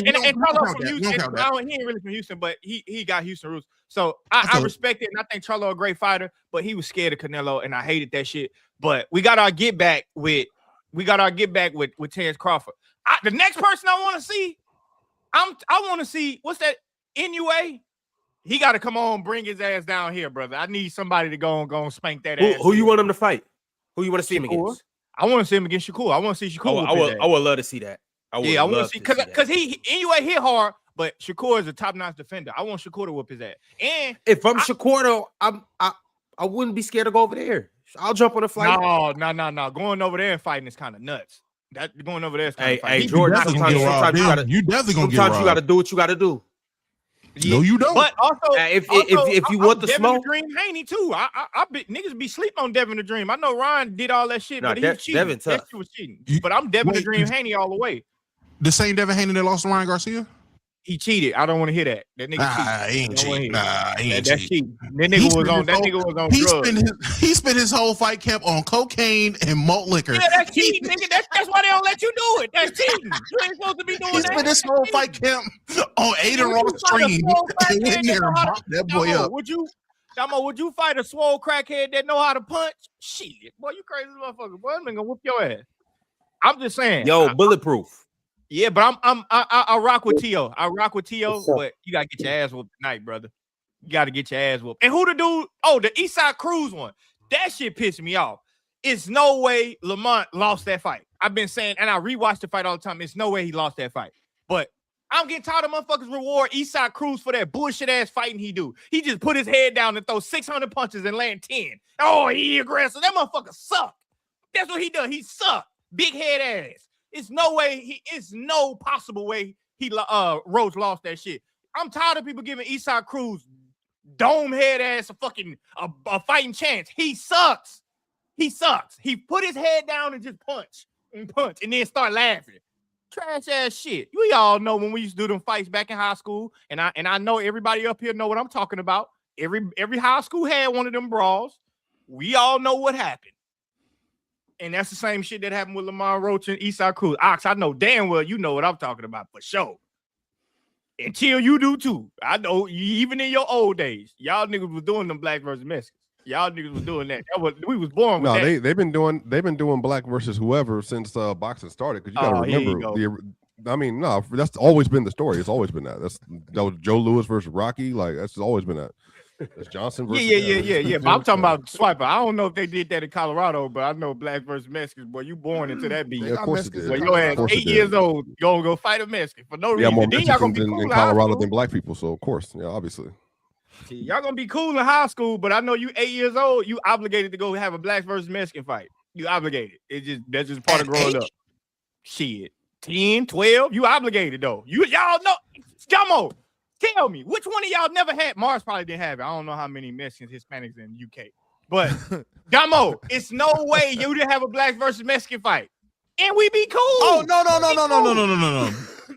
Charlo from Houston. He ain't really from Houston, but he got Houston roots. So I respect it, and I think Charlo a great fighter. But he was scared of Canelo, and I hated that shit. But we got our get back with Terrence Crawford. The next person I want to see, I want to see, what's that, NUA? He got to come on, bring his ass down here, brother. I need somebody to go and spank that ass. Who you want him to fight? Who you want to see him against? I want to see him against Shakur. I want to see Shakur. I would love to see that. I want to see, because NUA hit hard, but Shakur is a top-notch defender. I want Shakur to whoop his ass. And if I'm Shakur, though, I wouldn't be scared to go over there. I'll jump on a flight. No. Going over there and fighting is kind of nuts. That going over there is kind of funny. Hey, George, sometimes you gotta do what you gotta do. Yeah. No, you don't. But also, if you want the Devin smoke, the Dream Haney too. Niggas be sleep on Devin the Dream. I know Ryan did all that shit, but he was cheating. Devin that shit was cheating. But I'm Devin the Dream Haney all the way. The same Devin Haney that lost to Ryan Garcia? He cheated. I don't want to hear that. That nigga cheated. He ain't cheating. He ain't cheating. That nigga was on drugs. He spent his whole fight camp on cocaine and malt liquor. Yeah, that's cheating, nigga. That's why they don't let you do it. That's cheating. You ain't supposed to be doing that. He spent his whole fight camp on Aiden Ross stream. That boy up. Would you fight a swole crackhead that know how to punch? Shit. Boy, you crazy motherfucker. Boy, I'm gonna whoop your ass. I'm just saying. Yo, bulletproof. Yeah, but I rock with T.O. But you gotta get your ass whooped tonight, brother. You gotta get your ass whooped. And who the dude? Oh, the Eastside Cruz one. That shit pissed me off. It's no way Lamont lost that fight. I've been saying, and I rewatch the fight all the time. It's no way he lost that fight. But I'm getting tired of motherfuckers reward Eastside Cruz for that bullshit ass fighting he do. He just put his head down and throw 600 punches and land 10. Oh, he aggressive. That motherfucker suck. That's what he does. He suck. Big head ass. It's no possible way Rhodes lost that shit. I'm tired of people giving Eastside Cruz dome head ass a fighting chance. He sucks. He put his head down and just punch and then start laughing. Trash ass shit. We all know when we used to do them fights back in high school, and I know everybody up here know what I'm talking about. Every high school had one of them brawls. We all know what happened. And that's the same shit that happened with Lamar Roach and Eastside Cruz. Ox, I know damn well you know what I'm talking about for sure. Until you do too. I know even in your old days, y'all niggas was doing them black versus Mexicans. Y'all niggas was doing that. We was born with that. They've been doing black versus whoever since boxing started. Because you got to remember that's always been the story. It's always been that. That was Joe Louis versus Rocky. Like that's always been that. It's Johnson versus yeah. But I'm talking about Swiper. I don't know if they did that in Colorado, but I know black versus Mexicans. Boy, you born into that beat. Yeah, of course it did. Well, your ass 8 years old, you gonna go fight a Mexican for no reason. Yeah, more then y'all gonna Mexicans be cool in Colorado than black people. So of course, yeah, obviously. See, y'all gonna be cool in high school, but I know you 8 years old. You obligated to go have a black versus Mexican fight. You obligated. That's just part of growing up. Shit. 10, 12. You obligated though. Y'all know. Jumbo, tell me which one of y'all never had. Mars probably didn't have it. I don't know how many Mexicans, Hispanics in the UK, but Jumbo, it's no way you didn't have a black versus Mexican fight, and we be cool. Oh no.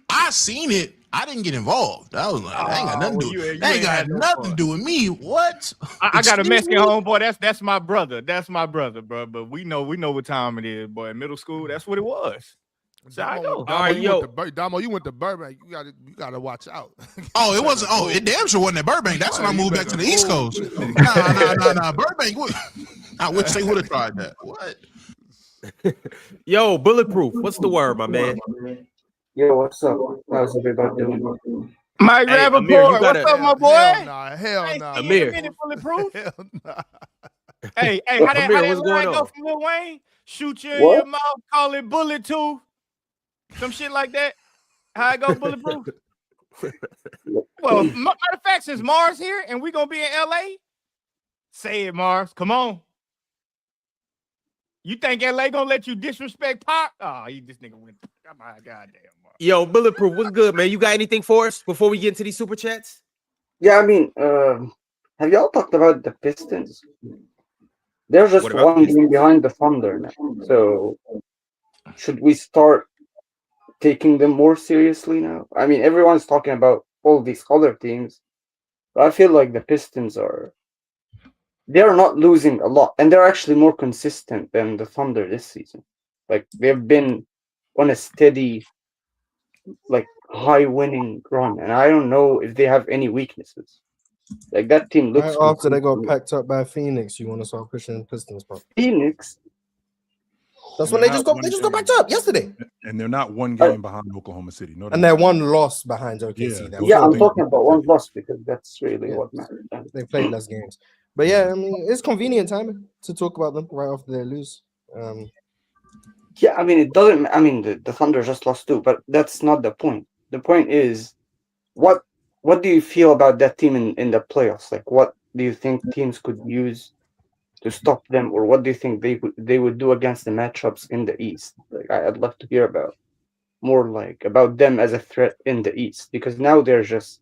I seen it. I didn't get involved. I was like, that ain't got nothing to do. That ain't got nothing to do with me. What? I got a Mexican homeboy. That's my brother. That's my brother, bro. But we know what time it is, boy. In middle school, that's what it was. So I know. Damo, you went to Burbank. You gotta watch out. Oh, it wasn't. Oh, it damn sure wasn't at Burbank. That's when I moved back to the East Coast. Nah. Burbank. I wish they would have tried that. What? Yo, Bulletproof. What's the word, my man? Yo, what's up? How's everybody doing? Mike Rappaport, what's up, my boy? Hell nah. Amir. Bulletproof. Hell nah. Hey, how that line go from Lil Wayne? Shoot you in your mouth, call it bullet too. Some shit like that. How it go, Bulletproof? Well, matter of fact, since Mars here and we gonna be in LA, say it, Mars. Come on. You think LA gonna let you disrespect Pop? Oh, this nigga went. Oh my goddamn. Mars. Yo, Bulletproof, what's good, man? You got anything for us before we get into these super chats? Yeah, I mean, have y'all talked about the Pistons? They're just one game behind the Thunder now. So should we start taking them more seriously now? I mean, everyone's talking about all these other teams, but I feel like the Pistons they're not losing a lot, and they're actually more consistent than the Thunder this season. Like, they've been on a steady, like, high winning run, and I don't know if they have any weaknesses. Like, that team looks right after they got packed up by Phoenix. You want to start pushing Pistons, bro? Phoenix. That's when they just got packed up yesterday. And they're not one game behind Oklahoma City. No, and they're one loss behind OKC. Yeah, I'm talking about one loss because that's really what matters. They played less games. But yeah, I mean, it's convenient timing to talk about them right after they lose. Yeah, I mean, it doesn't. I mean, the Thunder just lost too, but that's not the point. The point is, what do you feel about that team in the playoffs? Like, what do you think teams could use to stop them, or what do you think they would do against the matchups in the East? Like, I'd love to hear about them as a threat in the East, because now they're just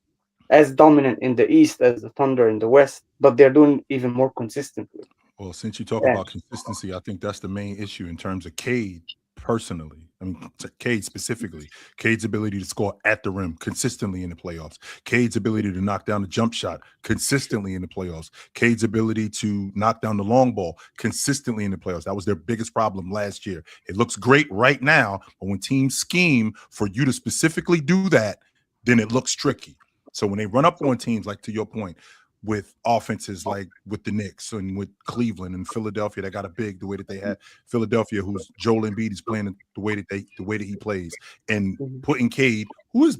as dominant in the East as the Thunder in the West, but they're doing even more consistently. Well, since you talk about consistency, I think that's the main issue in terms of Cade personally. I mean, Cade specifically. Cade's ability to score at the rim consistently in the playoffs. Cade's ability to knock down the jump shot consistently in the playoffs. Cade's ability to knock down the long ball consistently in the playoffs. That was their biggest problem last year. It looks great right now, but when teams scheme for you to specifically do that, then it looks tricky. So when they run up on teams, like to your point, with offenses like with the Knicks and with Cleveland and Philadelphia, that got a big the way that they had Philadelphia, who's Joel Embiid is playing the way that he plays, and putting Cade, who has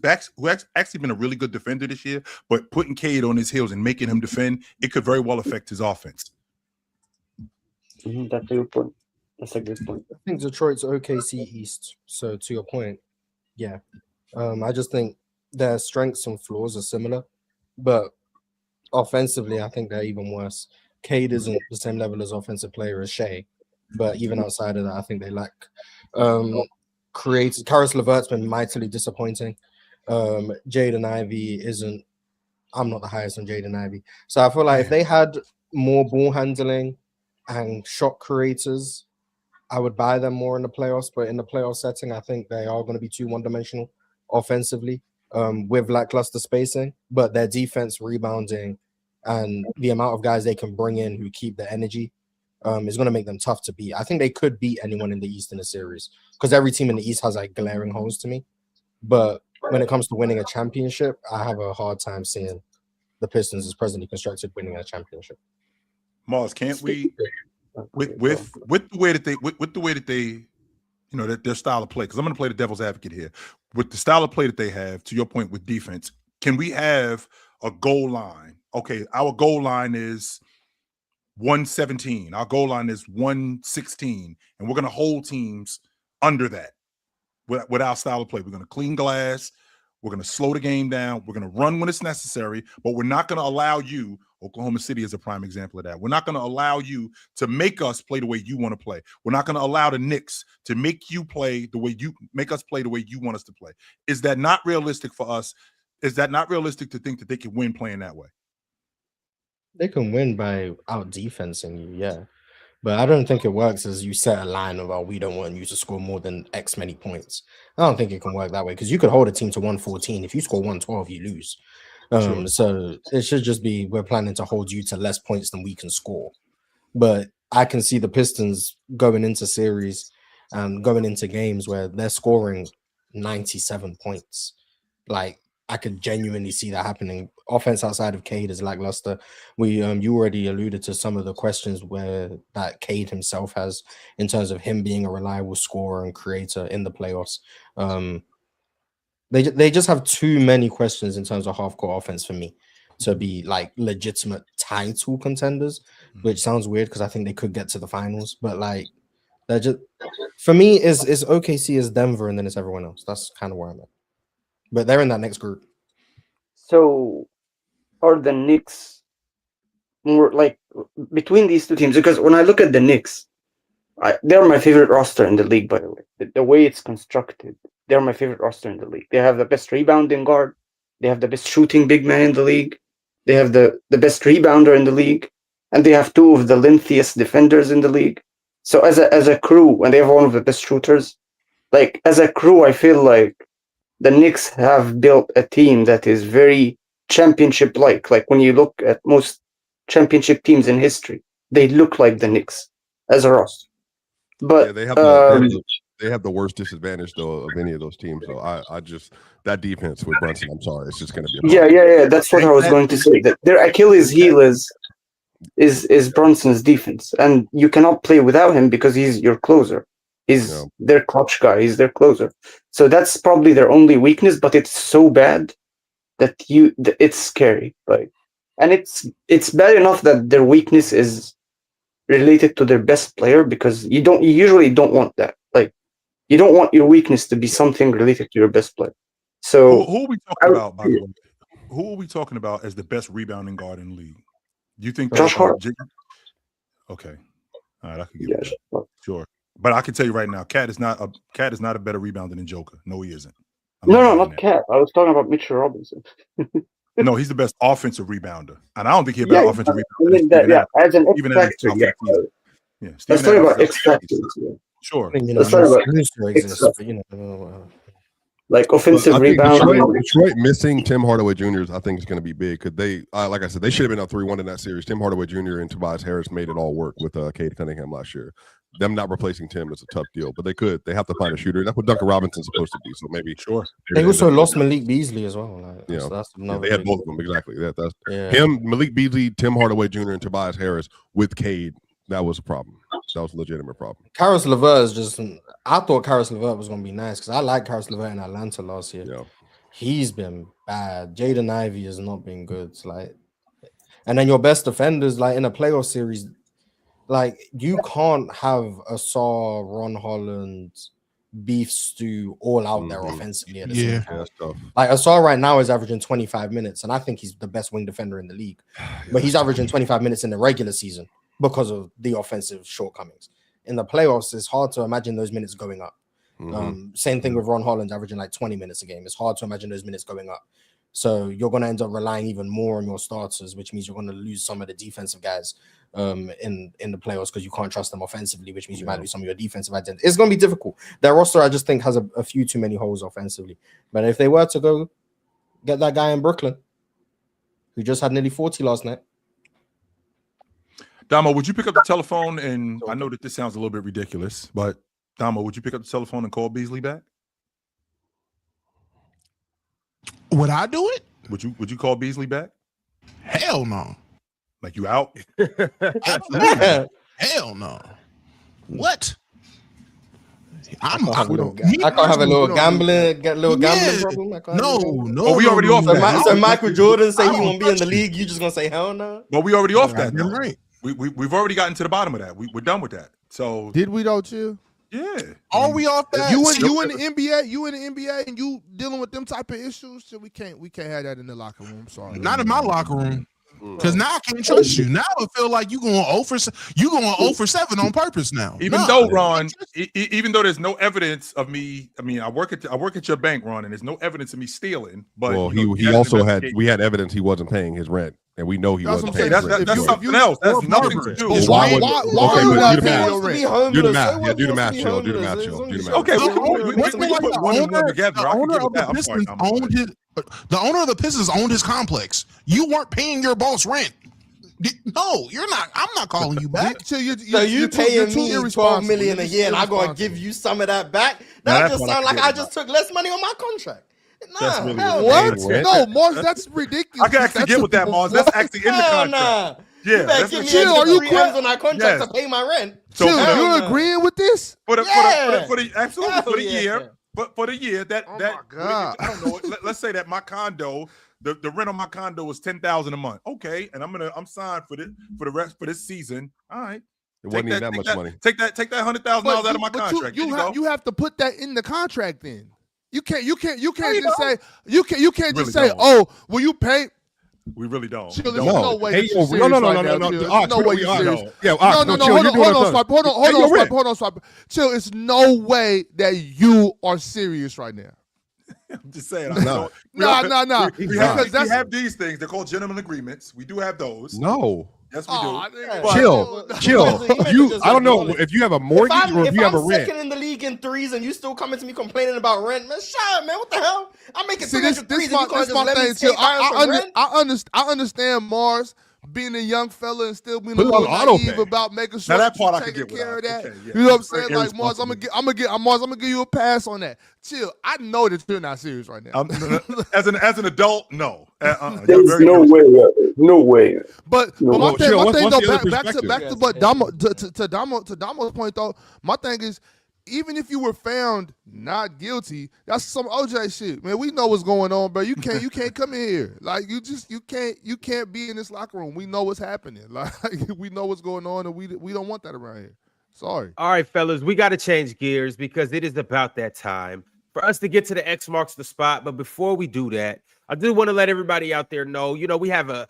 actually been a really good defender this year, but putting Cade on his heels and making him defend, it could very well affect his offense. That's a good point. That's a good point. I think Detroit's OKC East. So to your point, yeah, I just think their strengths and flaws are similar, but offensively, I think they're even worse. Cade isn't the same level as offensive player as Shea, but even outside of that, I think they lack creative. Karis LeVert's been mightily disappointing. Jaden Ivey isn't. I'm not the highest on Jaden Ivey, so I feel like if they had more ball handling and shot creators, I would buy them more in the playoffs. But in the playoff setting, I think they are going to be too one-dimensional offensively. With lackluster spacing, but their defense, rebounding, and the amount of guys they can bring in who keep the energy is going to make them tough to beat. I think they could beat anyone in the East in a series because every team in the East has like glaring holes to me. But when it comes to winning a championship, I have a hard time seeing the Pistons as presently constructed winning a championship. Mars, can't we with the way that they you know, their style of play, because I'm going to play the devil's advocate here. With the style of play that they have, to your point with defense, can we have a goal line? Okay, our goal line is 117. Our goal line is 116. And we're going to hold teams under that with our style of play. We're going to clean glass. We're going to slow the game down. We're going to run when it's necessary, but we're not going to allow you Oklahoma City is a prime example of that. We're not going to allow you to make us play the way you want to play. We're not going to allow the Knicks to make us play the way you want us to play. Is that not realistic for us? Is that not realistic to think that they can win playing that way? They can win by out defensing you, yeah. But I don't think it works as you set a line of, we don't want you to score more than X many points. I don't think it can work that way because you could hold a team to 114. If you score 112, you lose. Sure. So it should just be, we're planning to hold you to less points than we can score. But I can see the Pistons going into series and going into games where they're scoring 97 points. Like, I could genuinely see that happening. Offense outside of Cade is lackluster. You already alluded to some of the questions where that Cade himself has in terms of him being a reliable scorer and creator in the playoffs. They just have too many questions in terms of half-court offense for me to be like legitimate title contenders, which sounds weird because I think they could get to the finals. But like, they're just, for me, is OKC is Denver and then it's everyone else. That's kind of where I'm at. But they're in that next group. So, are the Knicks more like between these two teams? Because when I look at the Knicks, they're my favorite roster in the league, by the way. The way it's constructed, they're my favorite roster in the league. They have the best rebounding guard. They have the best shooting big man in the league. They have the best rebounder in the league. And they have two of the lengthiest defenders in the league. So as a crew, and they have one of the best shooters, like as a crew, I feel like the Knicks have built a team that is very championship-like. Like when you look at most championship teams in history, they look like the Knicks as a roster. But yeah, they have the worst disadvantage though of any of those teams. So I just, that defense with Brunson, I'm sorry, it's just going to be a problem. Yeah. That's what I was going to say. That their Achilles heel is Brunson's defense, and you cannot play without him because he's your closer. He's their clutch guy. He's their closer. So that's probably their only weakness, but it's so bad that it's scary. Like, and it's bad enough that their weakness is related to their best player because you usually don't want that. Like, you don't want your weakness to be something related to your best player. So who are we talking about, by the way? Who are we talking about as the best rebounding guard in the league? Do you think Josh Hart? Okay. All right, I can give it that. Sure. But I can tell you right now, Cat is not a better rebounder than Joker. No, he isn't. Not Cat. I was talking about Mitchell Robinson. No, he's the best offensive rebounder, and I don't think he's a better offensive rebounder. As an X factor, yeah. Let's talk about X factors. Sure. Let's talk about like offensive rebounding. Detroit missing Tim Hardaway Jr. I think is going to be big. Could they? Like I said, they should have been up 3-1 in that series. Tim Hardaway Jr. and Tobias Harris made it all work with Cade Cunningham last year. Them not replacing Tim is a tough deal, but they could. They have to find a shooter. That's what Duncan Robinson's supposed to do. So maybe They also lost Malik Beasley as well. Like, that's they had both of them exactly. That's him, Malik Beasley, Tim Hardaway Jr. and Tobias Harris with Cade. That was a problem. That was a legitimate problem. Karis LeVert is just. I thought Karis LeVert was going to be nice because I liked Karis LeVert in Atlanta last year. Yeah. He's been bad. Jaden Ivey has not been good. It's like, and then your best defenders, like in a playoff series, like you can't have a Saw, Ron Holland, beef stew all out there offensively at the same time. Like Asar right now is averaging 25 minutes, and I think he's the best wing defender in the league. But he's averaging 25 minutes in the regular season because of the offensive shortcomings. In the playoffs, it's hard to imagine those minutes going up. Same thing with Ron Holland averaging like 20 minutes a game. It's hard to imagine those minutes going up. So you're going to end up relying even more on your starters, which means you're going to lose some of the defensive guys in the playoffs because you can't trust them offensively, which means you might lose some of your defensive identity. It's going to be difficult. Their roster, I just think, has a few too many holes offensively. But if they were to go get that guy in Brooklyn who just had nearly 40 last night. Damo, would you pick up the telephone? And I know that this sounds a little bit ridiculous, but Damo, would you pick up the telephone and call Beasley back? Would I do it? Would you call Beasley back? Hell no. Like you out? Hell no. What? I can't have a little gambling problem. No. Oh, we already off that. So Michael Jordan say he won't be in the league. You just gonna say hell no? Well, we already off that. You're right. We've already gotten to the bottom of that. We're done with that. So did we though, Chill? Yeah. Are we off that? You in the NBA, and you dealing with them type of issues. So we can't have that in the locker room. I'm sorry. Not in my locker room. Because now I can't trust you. Now I feel like you going 0 for 7 on purpose now. Even though Ron, even though there's no evidence of me, I mean, I work at your bank, Ron, and there's no evidence of me stealing. But he also had evidence he wasn't paying his rent, and we know he wasn't paying. That's something else. That's nothing to do. Why are you not paying your rent? Do the math. Yeah, do the math, Chill. Do the math, Chill. Okay, we put one and one together. The owner of the Pistons owned his complex. You weren't paying your boss rent. No, you're not. I'm not calling you back. So you paying me $12 million a year, and I'm gonna give you some of that back? That just sounds like I just took less money on my contract. Nah, really what? No, Mars, that's ridiculous. I can actually get with that, Mars. That's actually in the contract. Nah. Yeah, you better give me Chill, are you on our contract to pay my rent? So you agreeing with this? For the year. But for the year, I don't know. Let's say that my condo, the rent on my condo was $10,000 a month. Okay, and I'm signed for the rest for this season. All right, it wasn't even that much money. Take that $100,000 out of my contract. You have to put that in the contract. Then you can't just say oh, will you pay? We really don't. Chill, there's no way. No. No way you're serious. Yeah, hold on, Swipe. Chill, it's no way that you are serious right now. I'm just saying. No. We have these things. They're called gentleman agreements. We do have those. No. Yes, we do. Chill. I don't know if you have a mortgage or if you have a rent. If I'm second in the league in threes and you still coming to me complaining about rent, man, shut up, man. What the hell? I'm making 300 threes and you can't just let me skate I understand Mars being a young fella and still being a little naive about making sure that part I taking can get care of that. Okay, yeah. You know what I'm saying? Like Mars, I'm gonna give you a pass on that. Chill. I know that you're not serious right now. As an adult, no. There's no way. But my thing though, back to what Damo's point though. My thing is, even if you were found not guilty, that's some OJ shit, man. We know what's going on, bro. You can't come in here. Like you can't be in this locker room. We know what's happening. Like we know what's going on, and we don't want that around here. Sorry. All right, fellas, we got to change gears because it is about that time for us to get to the X marks the spot. But before we do that, I do want to let everybody out there know, we have a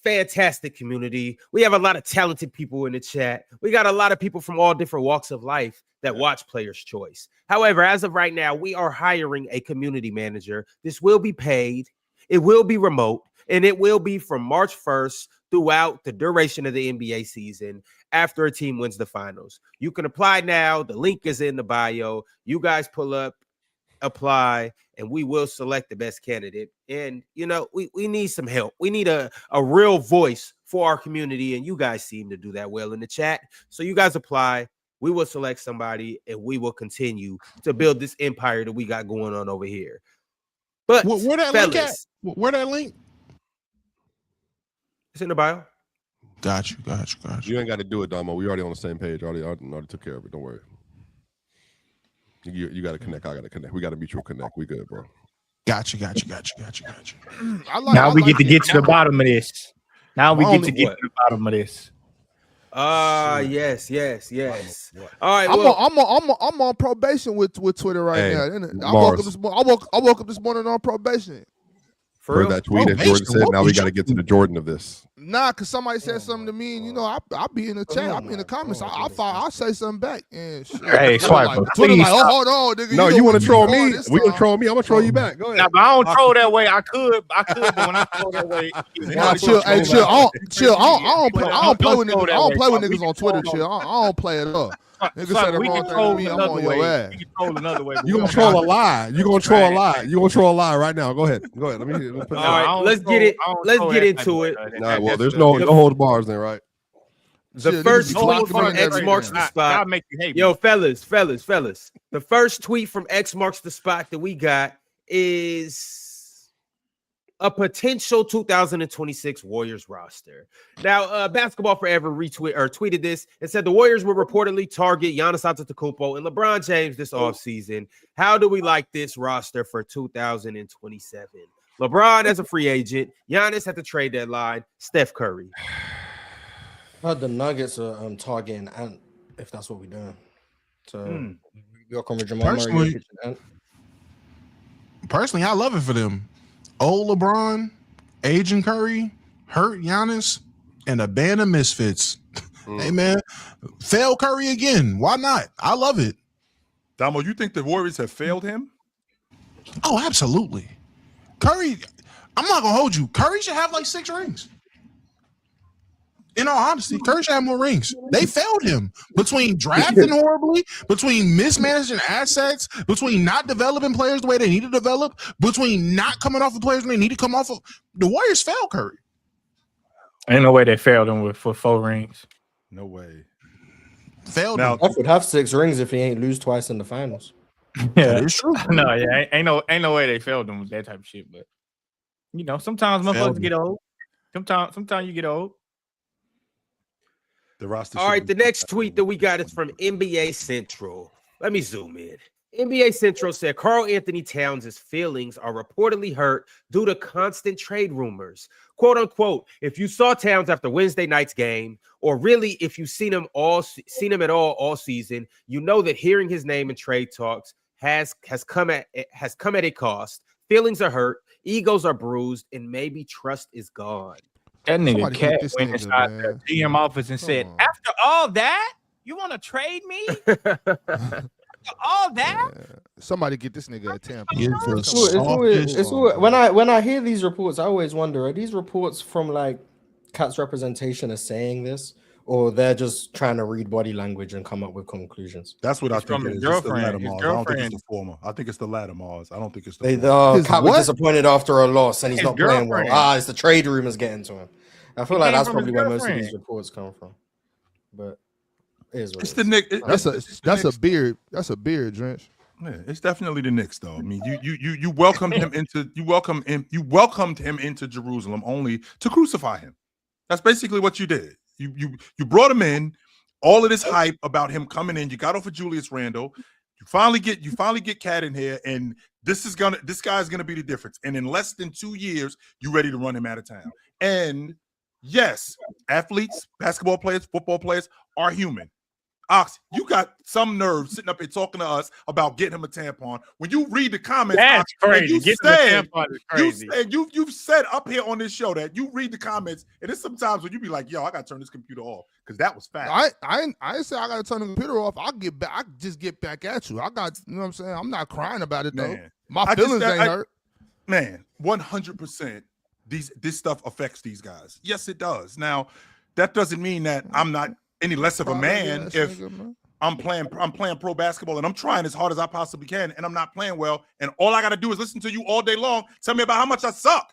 fantastic community. We have a lot of talented people in the chat. We got a lot of people from all different walks of life that watch Players Choice. However, as of right now, we are hiring a community manager. This will be paid. It will be remote, and it will be from March 1st throughout the duration of the NBA season after a team wins the finals. You can apply now. The link is in the bio. You guys pull up, apply, and we will select the best candidate. And, we need some help. We need a real voice for our community, and you guys seem to do that well in the chat. So you guys apply. We will select somebody, and we will continue to build this empire that we got going on over here. But where that link at? Where that link? It's in the bio. Got you. You ain't got to do it, Damo. We already on the same page. Already took care of it. Don't worry. You got to connect. I got to connect. We got a mutual connect. We good, bro. Got you. Now we get to get to the bottom of this. Yes. All right. I'm on probation with Twitter right now. I woke up this morning on probation. For that tweet that Jordan said, now we got to get to the Jordan of this. Nah, because somebody said something to me, and I'll be in the chat, I'll be in the comments, I'll say something back. And shit. Hey, Swiper, Twitter like, hold on, nigga. No, you want to troll me? We gonna troll me. I'm gonna troll you back. Go ahead. Now, but I don't troll that way. I could, but when I troll that way, chill. I don't play with niggas. I don't play with niggas on Twitter. Chill. I don't play it up. Nigga said the wrong thing to me. I'm on your ass. We can troll another way. You gonna troll a lie? You gonna troll a lie? You gonna troll a lie right now? Go ahead. Let me. All right, let's get it. Let's get into it. Nah, well, there's no holds bars then, right? The first tweet from X marks the spot. Yo, fellas. The first tweet from X marks the spot that we got is a potential 2026 Warriors roster. Now, Basketball Forever tweeted this and said the Warriors will reportedly target Giannis Antetokounmpo and LeBron James this offseason. How do we like this roster for 2027? LeBron as a free agent, Giannis at the trade deadline, Steph Curry. The Nuggets are targeting Ant, if that's what we're doing. So you'll come with Jamal Murray. Personally, I love it for them. Old LeBron, aging Curry, hurt Giannis, and a band of misfits. Hey, man, fail Curry again. Why not? I love it. Damo, you think the Warriors have failed him? Oh, absolutely. Curry, I'm not going to hold you. Curry should have like 6 rings. In all honesty, Curry should have more rings. They failed him between drafting horribly, between mismanaging assets, between not developing players the way they need to develop, between not coming off the players when they need to come off of. The Warriors failed Curry. Ain't no way they failed him for 4 rings. No way. Failed him. I would have 6 rings if he ain't lose twice in the finals. Yeah, it's true. No, yeah, ain't no way they failed him with that type of shit. But you know, sometimes motherfuckers get old. Sometimes you get old. The roster. All right, the next tweet that we got is from NBA Central. Let me zoom in. NBA Central said Karl Anthony Towns' feelings are reportedly hurt due to constant trade rumors. Quote unquote, if you saw Towns after Wednesday night's game, or really if you've seen him at all season, you know that hearing his name in trade talks has come at a cost. Feelings are hurt, egos are bruised, and maybe trust is gone. That nigga Cat went inside the GM office and said, after all that, you want to trade me? After all that? Somebody get this nigga a Tampa. It's when I hear these reports, I always wonder, are these reports from like Cat's representation are saying this, or they're just trying to read body language and come up with conclusions? That's what I think it is. It's the latter, Mars. I don't think it's the former. I think it's the latter, Mars. I don't think it's the former. Cat was disappointed after a loss and he's not playing well. It's the trade rumors getting to him. I feel like that's probably where most of these reports come from. But it's the Knicks. That's a beard. That's a beard, Drench. Yeah, it's definitely the Knicks, though. I mean, you welcomed him into Jerusalem only to crucify him. That's basically what you did. You brought him in, all of this hype about him coming in. You got off of Julius Randle. You finally get Cat in here, and this guy's gonna be the difference. And in less than 2 years, you ready to run him out of town. And yes, athletes, basketball players, football players are human. Ox, you got some nerve sitting up here talking to us about getting him a tampon. When you read the comments, that's Ox, crazy. You've said up here on this show that you read the comments, and it's sometimes when you be like, "Yo, I gotta turn this computer off," because that was fast. I ain't say I gotta turn the computer off. I just get back at you. I got, you know what I'm saying. I'm not crying about it though. My feelings ain't hurt. Man, 100%. This stuff affects these guys. Yes, it does. Now, that doesn't mean that I'm not any less of a man if I'm playing pro basketball and I'm trying as hard as I possibly can and I'm not playing well, and all I got to do is listen to you all day long tell me about how much I suck.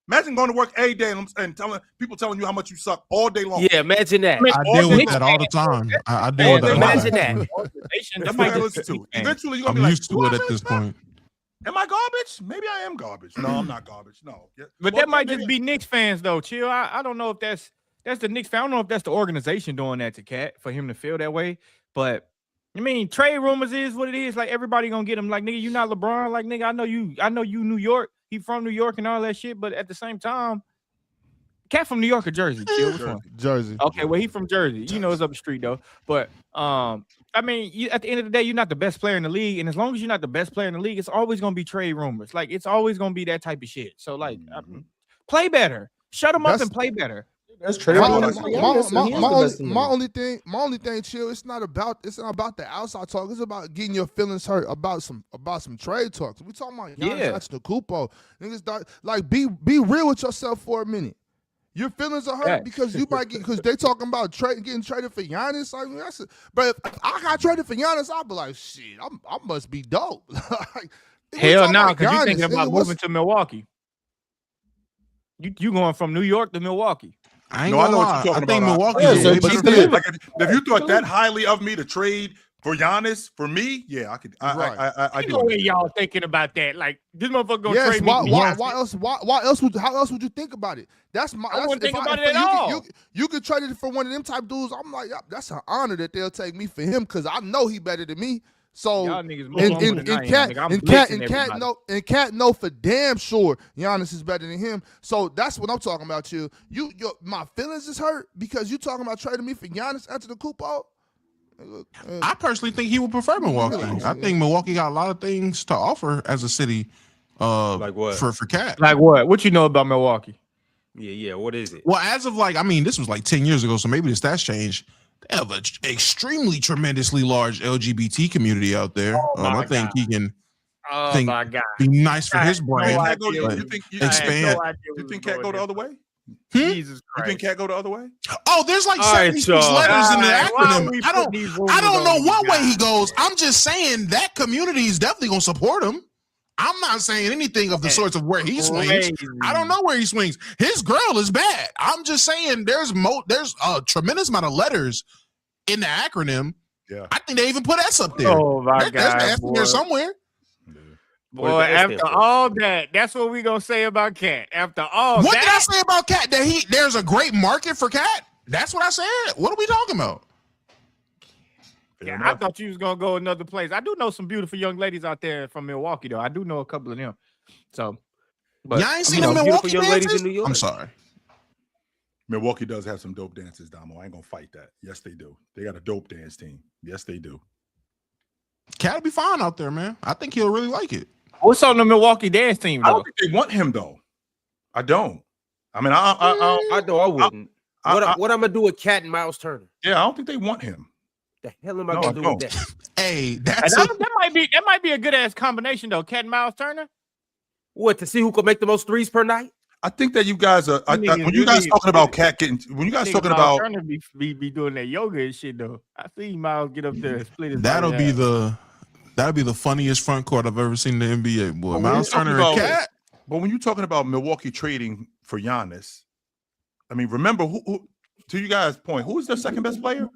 Imagine going to work every day and telling you how much you suck all day long. Yeah, imagine that. I deal with that all the time. I deal with that. Imagine that. That's what I listen to. Eventually, you're gonna be used to it at this point. Am I garbage? Maybe I am garbage. No, I'm not garbage. No. But that might just be Knicks fans, though. Chill. I don't know if that's the Knicks fan. I don't know if that's the organization doing that to Cat for him to feel that way. But I mean, trade rumors is what it is. Like everybody gonna get him. Like nigga, you not LeBron. Like nigga, I know you New York. He from New York and all that shit. But at the same time, Cat from New York or Jersey? Chill. Jersey. Okay, well he from Jersey. You know it's up the street though. But I mean, at the end of the day, you're not the best player in the league, and as long as you're not the best player in the league, it's always gonna be trade rumors. Like it's always gonna be that type of shit. So like, play better, shut them up and play better. That's trade rumors. My only thing, chill. It's not about the outside talk. It's about getting your feelings hurt about some trade talks. We talking about Giannis Antetokounmpo. Niggas like be real with yourself for a minute. Your feelings are hurt because you might get they talking about getting traded for Giannis. Like, but if I got traded for Giannis, I'll be like, shit, I must be dope. Like, hell no, because you're thinking about moving to Milwaukee. You going from New York to Milwaukee. I know what you're talking about. Milwaukee. If you thought that highly of me to trade for Giannis, for me, yeah, I could. I do. Way y'all thinking about that? Like this motherfucker gonna trade me. How else would you think about it? I wouldn't think about it at all. You could trade it for one of them type dudes. I'm like, that's an honor that they'll take me for him because I know he better than me. So Cat know for damn sure Giannis is better than him. So that's what I'm talking about. My feelings is hurt because you talking about trading me for Giannis Antetokounmpo. I personally think he would prefer Milwaukee. I think Milwaukee got a lot of things to offer as a city. Like what? For Cat? Like what? What you know about Milwaukee? Yeah. What is it? Well, as of this was like 10 years ago, so maybe the stats changed. They have an extremely tremendously large LGBT community out there. I think he can. My God, be nice for his brand. You think Cat go the other way? Jesus Christ. You think Cat go the other way? Oh, there's like 76 letters in the acronym. I don't know what way he goes. I'm just saying that community is definitely gonna support him. I'm not saying anything of the sorts of where he swings. I don't know where he swings. His girl is bad. I'm just saying there's a tremendous amount of letters in the acronym. Yeah, I think they even put S up there. Oh my God, there's an S there somewhere. Boy, after all that, that's what we gonna say about Cat. After all what that, did I say about Cat? That there's a great market for Cat? That's what I said. What are we talking about? Yeah, I thought you was gonna go another place. I do know some beautiful young ladies out there from Milwaukee, though. I do know a couple of them. So, but y'all ain't seen the Milwaukee young ladies in New York. I'm sorry. Milwaukee does have some dope dances, Damo. I ain't gonna fight that. Yes, they do. They got a dope dance team. Yes, they do. Cat'll be fine out there, man. I think he'll really like it. What's on the Milwaukee dance team, though? I don't think they want him, though. I don't. I mean, I know I wouldn't. What I'm gonna do with Cat and Miles Turner? Yeah, I don't think they want him. The hell am I gonna do with that? Hey, that might be a good ass combination, though. Cat and Miles Turner. What, to see who can make the most threes per night? I think that you guys are. When you guys talking about Cat getting, when you guys talking about Turner be doing that yoga and shit, though. I see Miles get up there and split his. That'll be the funniest front court I've ever seen in the NBA, boy. Miles Turner and Cat. But when you're talking about Milwaukee trading for Giannis, I mean, remember who to you guys' point, who's their second best player?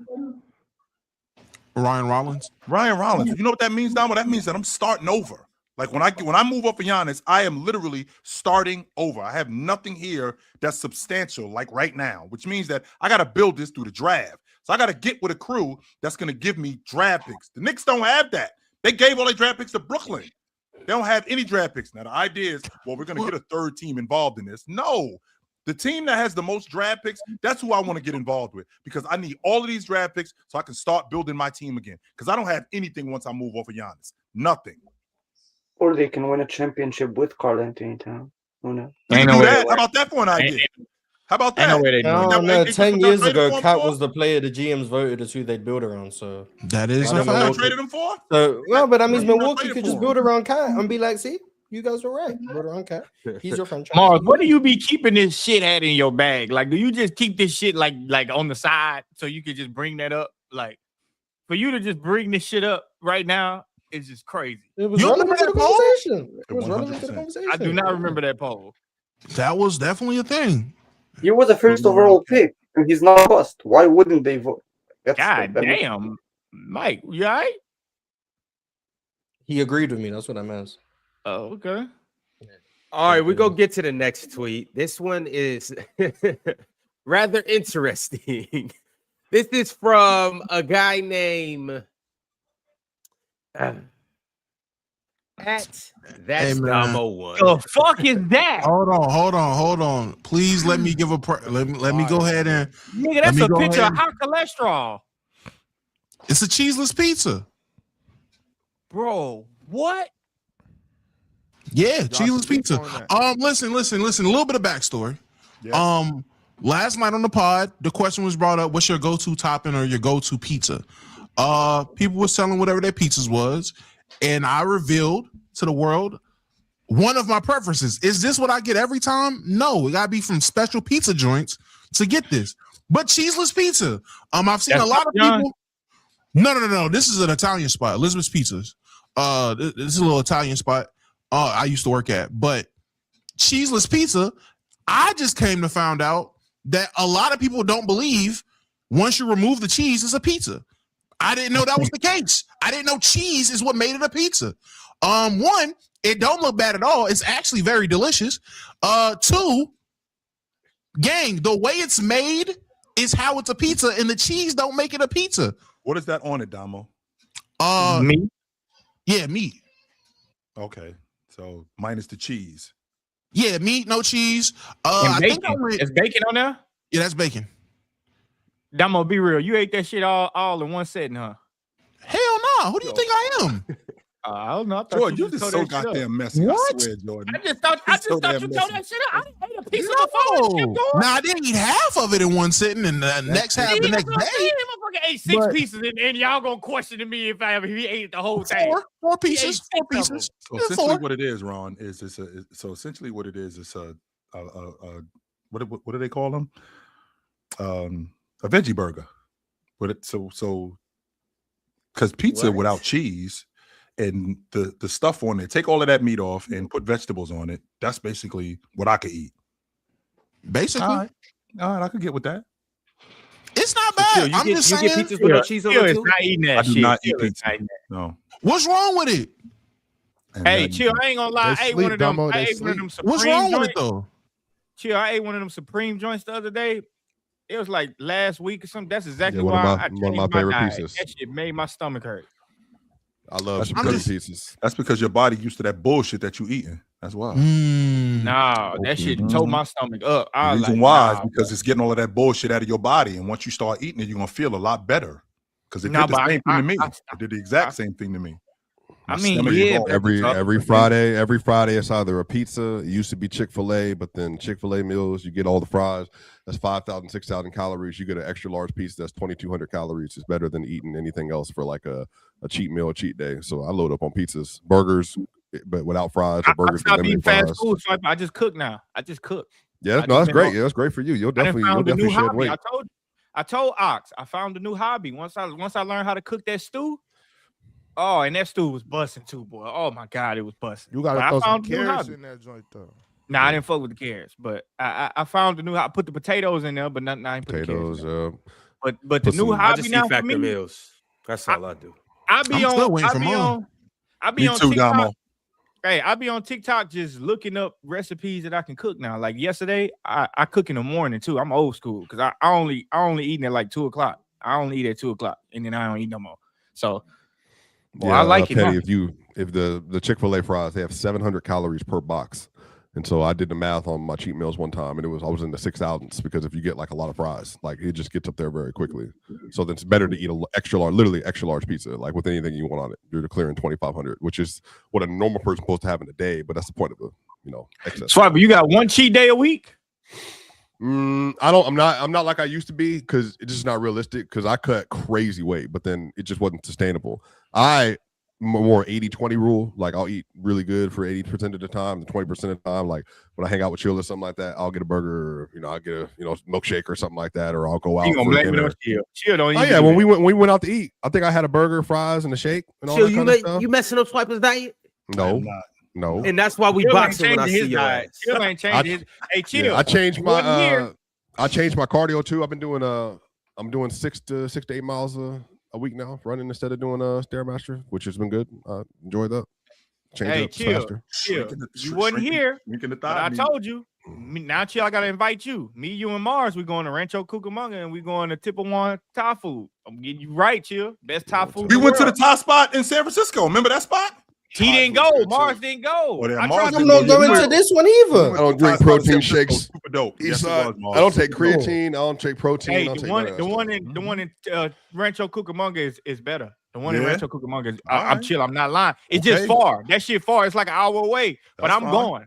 Ryan Rollins. You know what that means, Damo? That means that I'm starting over. Like when I move up for Giannis, I am literally starting over. I have nothing here that's substantial like right now, which means that I got to build this through the draft. So I got to get with a crew that's going to give me draft picks. The Knicks don't have that. They gave all their draft picks to Brooklyn. They don't have any draft picks. Now, the idea is, well, we're going to get a third team involved in this. No. The team that has the most draft picks, that's who I want to get involved with because I need all of these draft picks so I can start building my team again because I don't have anything once I move off of Giannis. Nothing. Or they can win a championship with Karl Anthony Towns. Who knows? How about that for an idea? How about that? No, 10 years ago, Cat was the player the GMs voted as who they'd build around. So that is what I traded him for. So, well, but that means Milwaukee could just build around Cat and be like, see, you guys were right. Build around Cat. He's your franchise. Mars, what do you be keeping this shit at in your bag? Like, do you just keep this shit like on the side so you could just bring that up? Like, for you to just bring this shit up right now is just crazy. It was relevant to the conversation. It was relevant to the conversation. I do not remember that poll. That was definitely a thing. He was the first overall pick, and he's not bust. Why wouldn't they vote? God damn, Mike, you all right? He agreed with me. That's what I meant. Oh, okay. All right, we go get to the next tweet. This one is rather interesting. This is from a guy named That's Damo one. The fuck is that? Hold on. Please let me give let me go ahead and nigga, that's a picture of high cholesterol. It's a cheeseless pizza. Bro, what? Yeah, cheeseless pizza. Listen, a little bit of backstory. Yeah. Last night on the pod, the question was brought up, what's your go-to topping or your go-to pizza? People were selling whatever their pizzas was. And I revealed to the world one of my preferences. Is this what I get every time? No, it gotta be from special pizza joints to get this. But cheeseless pizza. I've seen a lot of people. No. This is an Italian spot, Elizabeth's Pizzas. This is a little Italian spot I used to work at. But cheeseless pizza, I just came to find out that a lot of people don't believe once you remove the cheese, it's a pizza. I didn't know that was the case. I didn't know cheese is what made it a pizza. One, it don't look bad at all. It's actually very delicious. Two, gang, the way it's made is how it's a pizza, and the cheese don't make it a pizza. What is that on it, Damo? Meat. Yeah, meat. Okay, so minus the cheese. Yeah, meat, no cheese. And bacon. Is bacon on there? Yeah, that's bacon. Damo, be real. You ate that shit all in one setting, huh? Hell no. Who do you think I am? I don't know. Jordan, you just so goddamn messy. What? I swear, Jordan. I just thought you told that shit up. I didn't ate a piece of the phone. Nah, I didn't eat half of it in one sitting, and the next half the next day. Motherfucker ate 6 pieces, and y'all gonna question me if he ate the whole thing. Four pieces. So essentially, what it is, Ron, is essentially what it is what do they call them? A veggie burger. But it because pizza without cheese and the stuff on it, take all of that meat off and put vegetables on it. That's basically what I could eat. Basically, all right, I could get with that. It's not bad. I'm just saying. You get pizzas with no cheese on it too? Not eating that I do shit. not eat pizza. No. What's wrong with it? Hey, chill. I ain't gonna lie. I ate one of them. I ate one of them Supreme What's wrong joints. with it though? Chill. I ate one of them Supreme joints the other day. It was like last week or something. That's exactly one why of my favorite pieces. That shit made my stomach hurt. I love Supreme pieces. That's because your body used to that bullshit that you eating. That's why. Nah, that shit tore my stomach up. The reason why is because it's getting all of that bullshit out of your body, and once you start eating it, you're gonna feel a lot better. Because it did the same thing to me. It did the exact same thing to me. Every Friday it's either a pizza. It used to be Chick-fil-A, but then Chick-fil-A meals, you get all the fries. That's 5,000, 6,000 calories. You get an extra large pizza that's 2,200 calories. It's better than eating anything else for like a cheat meal, a cheat day. So I load up on pizzas, burgers, but without fries. Or burgers I eating fast food, so I just cook now. I just cook. Yeah, no, that's great. Yeah, that's great for you. You'll definitely shed weight. I told Ox, I found a new hobby. Once I learned how to cook that stew. Oh, and that stew was busting too, boy. Oh my God, it was busting. You gotta throw some carrots in that joint though. Nah, I didn't fuck with the carrots, but I found the new. I put the potatoes in there, but not I ain't put potatoes. The carrots. But the new hobby now for me. Meals. That's all I do. I be on TikTok. Hey, I be on TikTok just looking up recipes that I can cook now. Like yesterday, I cook in the morning too. I'm old school because I only eating at like 2:00. I only eat at 2:00, and then I don't eat no more. So. Well, I like it. Petty, if the Chick-fil-A fries, they have 700 calories per box, and so I did the math on my cheat meals one time, and I was in the 6,000s because if you get like a lot of fries, like it just gets up there very quickly. So then it's better to eat a literally extra large pizza, like with anything you want on it. You're clearing 2,500, which is what a normal person's supposed to have in a day, but that's the point of the excess. Swiper, you got one cheat day a week? I'm not like I used to be because it's just not realistic because I cut crazy weight, but then it just wasn't sustainable. I more 80-20 rule. Like I'll eat really good for 80% of the time, 20% of the time. Like when I hang out with Chill or something like that, I'll get a burger, or, I'll get a milkshake or something like that, or I'll go out. Chill don't eat. Oh yeah, when we went out to eat, I think I had a burger, fries, and a shake. And all Chill, that kind of stuff. You messing up Swiper's diet? No. And that's why we boxing when I see your ass. Chill ain't changed his. Hey, Chill. Yeah, I changed my cardio too. I've been doing I'm doing 6 to 8 miles a week now, running instead of doing Stairmaster, which has been good. Enjoy that. Chill. You wasn't here, but I told you. Now, Chill, I gotta invite you. Me, you, and Mars. We're going to Rancho Cucamonga, and we're going to Tippawan Thai food. I'm getting you right, Chill. Best Thai food. We went to the Thai spot in San Francisco. Remember that spot? He didn't go. Mars didn't go. I'm not going to this one either. I don't drink protein shakes. Super dope. Yes, I don't take creatine. I don't take protein. Hey, the one in Rancho Cucamonga is better. The one in Rancho Cucamonga is. I'm chill. I'm not lying. It's just far. That shit far. It's like an hour away. But I'm going.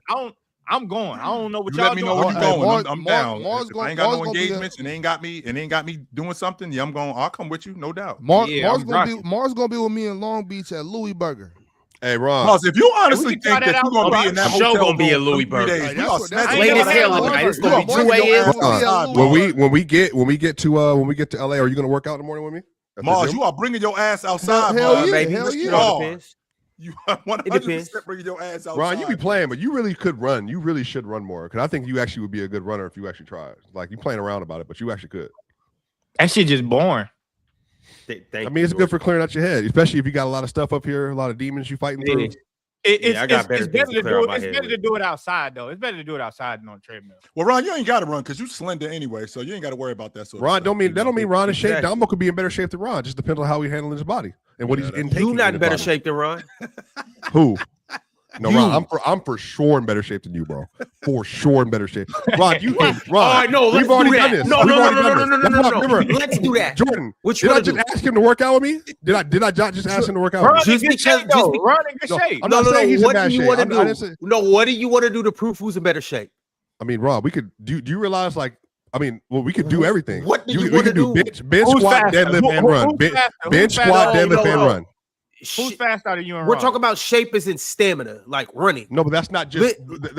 I'm going. I don't know what y'all let me know when you're going. I'm down. If I ain't got no engagements and ain't got me doing something. Yeah, I'll come with you, no doubt. Mars gonna be with me in Long Beach at Louis Burger. Hey, Ron. Mars, if you honestly think that you're gonna be in that hotel, gonna be a Louis Burger. Latest hell, it's gonna be 2 a.m. When we get to LA, are you gonna work out in the morning with me? Mars, you are bringing your ass outside. Hell yeah. You are 100% bringing your ass outside. Ron, you be playing, but you really could run. You really should run more because I think you actually would be a good runner if you actually tried. Like you playing around about it, but you actually could. That shit just boring. I mean, it's good for clearing out your head, especially if you got a lot of stuff up here, a lot of demons you fighting through. It's better to do it outside, though. It's better to do it outside than on a treadmill. Well, Ron, you ain't got to run because you slender anyway, so you ain't got to worry about that. Ron, don't mean Ron is shape. Damo could be in better shape than Ron. Just depends on how he handling his body and what he's intaking. You not in better shape than Ron. Who? No, Ron, I'm for sure in better shape than you, bro. For sure in better shape. Ron, Ron. All right, no, we've already done this. No. Let's do that. Jordan, Which did I just ask him to work out with me? Did I not just ask him to work out with me? Ron in good shape. I'm not saying he's in bad shape. What do you want to do to prove who's in better shape? I mean, Ron, we could do you realize like we could do everything. What do you want to do? Bench squat, deadlift, and run. Bench squat, deadlift, and run. Who's fast out of you and We're Ron? talking about shape as in stamina, like running. No, but that's not just you got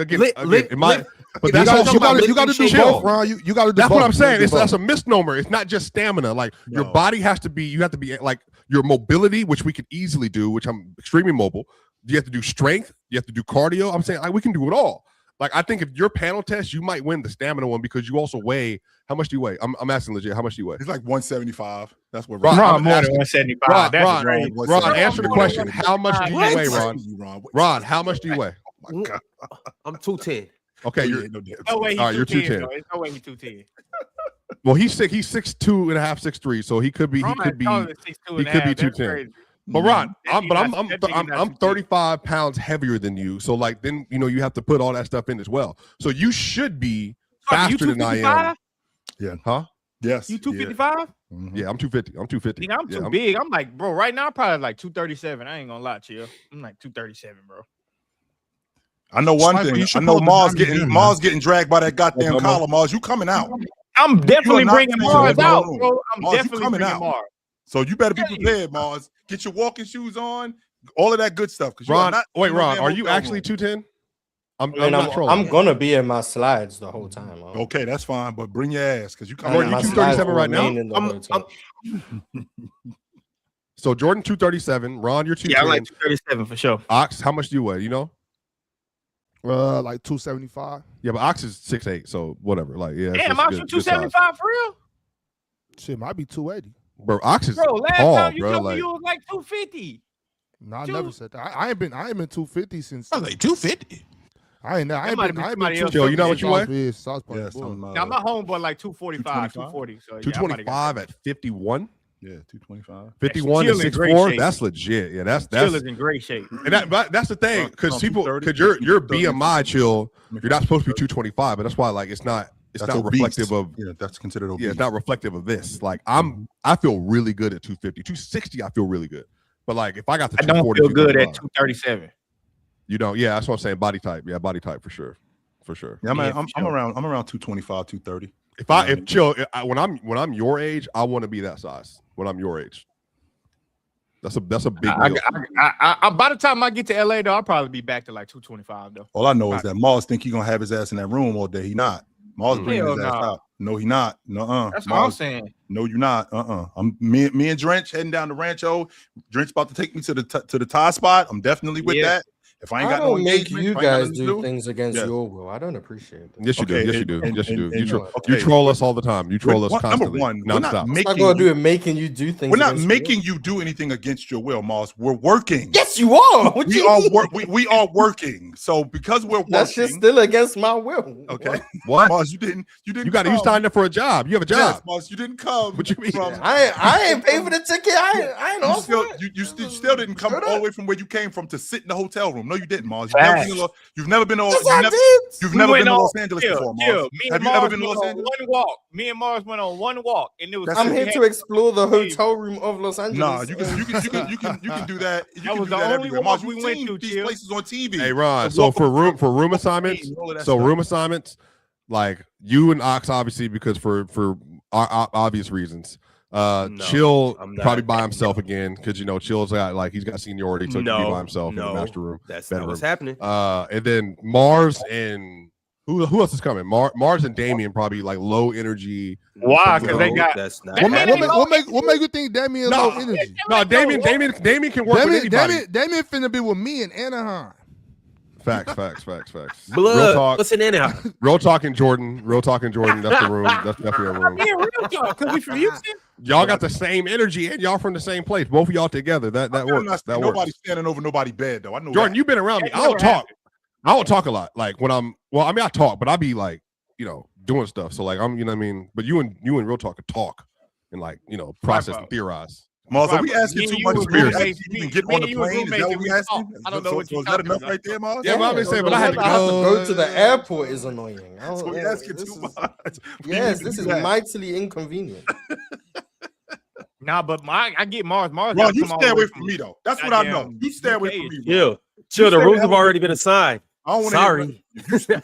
to do chill. both, Ron. You got to do that's both. what I'm saying. That's a misnomer. It's not just stamina. Like your body has to be. You have to be like your mobility, which we could easily do. Which I'm extremely mobile. You have to do strength. You have to do cardio. I'm saying like we can do it all. Like I think if your panel test, you might win the stamina one because you also weigh. How much do you weigh? I'm asking legit. How much do you weigh? He's like 175. That's what Ron more than 175. Ron, answer the question. How much do you weigh, Ron? Ron, how much do you weigh? Oh my God. I'm 210. Okay, you're all right. You're 210. There's no way he's 210. Well, he's 6'2" and a half, 6'3", so he could be 210. But Ron, I'm 35 pounds heavier than you, so like then you have to put all that stuff in as well. So you should be faster than I am. Yeah. Huh? Yes. You 255? Yeah, I'm 250. I'm 250. I'm too big. I'm like, bro, right now I'm probably like 237. I ain't gonna lie to you. I'm like 237, bro. I know one thing. I know Mars getting dragged by that goddamn collar. Mars, you coming out? I'm definitely bringing Mars out, bro. I'm definitely coming out. Mars. So you better be prepared, Mars. Get your walking shoes on, all of that good stuff. Ron, Ron, are you actually 210? I'm gonna be in my slides the whole time. Okay, that's fine, but bring your ass because you come. Jordan, you 237 right now. So Jordan 237, Ron, you're 210. Yeah, I'm like 237 for sure. Ox, how much do you weigh? You know? Like 275. Yeah, but Ox is 6'8", so whatever. Like, yeah. Damn, Ox is 275 for real? Shit, might be 280. Bro, Ox is last tall, time you bro. told me you was like 250. No, I never said that. I ain't been 250 since. I was like 250. I ain't been 250. Yo, you know what you weigh? Yes, now my homeboy like 245, 240. So 225 at 51. Yeah, 225. 51 to 6'4". That's legit. Yeah, that's Chill is in great shape. And that's the thing, because your BMI chill, you're not supposed to be 225, but that's why like it's not reflective of that's considered obese. Yeah, it's not reflective of this. Like I feel really good at 250. 260, I feel really good. But like if I got the 240, I don't feel good at 237. You don't, yeah, that's what I'm saying. Body type. Yeah, body type for sure. For sure. Yeah, I'm around 225, 230. When I'm your age, I want to be that size. When I'm your age, that's a big deal. By the time I get to LA, though, I'll probably be back to like 225 though. All I know is that Mars think he gonna have his ass in that room all day. He not. Mars bringing his ass out. No, he not. That's Mars, what I'm saying. No, you're not. I'm me and Drench heading down to Rancho. Drench about to take me to the tie spot. I'm definitely with that. If I ain't got no engagement, you guys do things against your will. I don't appreciate that. Yes, you do. Yes, you do. Yes, you do. You troll us all the time. You troll us constantly. Number one, nonstop. We're not going to do it making you do things. We're not making you do anything against your will, Mars. We're working. Yes, you are. We are working. So because we're working, that's just still against my will. Okay. What? Mars, you didn't. You signed up for a job. You have a job. Yes, Mars, you didn't come. What you mean? I ain't paying for the ticket. I ain't also. You still didn't come all the way from where you came from to sit in the hotel room. No, you didn't, Mars. You've never been to Los Angeles before, Mars. Have you ever been to Los Angeles? One walk. Me and Mars went on one walk, and it was. I'm here to explore the hotel room of Los Angeles. Nah, you can do that. That was the only walk we went to. These places on TV. Hey, Ron. So for room assignments, like you and Ox, obviously, because for obvious reasons. Chill probably by himself again because Chill's got he's got seniority, so he can be by himself in the master room. That's not what's happening. And then Mars and who else is coming? Mars and Damien probably like low energy. Why? Because they got. That's not. What make you think Damien low energy? No, Damien can work with anybody. Damien finna be with me in Anaheim. Facts. Blood. What's in Anaheim? Real talking, Jordan. That's the room. That's definitely a room. Real talk. Because we from Houston. Y'all got the same energy, and y'all from the same place. Both of y'all together. That works. Nobody's standing over nobody's bed, though. I know. Jordan, you've been around me. I don't talk. I don't talk a lot. Like when I talk, but I be like, doing stuff. So like I'm, But you and Real Talk could talk and process and theorize. Mars, are we asking too much? Get on the plane? Is that what we asking? I don't know what you're talking about. Is that enough right there, Mars? Yeah, but I'm saying, but I had to go to the airport is annoying. So we asking too much. Yes, this is mightily inconvenient. Nah, but I get Mars. Mars, Ron, you stay away from me though. That's what I know. You stay away from me. Chill. The rooms have already been assigned. I don't want Sorry.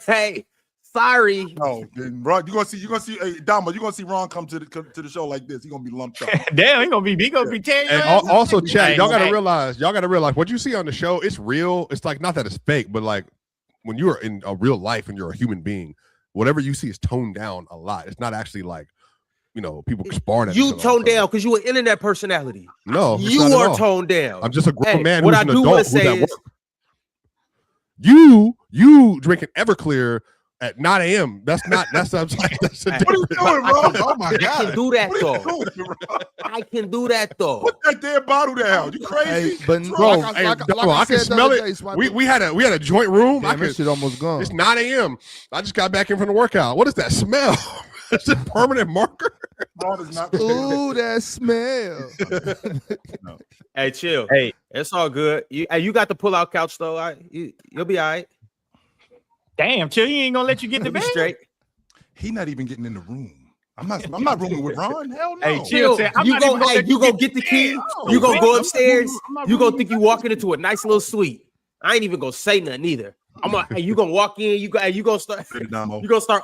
Hey. Sorry. No, then Ron, you're gonna see hey, Dama, you're gonna see Ron come to the show like this. He's gonna be lumped up. Damn, he gonna be 10. And also, chat, y'all gotta realize what you see on the show, it's real. It's like not that it's fake, but like when you are in a real life and you're a human being, whatever you see is toned down a lot. It's not actually like, you know, people sparring at you toned down because you an internet personality. No, you are toned down. I'm just a grown man who's an adult who's at work. You drinking Everclear at 9 a.m. That's what I'm saying. That's a what are you doing, bro? Oh my God. I can do that though. I can do that though. Put that damn bottle down. You crazy? Hey, but bro, I can smell it. We had a joint room. This shit almost gone. It's 9 a.m. I just got back in from the workout. What is that smell? Is it permanent marker? Ooh, that smell. No. Hey, chill. Hey, it's all good. You got the pull-out couch though. You'll be all right. Damn, chill. He ain't gonna let you get the bed straight. He not even getting in the room. I'm not rooming with Ron. Hell no. Hey, chill. You go get the key. You gonna go upstairs. You gonna think you walking into a nice little suite. I ain't even gonna say nothing either. You gonna walk in. You gonna start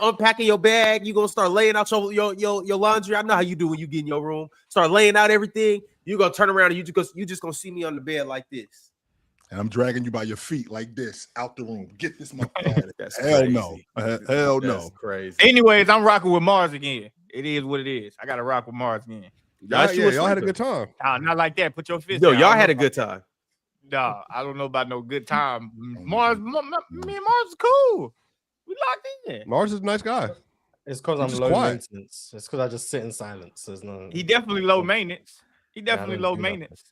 unpacking your bag. You gonna start laying out your laundry. I know how you do when you get in your room. Start laying out everything. You gonna turn around and you just gonna see me on the bed like this. And I'm dragging you by your feet like this out the room. Get this motherfucker. Hell crazy. No. Hell That's no. Crazy. Anyways, I'm rocking with Mars again. It is what it is. I gotta rock with Mars again. Y'all had a good time. Nah, not like that. Put your fist. Yo, down. y'all had a good time. Nah, I don't know about no good time. Me and Mars is cool. We locked in. Mars is a nice guy. It's because I'm low maintenance. It's because I just sit in silence. There's no. He definitely low maintenance. Low maintenance.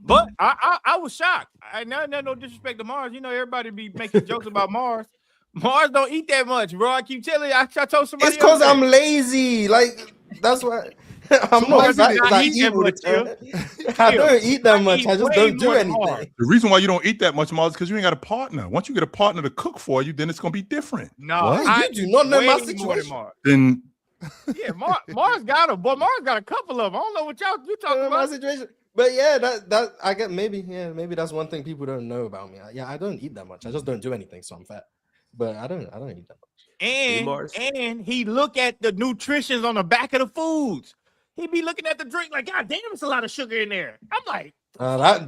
But I was shocked. No disrespect to Mars. You know, everybody be making jokes about Mars. Mars don't eat that much, bro. I keep telling you. I told somebody. It's because I'm lazy. Like that's why. I'm not that evil. I don't eat that much. I just don't do anything. The reason why you don't eat that much, Mars, is because you ain't got a partner. Once you get a partner to cook for you, then it's gonna be different. No, you do not know my situation. Then yeah, Mars got a boy. Mars got a couple of them. I don't know what you talking about. My situation. But yeah, that I get maybe that's one thing people don't know about me. I don't eat that much. I just don't do anything, so I'm fat. But I don't eat that much. And he look at the nutritions on the back of the foods. He be looking at the drink like, God damn, it's a lot of sugar in there. I'm like,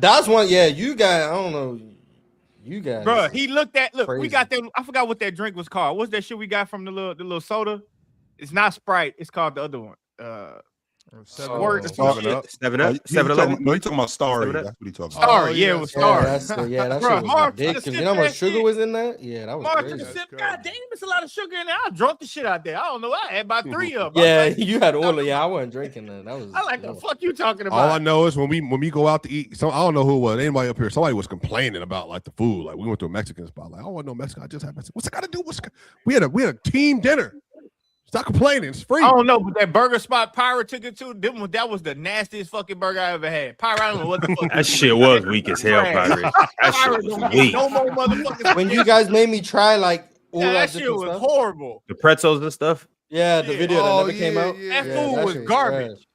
that's one. Yeah, you guys. I don't know. You guys, bro. He looked at. Look, crazy. We got that. I forgot what that drink was called. What's that shit we got from the little soda? It's not Sprite. It's called the other one. 7-Up. No, he's talking about Starry. That's what he talking about. Starry, yeah, it was Starry. That shit was ridiculous. You know how much sugar was in that? Yeah, that was crazy. God damn, it's a lot of sugar in there. I drunk the shit out there. I don't know. I had about 3 of them. Yeah, you had all of. Yeah, I wasn't drinking that. That was. I like the fuck you talking about. All I know is when we go out to eat. I don't know who it was. Anybody up here? Somebody was complaining about like the food. Like we went to a Mexican spot. Like I don't want no Mexican. I just had Mexican. What's it got to do? We had a team dinner. Stop complaining. It's free. I don't know, but that burger spot Pirate took it to, that was the nastiest fucking burger I ever had. Pirate, I don't know what the fuck. That shit was weak as hell, Pirate. That shit was weak. No more motherfuckers. When you guys made me try like all that shit was stuff. Horrible. The pretzels and stuff. Yeah, the video that never came out. That food was garbage.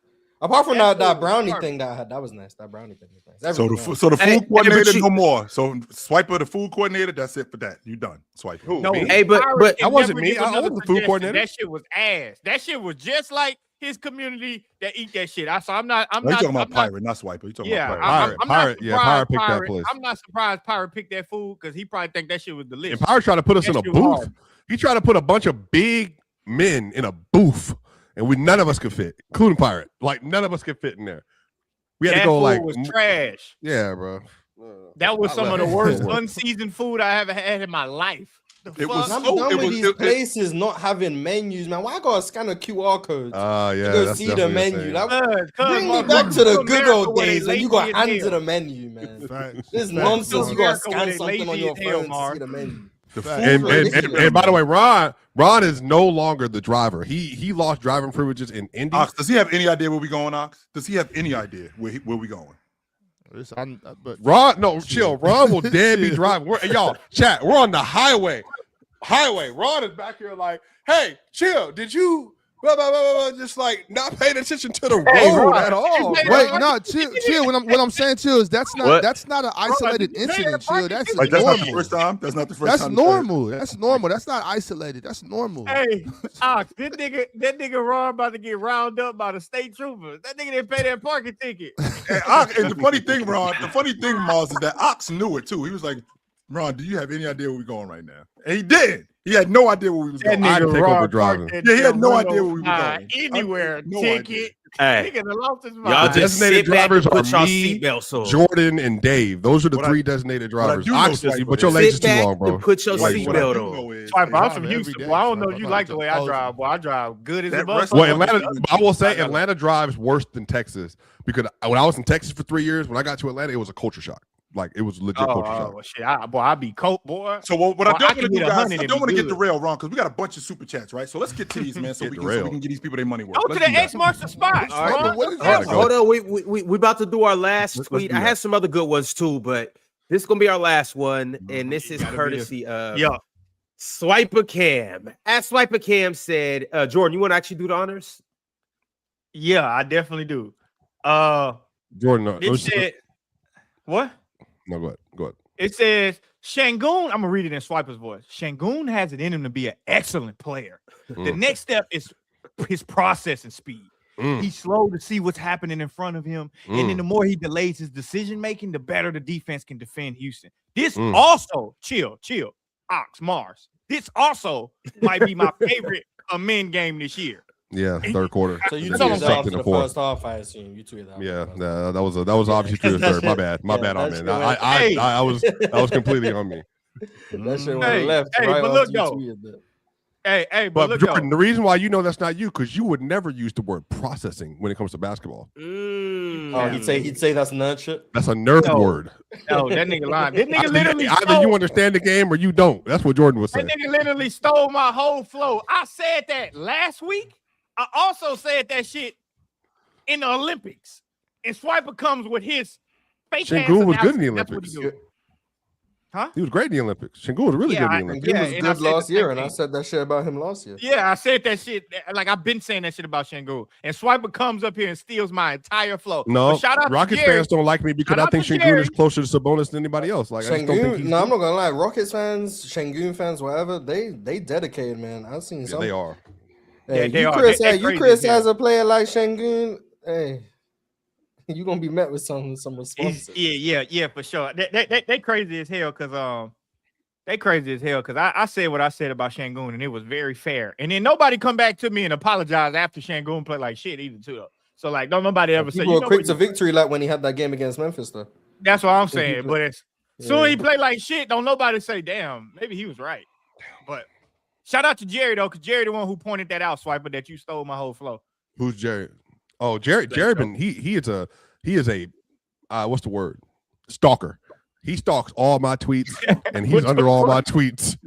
Apart from that brownie thing that I had, that was nice. That brownie thing was nice. So the food coordinator, no more. So Swiper, the food coordinator, that's it for that. You done. Swipe. No, me? Hey, but that wasn't me. I wasn't the food coordinator. That shit was ass. That shit was just like his community that eat that shit. I'm not. You talking about Pirate, not Swiper. You talking about Pirate. Pirate picked that place. I'm not surprised Pirate picked that food because he probably think that shit was delicious. And Pirate tried to put us in a booth. He tried to put a bunch of big men in a booth. And none of us could fit, including Pirate. Like none of us could fit in there. We had to go like was trash. Yeah, bro. That was some of the worst unseasoned food I ever had in my life. I'm done with these places not having menus, man. Why I gotta scan a QR code to go see the menu? Bring me back to the good old days when you got hands to the menu, man. This nonsense. You gotta scan something on your phone to see the menu. And by the way, Ron is no longer the driver. He lost driving privileges in Indy. Ox, does he have any idea where we going, Ox? Does he have any idea where we going? But Ron, chill. Ron will dead be driving. Y'all, chat. We're on the highway. Ron is back here like, hey, chill. Did you just like not paying attention to the road at all? Wait, no, chill. What I'm saying, chill, is that's not an isolated incident, chill. That's like, that's not the first time. That's not the first time. That's normal. That's normal. That's not isolated. That's normal. Hey, Ox, that nigga Ron about to get rounded up by the state troopers. That nigga didn't pay that parking ticket. And the funny thing, Mars, is that Ox knew it too. He was like, Ron, do you have any idea where we're going right now? And he did. He had no idea where we was going. I had to take over driving. Yeah, he had no idea where we were going. Anywhere. No ticket. Hey, Nigga lost his mind. y'all just designated drivers are me, seatbelts on. Jordan, and Dave. Those are the three designated drivers. But your legs is too long, bro. Put your seatbelt on. Swiper, I'm from Houston. Well, I don't know if you like the way I drive. Boy, I drive good as a bus. Well, I will say Atlanta drives worse than Texas, because when I was in Texas for 3 years, when I got to Atlanta, it was a culture shock. Like, it was legit culture shock. Well, shit, I be cold, boy. So what I don't want to do, guys, I don't want to get derailed, Ron, because we got a bunch of super chats, right? So let's get to these, man, so we can get these people their money worth. Go to the X marks the spot. Hold on, we about to do our last tweet. I had some other good ones too, but this is gonna be our last one, and this is courtesy of Swiper Cam. At Swiper Cam said, Jordan, you want to actually do the honors? Yeah, I definitely do. Jordan, it said what? No, go ahead. It says Şengün. I'm gonna read it in Swiper's voice. Şengün has it in him to be an excellent player. The next step is his processing speed. He's slow to see what's happening in front of him, and then the more he delays his decision making, the better the defense can defend Houston. This also, chill, Ox Mars. This also might be my favorite men game this year. Yeah, third quarter. So you tweeted that after the first half, I assume. You tweeted that. Yeah, that was obviously true. Third. My bad on man. I was completely on me. That shit went left. But look though. But Jordan, the reason why you know that's not you, because you would never use the word processing when it comes to basketball. Oh, he'd say that's nerd shit. That's a nerd word. No, that nigga lied. That nigga literally either you understand the game or you don't. That's what Jordan was saying. That nigga literally stole my whole flow. I said that last week. I also said that shit in the Olympics. And Swiper comes with his fake Şengün was good in the Olympics. Huh? He was great in the Olympics. Şengün was really good in the Olympics. He was good last year, and I said that shit about him last year. Yeah, I said that shit. Like, I've been saying that shit about Şengün. And Swiper comes up here and steals my entire flow. No, shout out Rockets fans don't like me because I think Şengün is closer to Sabonis than anybody else. Like, I just don't think I'm not gonna lie. Rockets fans, Şengün fans, whatever, they dedicated, man. I've seen some. They are. Hey, you criticize a player like Şengün, hey, you're gonna be met with some response. Yeah, for sure. They crazy as hell because I said what I said about Şengün, and it was very fair. And then nobody come back to me and apologize after Şengün played like shit either too though. So like, don't nobody ever say you were quick to victory like when he had that game against Memphis though. That's what I'm saying. But as soon as he played like shit, don't nobody say, damn, maybe he was right. But shout out to Jerry though, because Jerry the one who pointed that out, Swiper, that you stole my whole flow. Who's Jerry? Oh, Jerry been he is a what's the word? Stalker. He stalks all my tweets and he's under all my tweets.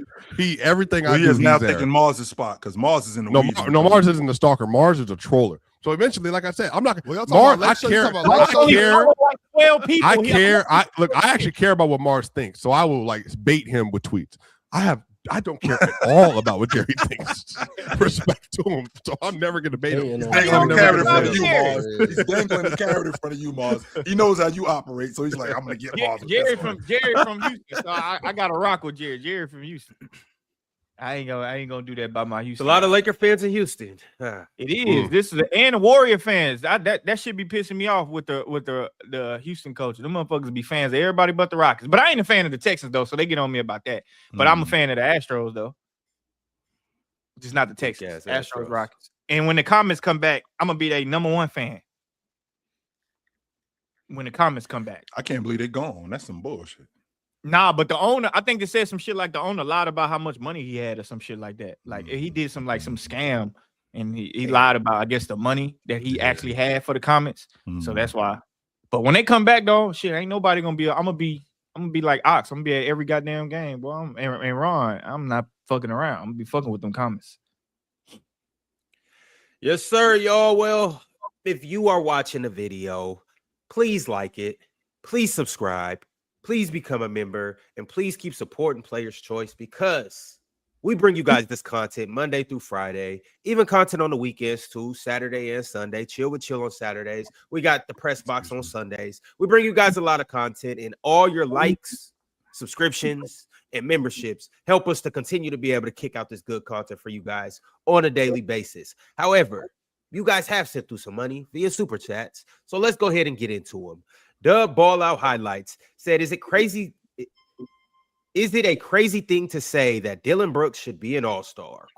Everything I do. He is now taking Mars' spot because Mars is in the Mars isn't the stalker. Mars is a troller. So eventually, like I said, I'm not Mars. I actually care about what Mars thinks. So I will like bait him with tweets. I don't care at all about what Jerry thinks. Respect to him. So I'm never going to bait him. He's dangling the carrot in front of you, Mars. He's dangling the carrot in front of you, Mars. He knows how you operate, so he's like, I'm going to get Mars. Jerry from Houston. So I got to rock with Jerry. Jerry from Houston. I ain't gonna do that by my Houston. A lot of Laker fans in Houston. It is. This is and the Warrior fans. That should be pissing me off with the Houston coaches. Them motherfuckers be fans of everybody but the Rockets. But I ain't a fan of the Texans though, so they get on me about that. But I'm a fan of the Astros though. Just not the Texans. Astros, Rockets. And when the comments come back, I'm gonna be their number one fan. When the comments come back, I can't believe they're gone. That's some bullshit. Nah, but the owner, I think they said some shit like the owner lied about how much money he had or some shit like that. Like he did some scam and he lied about, I guess, the money that he actually had for the comments. So that's why. But when they come back though, shit, ain't nobody gonna be. I'm gonna be I'm gonna be like Ox. I'm gonna be at every goddamn game, boy. And Ron, I'm not fucking around. I'm gonna be fucking with them comments. Yes, sir, y'all. Well, if you are watching the video, please like it. Please subscribe. Please become a member. And please keep supporting Player's Choice because we bring you guys this content Monday through Friday, even content on the weekends too, Saturday and Sunday. Chill with Chill on Saturdays. We got the press box on Sundays. We bring you guys a lot of content, and all your likes, subscriptions, and memberships help us to continue to be able to kick out this good content for you guys on a daily basis. However, you guys have sent through some money via super chats, so let's go ahead and get into them. Dub Ball Out Highlights said, is it a crazy thing to say that Dillon Brooks should be an all-star? ?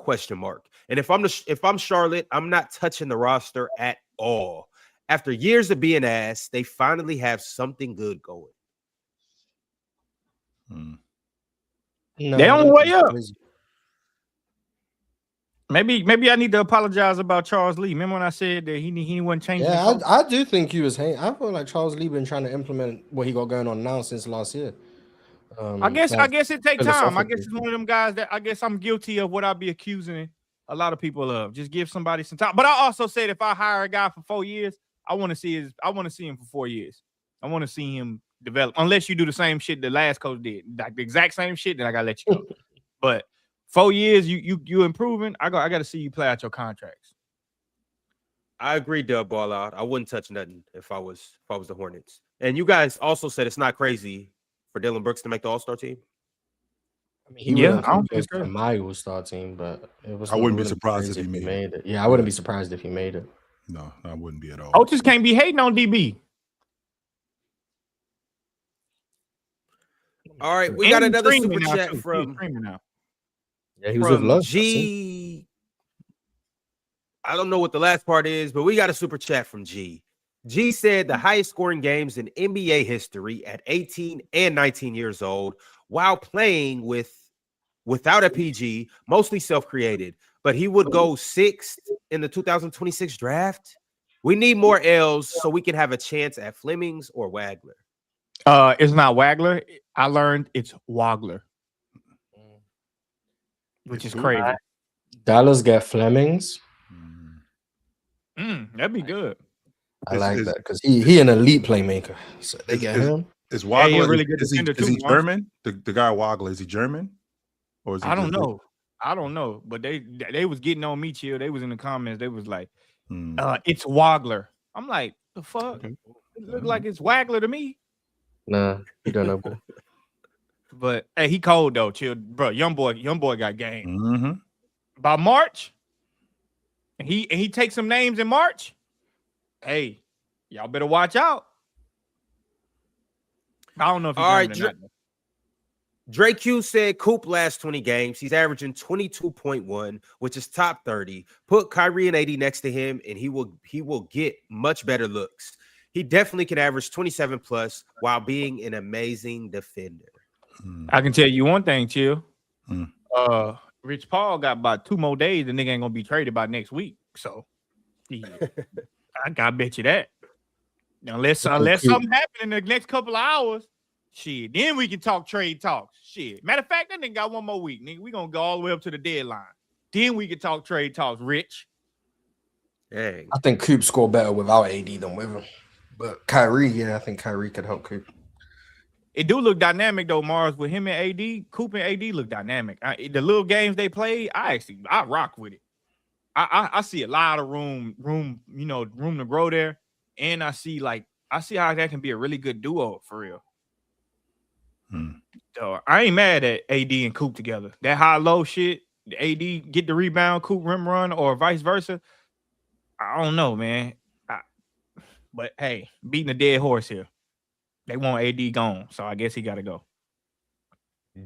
And if I'm Charlotte, I'm not touching the roster at all. After years of being ass, they finally have something good going. No, they on the way up. Maybe I need to apologize about Charles Lee. Remember when I said that he wasn't changing? Yeah, I do think he was hating. I feel like Charles Lee been trying to implement what he got going on now since last year. I guess it takes time. I guess it's one of them guys that I guess I'm guilty of what I'll be accusing a lot of people of. Just give somebody some time. But I also said if I hire a guy for 4 years, I want to see him for 4 years. I want to see him develop. Unless you do the same shit the last coach did, like the exact same shit, then I gotta let you go. But 4 years, you improving. I got to see you play out your contracts. I agree, Dub Ball Out. I wouldn't touch nothing if I was the Hornets. And you guys also said it's not crazy for Dillon Brooks to make the All-Star team. I mean, I don't think it's my All-Star team, but I wouldn't be surprised if he made it. Yeah, I wouldn't be surprised if he made it. No, I wouldn't be at all. Coaches can't be hating on DB. All right, we got another super chat from. Yeah, he was with Love. G. I don't know what the last part is, but we got a super chat from G. G said the highest scoring games in NBA history at 18 and 19 years old while playing without a PG, mostly self-created, but he would go 6th in the 2026 draft. We need more L's so we can have a chance at Flemings or Wagler. It's not Wagler. I learned it's Wagler, which is crazy. Dallas get Flemings. That'd be good. I like that because he an elite playmaker. So they get him. Is Wagler really good? Is he German? The guy Wagler, is he German? Or is he I don't know. I don't know. But they was getting on me, Chill. They was in the comments. They was like, it's Wagler. I'm like, the fuck? It look like it's Wagler to me. Nah, you don't know, boy. But hey, he cold though, Chill, bro. Young boy got game. By March, and he takes some names in March. Hey, y'all better watch out. I don't know if he's all right. Drake Q said Coop last 20 games. He's averaging 22.1, which is top 30. Put Kyrie and AD next to him, and he will get much better looks. He definitely can average 27 plus while being an amazing defender. I can tell you one thing, Chill. Rich Paul got about 2 more days. The nigga ain't gonna be traded by next week. So I gotta bet you that. Unless something happen in the next couple of hours, shit, then we can talk trade talks. Shit. Matter of fact, that nigga got 1 more week. Nigga, we gonna go all the way up to the deadline. Then we can talk trade talks, Rich. Dang. I think Coop scored better without AD than with him. But Kyrie, I think Kyrie could help Coop. It do look dynamic though, Mars. With him and AD, Coop and AD look dynamic. The little games they play, I rock with it. I see a lot of room to grow there, and I see how that can be a really good duo for real. So I ain't mad at AD and Coop together. That high low shit, the AD get the rebound, Coop rim run, or vice versa. I don't know, man. But hey, beating a dead horse here. They want AD gone, so I guess he got to go.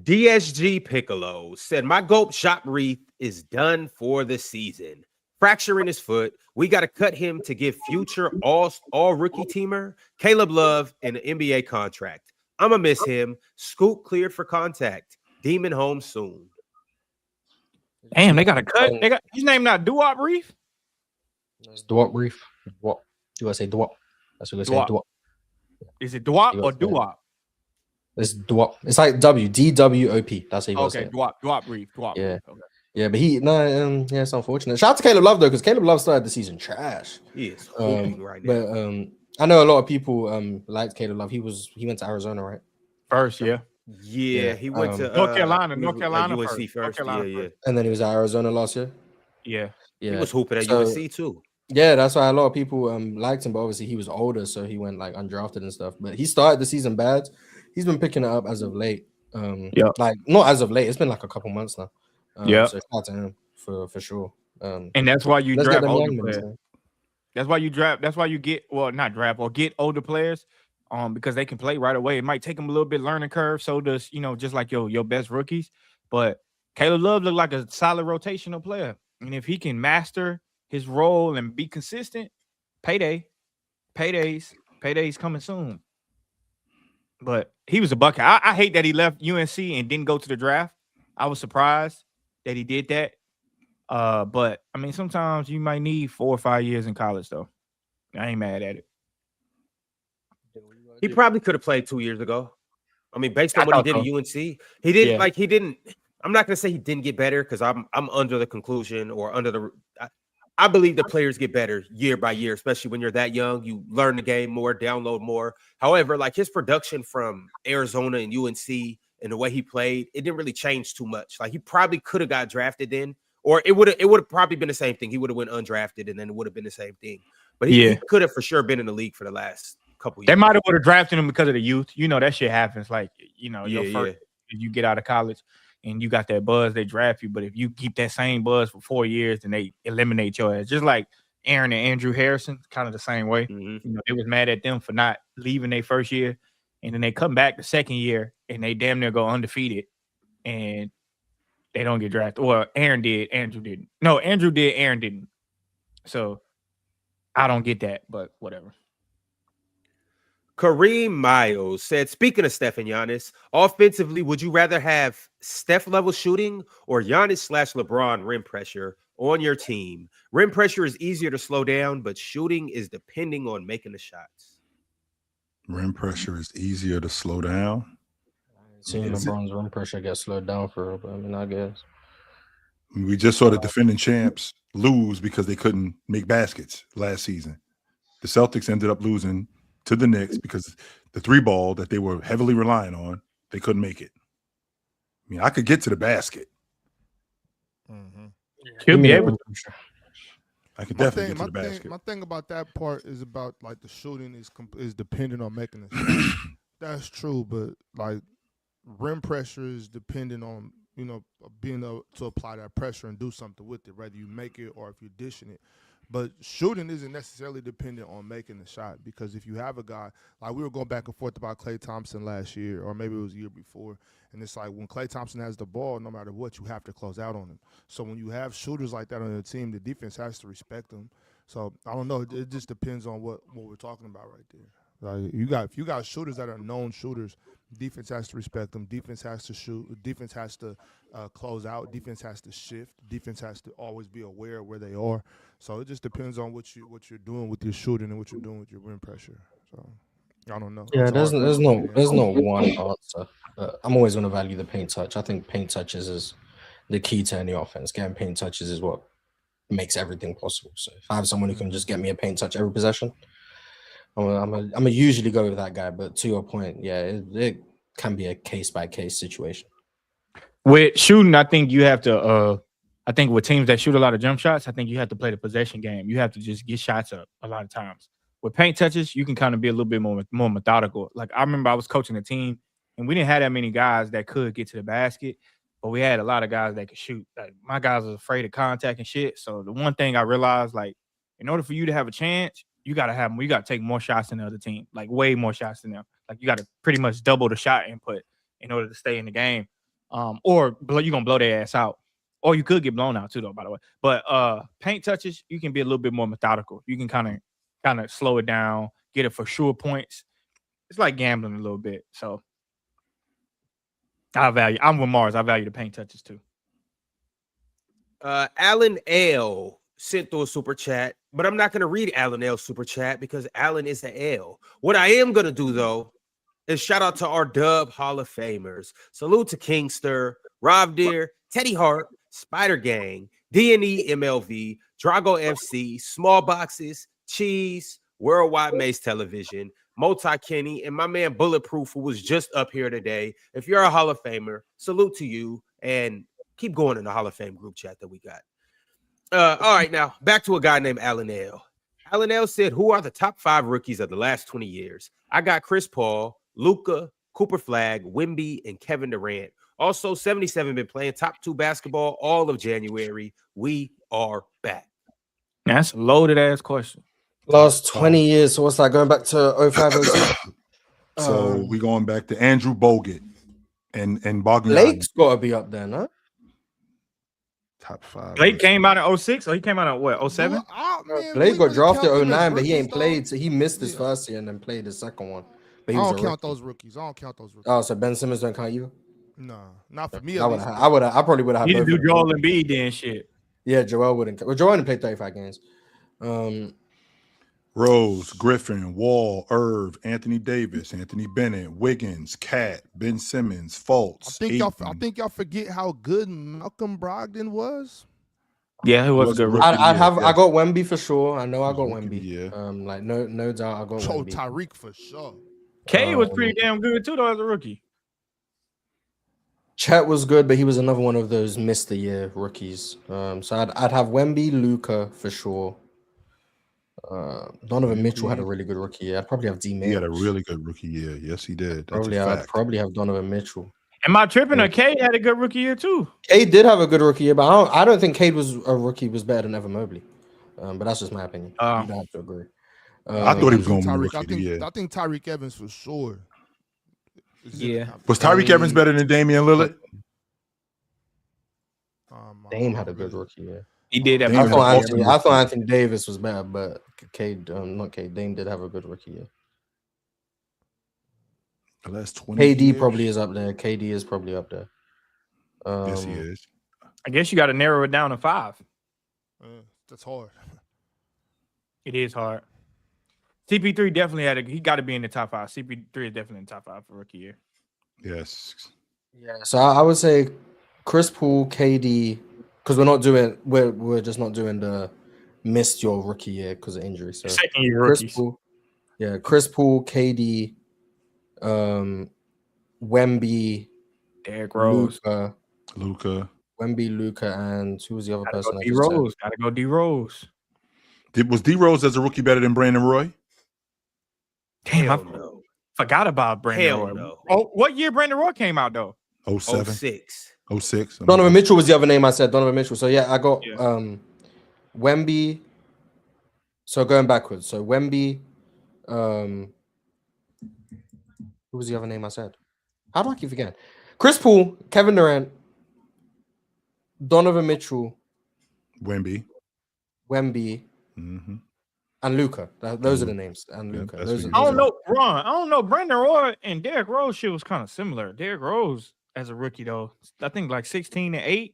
DSG Piccolo said, my GOAT Shop Reef is done for the season. Fracturing his foot. We got to cut him to give future all rookie teamer Caleb Love an NBA contract. I'm going to miss him. Scoop cleared for contact. Demon home soon. Damn, they got to cut. His name not Duop Reef? It's Duop Reef. What do I say? Duop. That's what they say. Duop. Is it Duop or Duop? It's Dwop. It's like DWOP. That's how you okay. Dwop Reef. Yeah. Reef. Okay. Yeah, but yeah, it's unfortunate. Shout out to Caleb Love though, because Caleb Love started the season trash. He is hooping right now. But I know a lot of people liked Caleb Love. He went to Arizona, right? First, yeah. Yeah, he went to North Carolina UNC first. Yeah. And then he was at Arizona last year. Yeah. He was hooping at UNC too. Yeah, that's why a lot of people liked him, but obviously he was older, so he went like undrafted and stuff. But he started the season bad. He's been picking it up as of late. Like not as of late. It's been like a couple months now. So shout out to him for sure. And that's why you draft older players. That's why you draft. That's why you get get older players. Because they can play right away. It might take them a little bit learning curve. So does just like your best rookies. But Caleb Love looked like a solid rotational player, and if he can master his role and be consistent, payday's coming soon. But he was a bucket. I hate that he left UNC and didn't go to the draft. I was surprised that he did that. But I mean, sometimes you might need 4 or 5 years in college, though. I ain't mad at it. He probably could have played 2 years ago. I mean, based on what he did at UNC, he didn't he didn't. I'm not gonna say he didn't get better because I'm under the conclusion or under the. I believe the players get better year by year, especially when you're that young. You learn the game more, download more. However, like his production from Arizona and UNC and the way he played, it didn't really change too much. Like he probably could have got drafted then, or it would have probably been the same thing. He would have went undrafted, and then it would have been the same thing. But he could have for sure been in the league for the last couple years. They might have drafted him because of the youth. That shit happens. Like your first you get out of college and you got that buzz, they draft you. But if you keep that same buzz for 4 years, then they eliminate your ass. Just like Aaron and Andrew Harrison, kind of the same way. Mm-hmm. They was mad at them for not leaving their first year, and then they come back the second year and they damn near go undefeated, and they don't get drafted. Well, Aaron did, Andrew didn't. No, Andrew did, Aaron didn't. So I don't get that, but whatever. Kareem Miles said, speaking of Steph and Giannis, offensively, would you rather have Steph-level shooting or Giannis/LeBron rim pressure on your team? Rim pressure is easier to slow down, but shooting is depending on making the shots. Rim pressure is easier to slow down? Seeing LeBron's rim pressure get slowed down for real, but I mean, I guess. We just saw the defending champs lose because they couldn't make baskets last season. The Celtics ended up losing to the Knicks because the 3-ball that they were heavily relying on, they couldn't make it. I mean, I could get to the basket. Could be able to. I could definitely get to the basket. My thing about that part is about like the shooting is dependent on making a shot. That's true, but like rim pressure is dependent on being able to apply that pressure and do something with it, whether you make it or if you're dishing it. But shooting isn't necessarily dependent on making the shot, because if you have a guy, like we were going back and forth about Klay Thompson last year, or maybe it was the year before, and it's like when Klay Thompson has the ball, no matter what, you have to close out on him. So when you have shooters like that on your team, the defense has to respect them. So I don't know. It just depends on what we're talking about right there. Like if you got shooters that are known shooters, defense has to respect them. Defense has to shoot. Defense has to close out. Defense has to shift. Defense has to always be aware of where they are. So it just depends on what you're doing with your shooting and what you're doing with your rim pressure. So I don't know. Yeah, there's no one answer. I'm always going to value the paint touch. I think paint touches is the key to any offense. Getting paint touches is what makes everything possible. So if I have someone who can just get me a paint touch every possession, I'm a usually go with that guy. But to your point, yeah, it can be a case by case situation. With shooting, I think you have to. I think with teams that shoot a lot of jump shots, I think you have to play the possession game. You have to just get shots up a lot of times. With paint touches, you can kind of be a little bit more methodical. Like I remember I was coaching a team, and we didn't have that many guys that could get to the basket, but we had a lot of guys that could shoot. Like my guys was afraid of contact and shit. So the one thing I realized, like, in order for you to have a chance, you gotta take more shots than the other team, like way more shots than them. Like you gotta pretty much double the shot input in order to stay in the game. Or you're gonna blow their ass out. Or you could get blown out too, though, by the way. But paint touches, you can be a little bit more methodical. You can kind of slow it down, get it for sure points. It's like gambling a little bit. So I'm with Mars. I value the paint touches too. Alan L sent through a super chat, but I'm not going to read Alan L's super chat because Alan is the L. What I am going to do, though, And shout out to our Dub Hall of Famers. Salute to Kingster, Rob Deere, Teddy Hart, Spider Gang, D&E MLV, Drago FC, Small Boxes, Cheese, Worldwide Maze Television, Multi Kenny, and my man Bulletproof, who was just up here today. If you're a Hall of Famer, salute to you, and keep going in the Hall of Fame group chat that we got. All right, now back to a guy named Alan L. Alan L said, who are the top 5 rookies of the last 20 years? I got Chris Paul, Luka, Cooper Flagg, Wemby, and Kevin Durant. Also, 77 been playing top 2 basketball all of January. We are back. That's a loaded ass question. Last 20 years. So what's that, going back to 05, 06? So we going back to Andrew Bogut and Bogdan. Blake's got to be up there, no? Top 5. Blake came out in 06, or he came out in what, 07? Blake got drafted 09, but he ain't played. So he missed his first year and then played his second one. But I don't count those rookies. Oh, so Ben Simmons don't count either? No, not for me. I probably would have. You do Joel Embiid then shit. Yeah, Joel wouldn't. Well, Joel didn't play 35 games. Rose, Griffin, Wall, Irv, Anthony Davis, Anthony Bennett, Wiggins, Cat, Ben Simmons, Fultz. I think y'all forget how good Malcolm Brogdon was. Yeah, he was a good rookie. I got Wemby for sure. I know I got Wemby. Yeah. Like no doubt I got Wemby. Tyreek for sure. K was pretty damn good too, though, as a rookie. Chet was good, but he was another one of those missed the year rookies. So I'd have Wemby, Luka for sure. Donovan Mitchell had a really good rookie year. I'd probably have D. He had a really good rookie year. Yes, he did. I'd probably have Donovan Mitchell. Am I tripping? Or Cade had a good rookie year too. Cade did have a good rookie year, but I don't think Cade was better than Evan Mobley. But that's just my opinion. You don't have to agree. I thought he was going to be rookie of the year. I think Tyreek Evans for sure. Yeah. Was Tyreek Evans better than Damian Lillard? Dame had a good rookie year. He did. I thought Anthony Davis was bad, but Dame did have a good rookie year. The last 20 KD years? probably is up there. KD is probably up there. Yes, he is. I guess you got to narrow it down to 5. That's hard. It is hard. CP3 definitely he got to be in the top 5. CP3 is definitely in the top 5 for rookie year. Yes. Yeah. So I would say Chris Paul, KD, because we're just not doing the missed your rookie year because of injury. So second year rookies. Chris Paul, KD, Wemby, Derrick Rose, Luka, Wemby, Luka, and who was the other person? D Rose. Gotta go D Rose. Was D Rose as a rookie better than Brandon Roy? Damn, I forgot about Brandon Roy. No. Oh, what year Brandon Roy came out though? 07. 06. Donovan Mitchell was the other name I said. Donovan Mitchell. So yeah, I got Wemby. So going backwards. So Wemby. Who was the other name I said? How do I keep forgetting? Chris Paul, Kevin Durant, Donovan Mitchell, Wemby, and Luka. Those are the names. And Luka. I don't know, Ron. I don't know. Brandon Roy and Derrick Rose shit was kind of similar. Derrick Rose as a rookie though, I think like 16-8,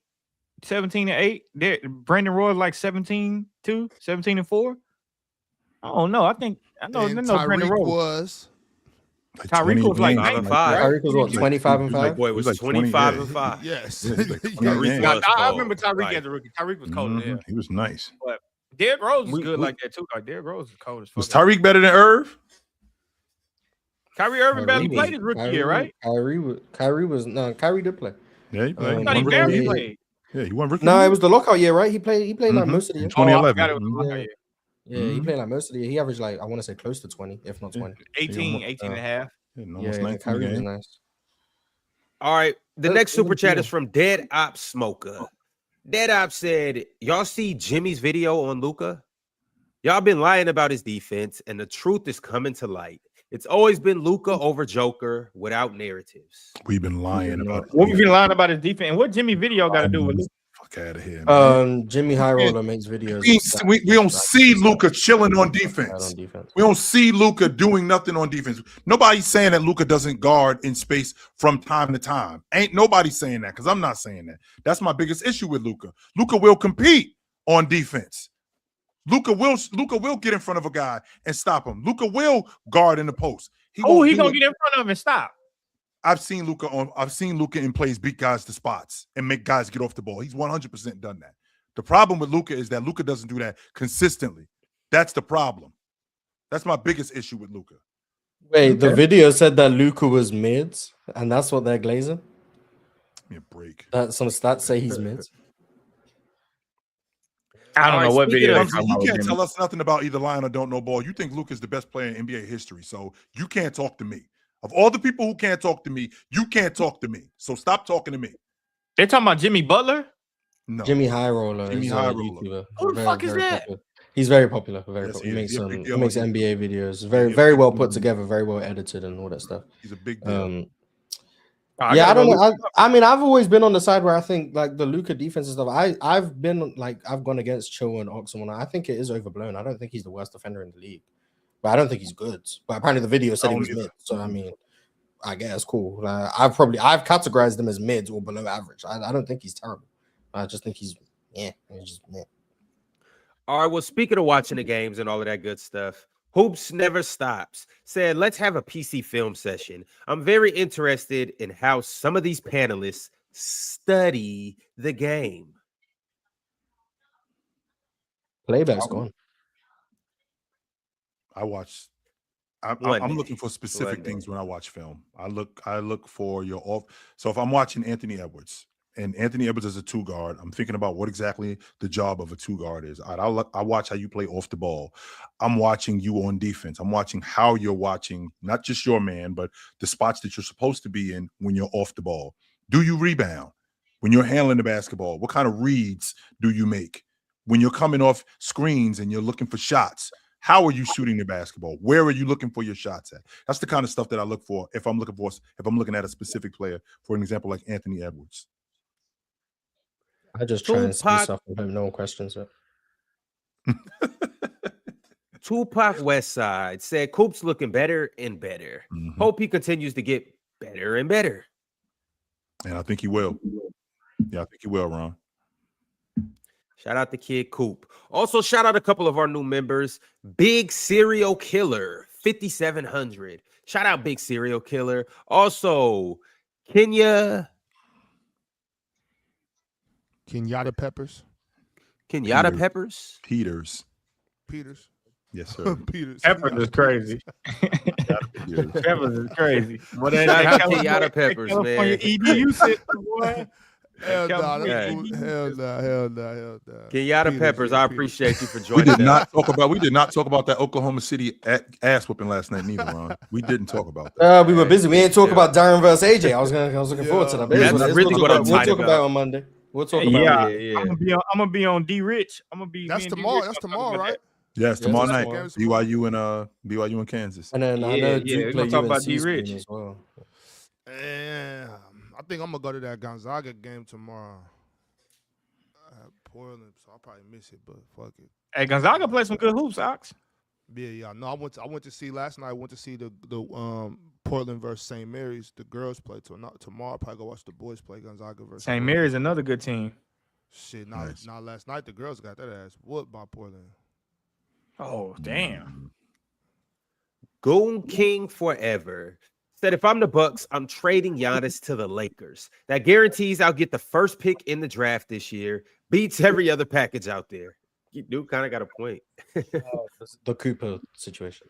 17-8. Brandon Roy like 17-2, 17-4. I don't know. I know Brandon Rose was. Like Tyreek was like 5. Tyreek was what, 25 and 5? My boy was 25 and 5. Yes. I remember Tyreek as a rookie. Tyreek was cold. Yeah. He was nice. But Derrick Rose was good like that too. Like Derrick Rose was cold as fuck. Was Tyreek better than Irv? Kyrie Irving barely played his rookie year, right? Kyrie did play. Yeah, he played. He barely played. Yeah, he won rookie. No, it was the lockout year, right? He played like most of the year. 2011. He played like most of the year. He averaged like, I want to say close to 20, if not 20. 18 and a half. Kyrie was nice. All right. The next super chat is from Dead Op Smoker. Dead Op said, y'all see Jimmy's video on Luka? Y'all been lying about his defense, and the truth is coming to light. It's always been Luka over Joker without narratives. We've been lying about it. What we've been lying about his defense, and what Jimmy video got to do with Luka? Fuck out of here, man. Jimmy High Roller makes videos. We don't see Luka chilling on defense. We don't see Luka doing nothing on defense. Nobody's saying that Luka doesn't guard in space from time to time. Ain't nobody saying that, because I'm not saying that. That's my biggest issue with Luka. Luka will compete on defense. Luka will get in front of a guy and stop him. Luka will guard in the post. He gonna get in front of and stop. I've seen Luka in plays beat guys to spots and make guys get off the ball. He's 100% done that. The problem with Luka is that Luka doesn't do that consistently. That's the problem. That's my biggest issue with Luka. Wait, the video said that Luka was mids, and that's what they're glazing? Give me a break. Some stats say he's mids. I don't know what video. You can't tell us nothing about either lying or don't know ball. You think Luka is the best player in NBA history, so you can't talk to me. Of all the people who can't talk to me, you can't talk to me. So stop talking to me. They're talking about Jimmy Butler? No. Jimmy High Roller. Jimmy High Roller. Who the fuck is that? Popular. He's very popular. He makes NBA videos. Very well put together, very well edited, and all that stuff. He's a big deal. I don't know. I mean, I've always been on the side where I think like the Luka defense and stuff. I've gone against Chill and Oxen. I think it is overblown. I don't think he's the worst defender in the league, but I don't think he's good. But apparently the video said he was mid. So I mean, I guess cool. I've categorized him as mids or below average. I don't think he's terrible. I just think he's just meh. All right. Well, speaking of watching the games and all of that good stuff, Hoops Never Stops said, let's have a PC film session. I'm very interested in how some of these panelists study the game. Playback's gone. I'm looking for specific things when I watch film. I look for your off. So if I'm watching Anthony Edwards, and Anthony Edwards is a two guard, I'm thinking about what exactly the job of a two guard is. I watch how you play off the ball. I'm watching you on defense. I'm watching how you're watching, not just your man, but the spots that you're supposed to be in when you're off the ball. Do you rebound? When you're handling the basketball, what kind of reads do you make? When you're coming off screens and you're looking for shots, how are you shooting the basketball? Where are you looking for your shots at? That's the kind of stuff that I look for if I'm looking at a specific player, for an example, like Anthony Edwards. I just try and see stuff from him. No one questions it. Tupac Westside said, Coop's looking better and better. Mm-hmm. Hope he continues to get better and better. And I think he will. Yeah, I think he will, Ron. Shout out to Kid Coop. Also, shout out a couple of our new members. Big Serial Killer, 5700. Shout out Big Serial Killer. Also, Kenyatta Peppers. Peters. Yes, sir. Peters. Peppers is crazy. Peppers is crazy. What ain't that Kenyatta Peppers, man? EDU system, boy. Hell no. Kenyatta Peppers, I appreciate you for joining us. We did not talk about that Oklahoma City ass whooping last night, neither, Ron. We didn't talk about that. We were busy. We ain't talk about Darren versus AJ. I was looking forward to that. That's really what I'm We'll talk about it on Monday. We'll talk about it. I'm gonna be on D Rich. That's tomorrow. That's tomorrow, right? Yes, tomorrow night. BYU and Kansas. And then I know Duke we're gonna talk about D Rich as well. I think I'm gonna go to that Gonzaga game tomorrow. Portland, so I'll probably miss it, but fuck it. Hey, Gonzaga played some good hoops, Ox. Yeah. No, I went to see last night. I went to see the Portland versus St. Mary's. The girls play tomorrow. I'll probably go watch the boys play Gonzaga versus St. Mary's. Another good team. Shit, not last night. The girls got that ass whooped by Portland. Oh damn! Goon King forever said, if I'm the Bucks, I'm trading Giannis to the Lakers. That guarantees I'll get the first pick in the draft this year. Beats every other package out there. You do kind of got a point. The Cooper situation.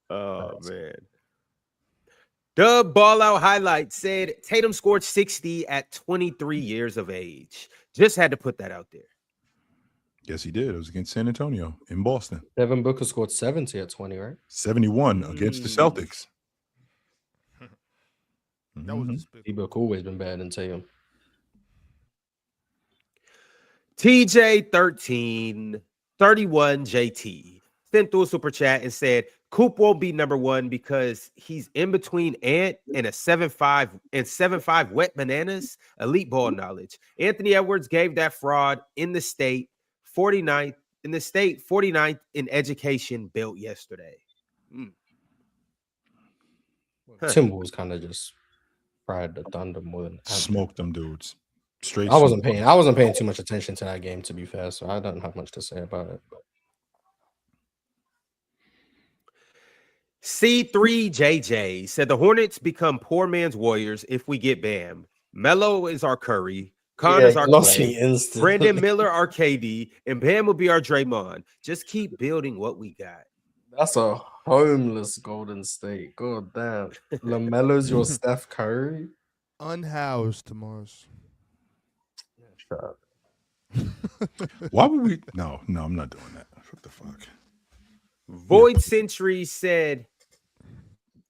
Oh, man. Dub Ball Out Highlight said Tatum scored 60 at 23 years of age. Just had to put that out there. Yes, he did. It was against San Antonio in Boston. Devin Booker scored 70 at 20, right? 71 against the Celtics. That was D-Book always been bad than Tatum. TJ1331 JT sent through a super chat and said, Coop won't be number one because he's in between Ant and a 7'5" wet bananas. Elite ball knowledge. Anthony Edwards gave that fraud in the state 49th in education built yesterday. Timberwolves kind of just fried the Thunder more than smoked them dudes. Straight. I wasn't paying too much attention to that game, to be fair, so I don't have much to say about it. C3JJ said the Hornets become poor man's Warriors if we get Bam. Melo is our Curry. Kon is our Clay. Brandon Miller our KD. And Bam will be our Draymond. Just keep building what we got. That's a homeless Golden State. God damn. LaMelo's your Steph Curry. Unhoused, Mars. Shut up. Why would we? No, I'm not doing that. What the fuck? Void Century said,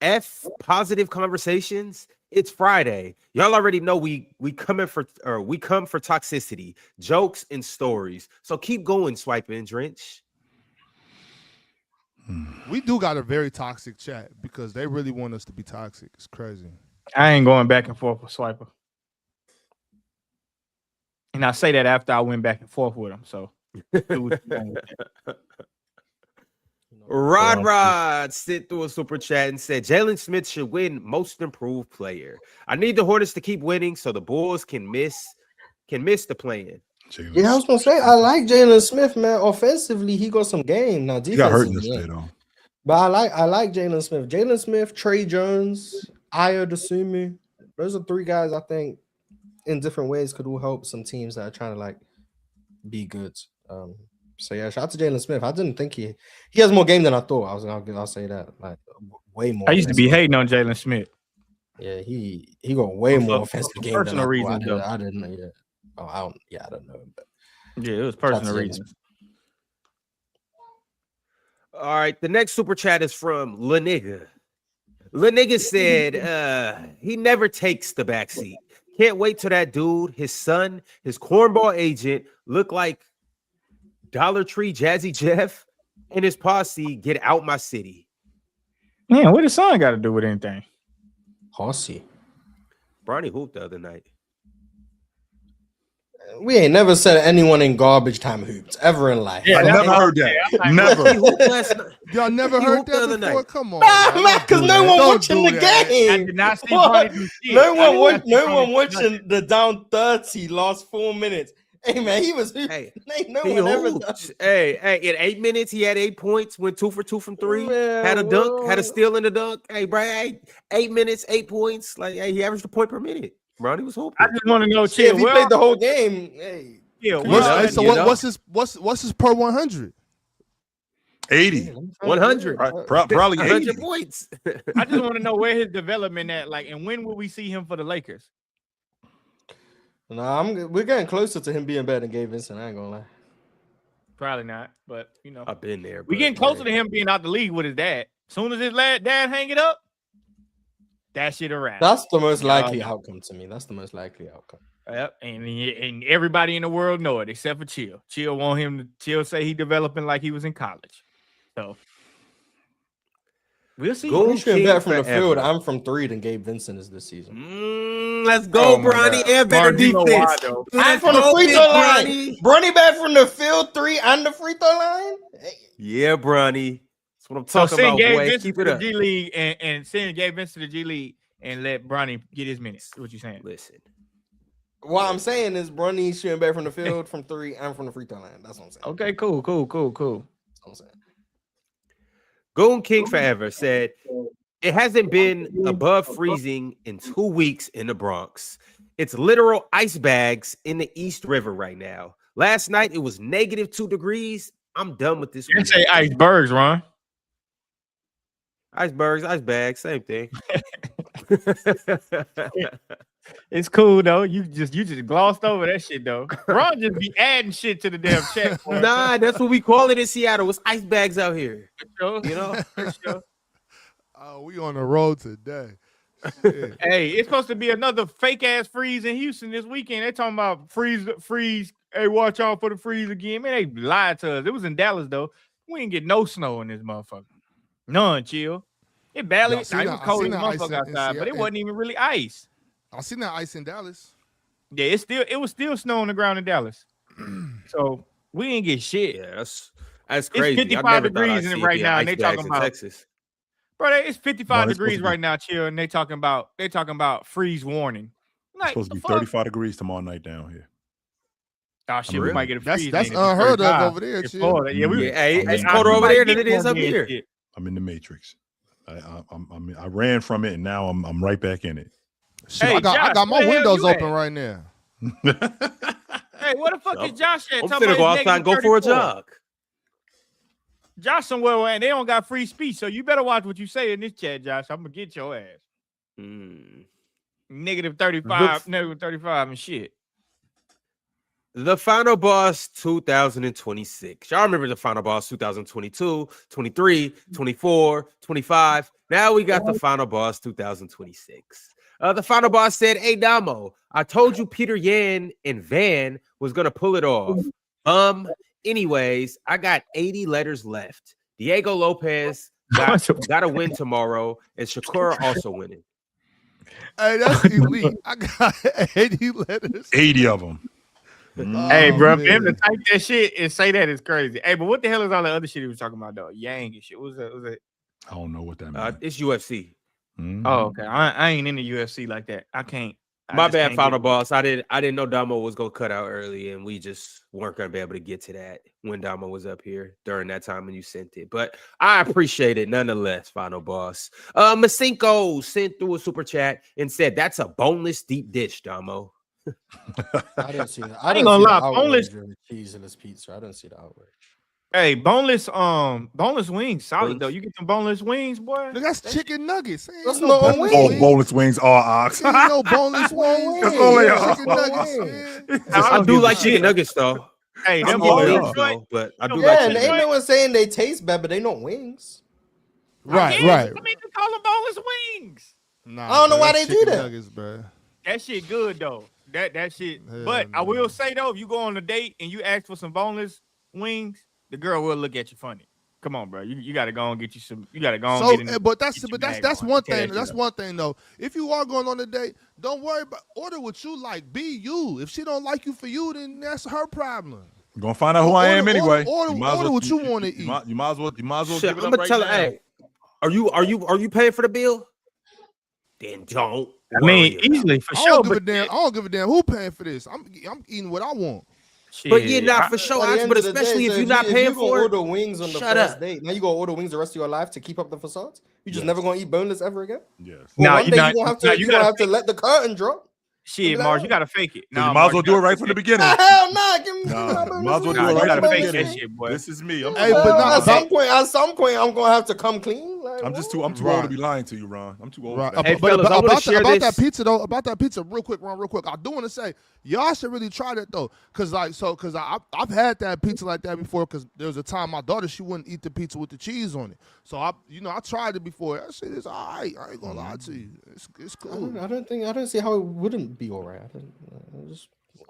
F positive conversations. It's Friday. Y'all already know we come for toxicity, jokes, and stories. So keep going, Swipe and Drench. We do got a very toxic chat because they really want us to be toxic. It's crazy. I ain't going back and forth with Swiper. And I say that after I went back and forth with him. So Rod sent through a super chat and said Jalen Smith should win most improved player. I need the Hornets to keep winning so the Bulls can miss the plan. Yeah, I was gonna say I like Jalen Smith, man. Offensively, he got some game. Now he got hurt in this yeah. day, though. But I like Jalen Smith. Jalen Smith, Trey Jones, Ayo Dosunmu. Those are three guys I think in different ways could all help some teams that are trying to like be good. So yeah, shout out to Jalen Smith. I didn't think he has more game than I thought. I'll say that, like way more. I used to be hating on Jalen Smith. Yeah, he got way more offensive game personal than reasons. I didn't know. Yeah. Oh, I don't know. But yeah, it was personal reasons. All right, the next super chat is from La Nigga. La Nigga said he never takes the backseat. Can't wait till that dude, his son, his cornball agent, look like Dollar Tree Jazzy Jeff and his posse get out my city. Man, what his son got to do with anything? Posse. Bronny hooped the other night. We ain't never said anyone in garbage time hoops ever in life. Yeah, I never heard that. Never. Y'all never heard that before? Night. Come on, man, because no one watching the game. I did not see Bronny do shit. No one watching the down 30 last 4 minutes. Hey man, he was hooping. Hey, in 8 minutes, he had 8 points, went 2 for 2 from 3, had a dunk, had a steal in the dunk. Hey, bro, 8 minutes, 8 points. Like, hey, he averaged a point per minute. Ronnie was hooping. I just want to know, if he played the whole game. Hey, what's his per 100? 80, 100, probably 80 points. I just want to know where his development at, like, and when will we see him for the Lakers? No, we're getting closer to him being better than Gabe Vincent. I ain't gonna lie. Probably not, but you know, I've been there. We getting closer to him being out the league with his dad. As soon as his dad hang it up, that shit a wrap. That's the most likely outcome to me. That's the most likely outcome. Yep, and everybody in the world know it except for Chill. Chill want him to. Chill say he developing like he was in college. So we'll see. Go better from the field. I'm from 3 than Gabe Vincent is this season. Let's go, Bronny. And better defense. I'm from the free throw line. Bronny back from the field 3 and the free throw line. Yeah, Bronny. That's what I'm talking about. Boy. Keep it up. G League and send Gabe Vincent to the G League and let Bronny get his minutes. What you saying? Listen. What I'm saying is Bronny shooting back from the field from 3 and from the free throw line. That's what I'm saying. Okay, cool. That's what I'm saying. Goon King Forever said, it hasn't been above freezing in 2 weeks in the Bronx. It's literal ice bags in the East River right now. Last night, it was -2 degrees. I'm done with this. You say icebergs, Ron. Icebergs, ice bags, same thing. It's cool though. You just glossed over that shit though. Ron just be adding shit to the damn chat. Nah, that's what we call it in Seattle. It's ice bags out here. Sure. You know. Sure. We on the road today. Hey, it's supposed to be another fake ass freeze in Houston this weekend. They talking about freeze. Hey, watch out for the freeze again. Man, they lied to us. It was in Dallas though. We didn't get no snow in this motherfucker. None. Chill. It barely. It was cold as motherfucker outside, but it wasn't even really ice. I seen that ice in Dallas. Yeah, it was still snow on the ground in Dallas. So we didn't get shit. Yeah, that's crazy. It's 55 degrees in it right now, and they talking about Texas. Bro, it's 55 degrees right now, Chill, and they talking about freeze warning. Like, it's supposed to be 35 degrees tomorrow night down here. Oh shit, we might get a freeze. That's unheard of over there, Chill. It's colder over there than it is up here. I'm in the Matrix. I ran from it, and now I'm right back in it. Shit, I got my windows open right now. Hey, what the fuck is Josh at? I'm finna go outside and go for a jog. Josh somewhere and they don't got free speech, so you better watch what you say in this chat, Josh. I'm gonna get your ass. Negative 35 and shit. The Final Boss 2026. Y'all remember the Final Boss 2022, 23, 24, 25. Now we got the Final Boss 2026. The Final Boss said, "Hey, Damo, I told you Peter Yan and Van was going to pull it off. Anyways, I got 80 letters left. Diego Lopez got to win tomorrow, and Shakur also winning." Hey, that's elite. I got 80 letters. 80 of them. Hey, bro, for him to type that shit and say that is crazy. Hey, but what the hell is all the other shit he was talking about, though? Yang and shit. What was that? I don't know what that means. It's UFC. Oh, okay. I ain't in the UFC like that. I can't. My bad, Final Boss. I didn't know Damo was gonna cut out early, and we just weren't gonna be able to get to that when Damo was up here during that time when you sent it. But I appreciate it nonetheless, Final Boss. Masinko sent through a super chat and said, "That's a boneless deep dish, Damo." I didn't see that. I ain't gonna lie, boneless cheese in this pizza. I didn't see the outrage. Hey, boneless wings, solid though. You get them boneless wings, boy. That's chicken nuggets. That's no wings. Oh, boneless wings are ox. Ain't no boneless wings. That's only chicken nuggets. I do like chicken nuggets though. Hey, them wings though, but I do like Yeah, chicken and ain't nuggets. no one saying they taste bad, but they not wings. Right. I mean, just call them boneless wings. Nah, I don't know why that's they do chicken that. Nuggets, bro. That shit good though. That shit. Hell But I no. will say though, if you go on a date and you ask for some boneless wings, the girl will look at you funny. Come on, bro. You gotta go and get you some. You gotta go and get in. But that's one thing. That's One thing though. If you are going on a date, don't worry about order what you like. Be you. If she don't like you for you, then that's her problem. You're gonna find out who I am anyway. Order what you want to eat. You might as well Shit, give it I'm up gonna right tell now. her, hey, are you paying for the bill? Then don't. I mean, easily for sure. I don't give a damn who paying for this. I'm eating what I want. Shit, But yeah, not for sure. But especially if you're not paying for it. Order wings on the first date. Now you gonna order wings the rest of your life to keep up the facades. You just never gonna eat boneless ever again. Yes. No, One day you gonna have to let the curtain drop. Shit, Mars, you gotta fake it. You might as well do it right from the beginning. Hell nah, give me. Might as well do it you right gotta from the fake that beginning. shit, boy. This is me. Hey, but at some point, I'm gonna have to come clean. Like, I'm too old to be lying to you, Ron. I'm too old. Right. For that. Hey, fellas, I wanna share about this. that pizza though. About that pizza, real quick, Ron. Real quick. I do want to say y'all should really try that though, cause I've had that pizza like that before. Cause there was a time my daughter she wouldn't eat the pizza with the cheese on it. So I tried it before. That shit is alright. I ain't gonna lie to you. It's cool. I don't see how it wouldn't be alright.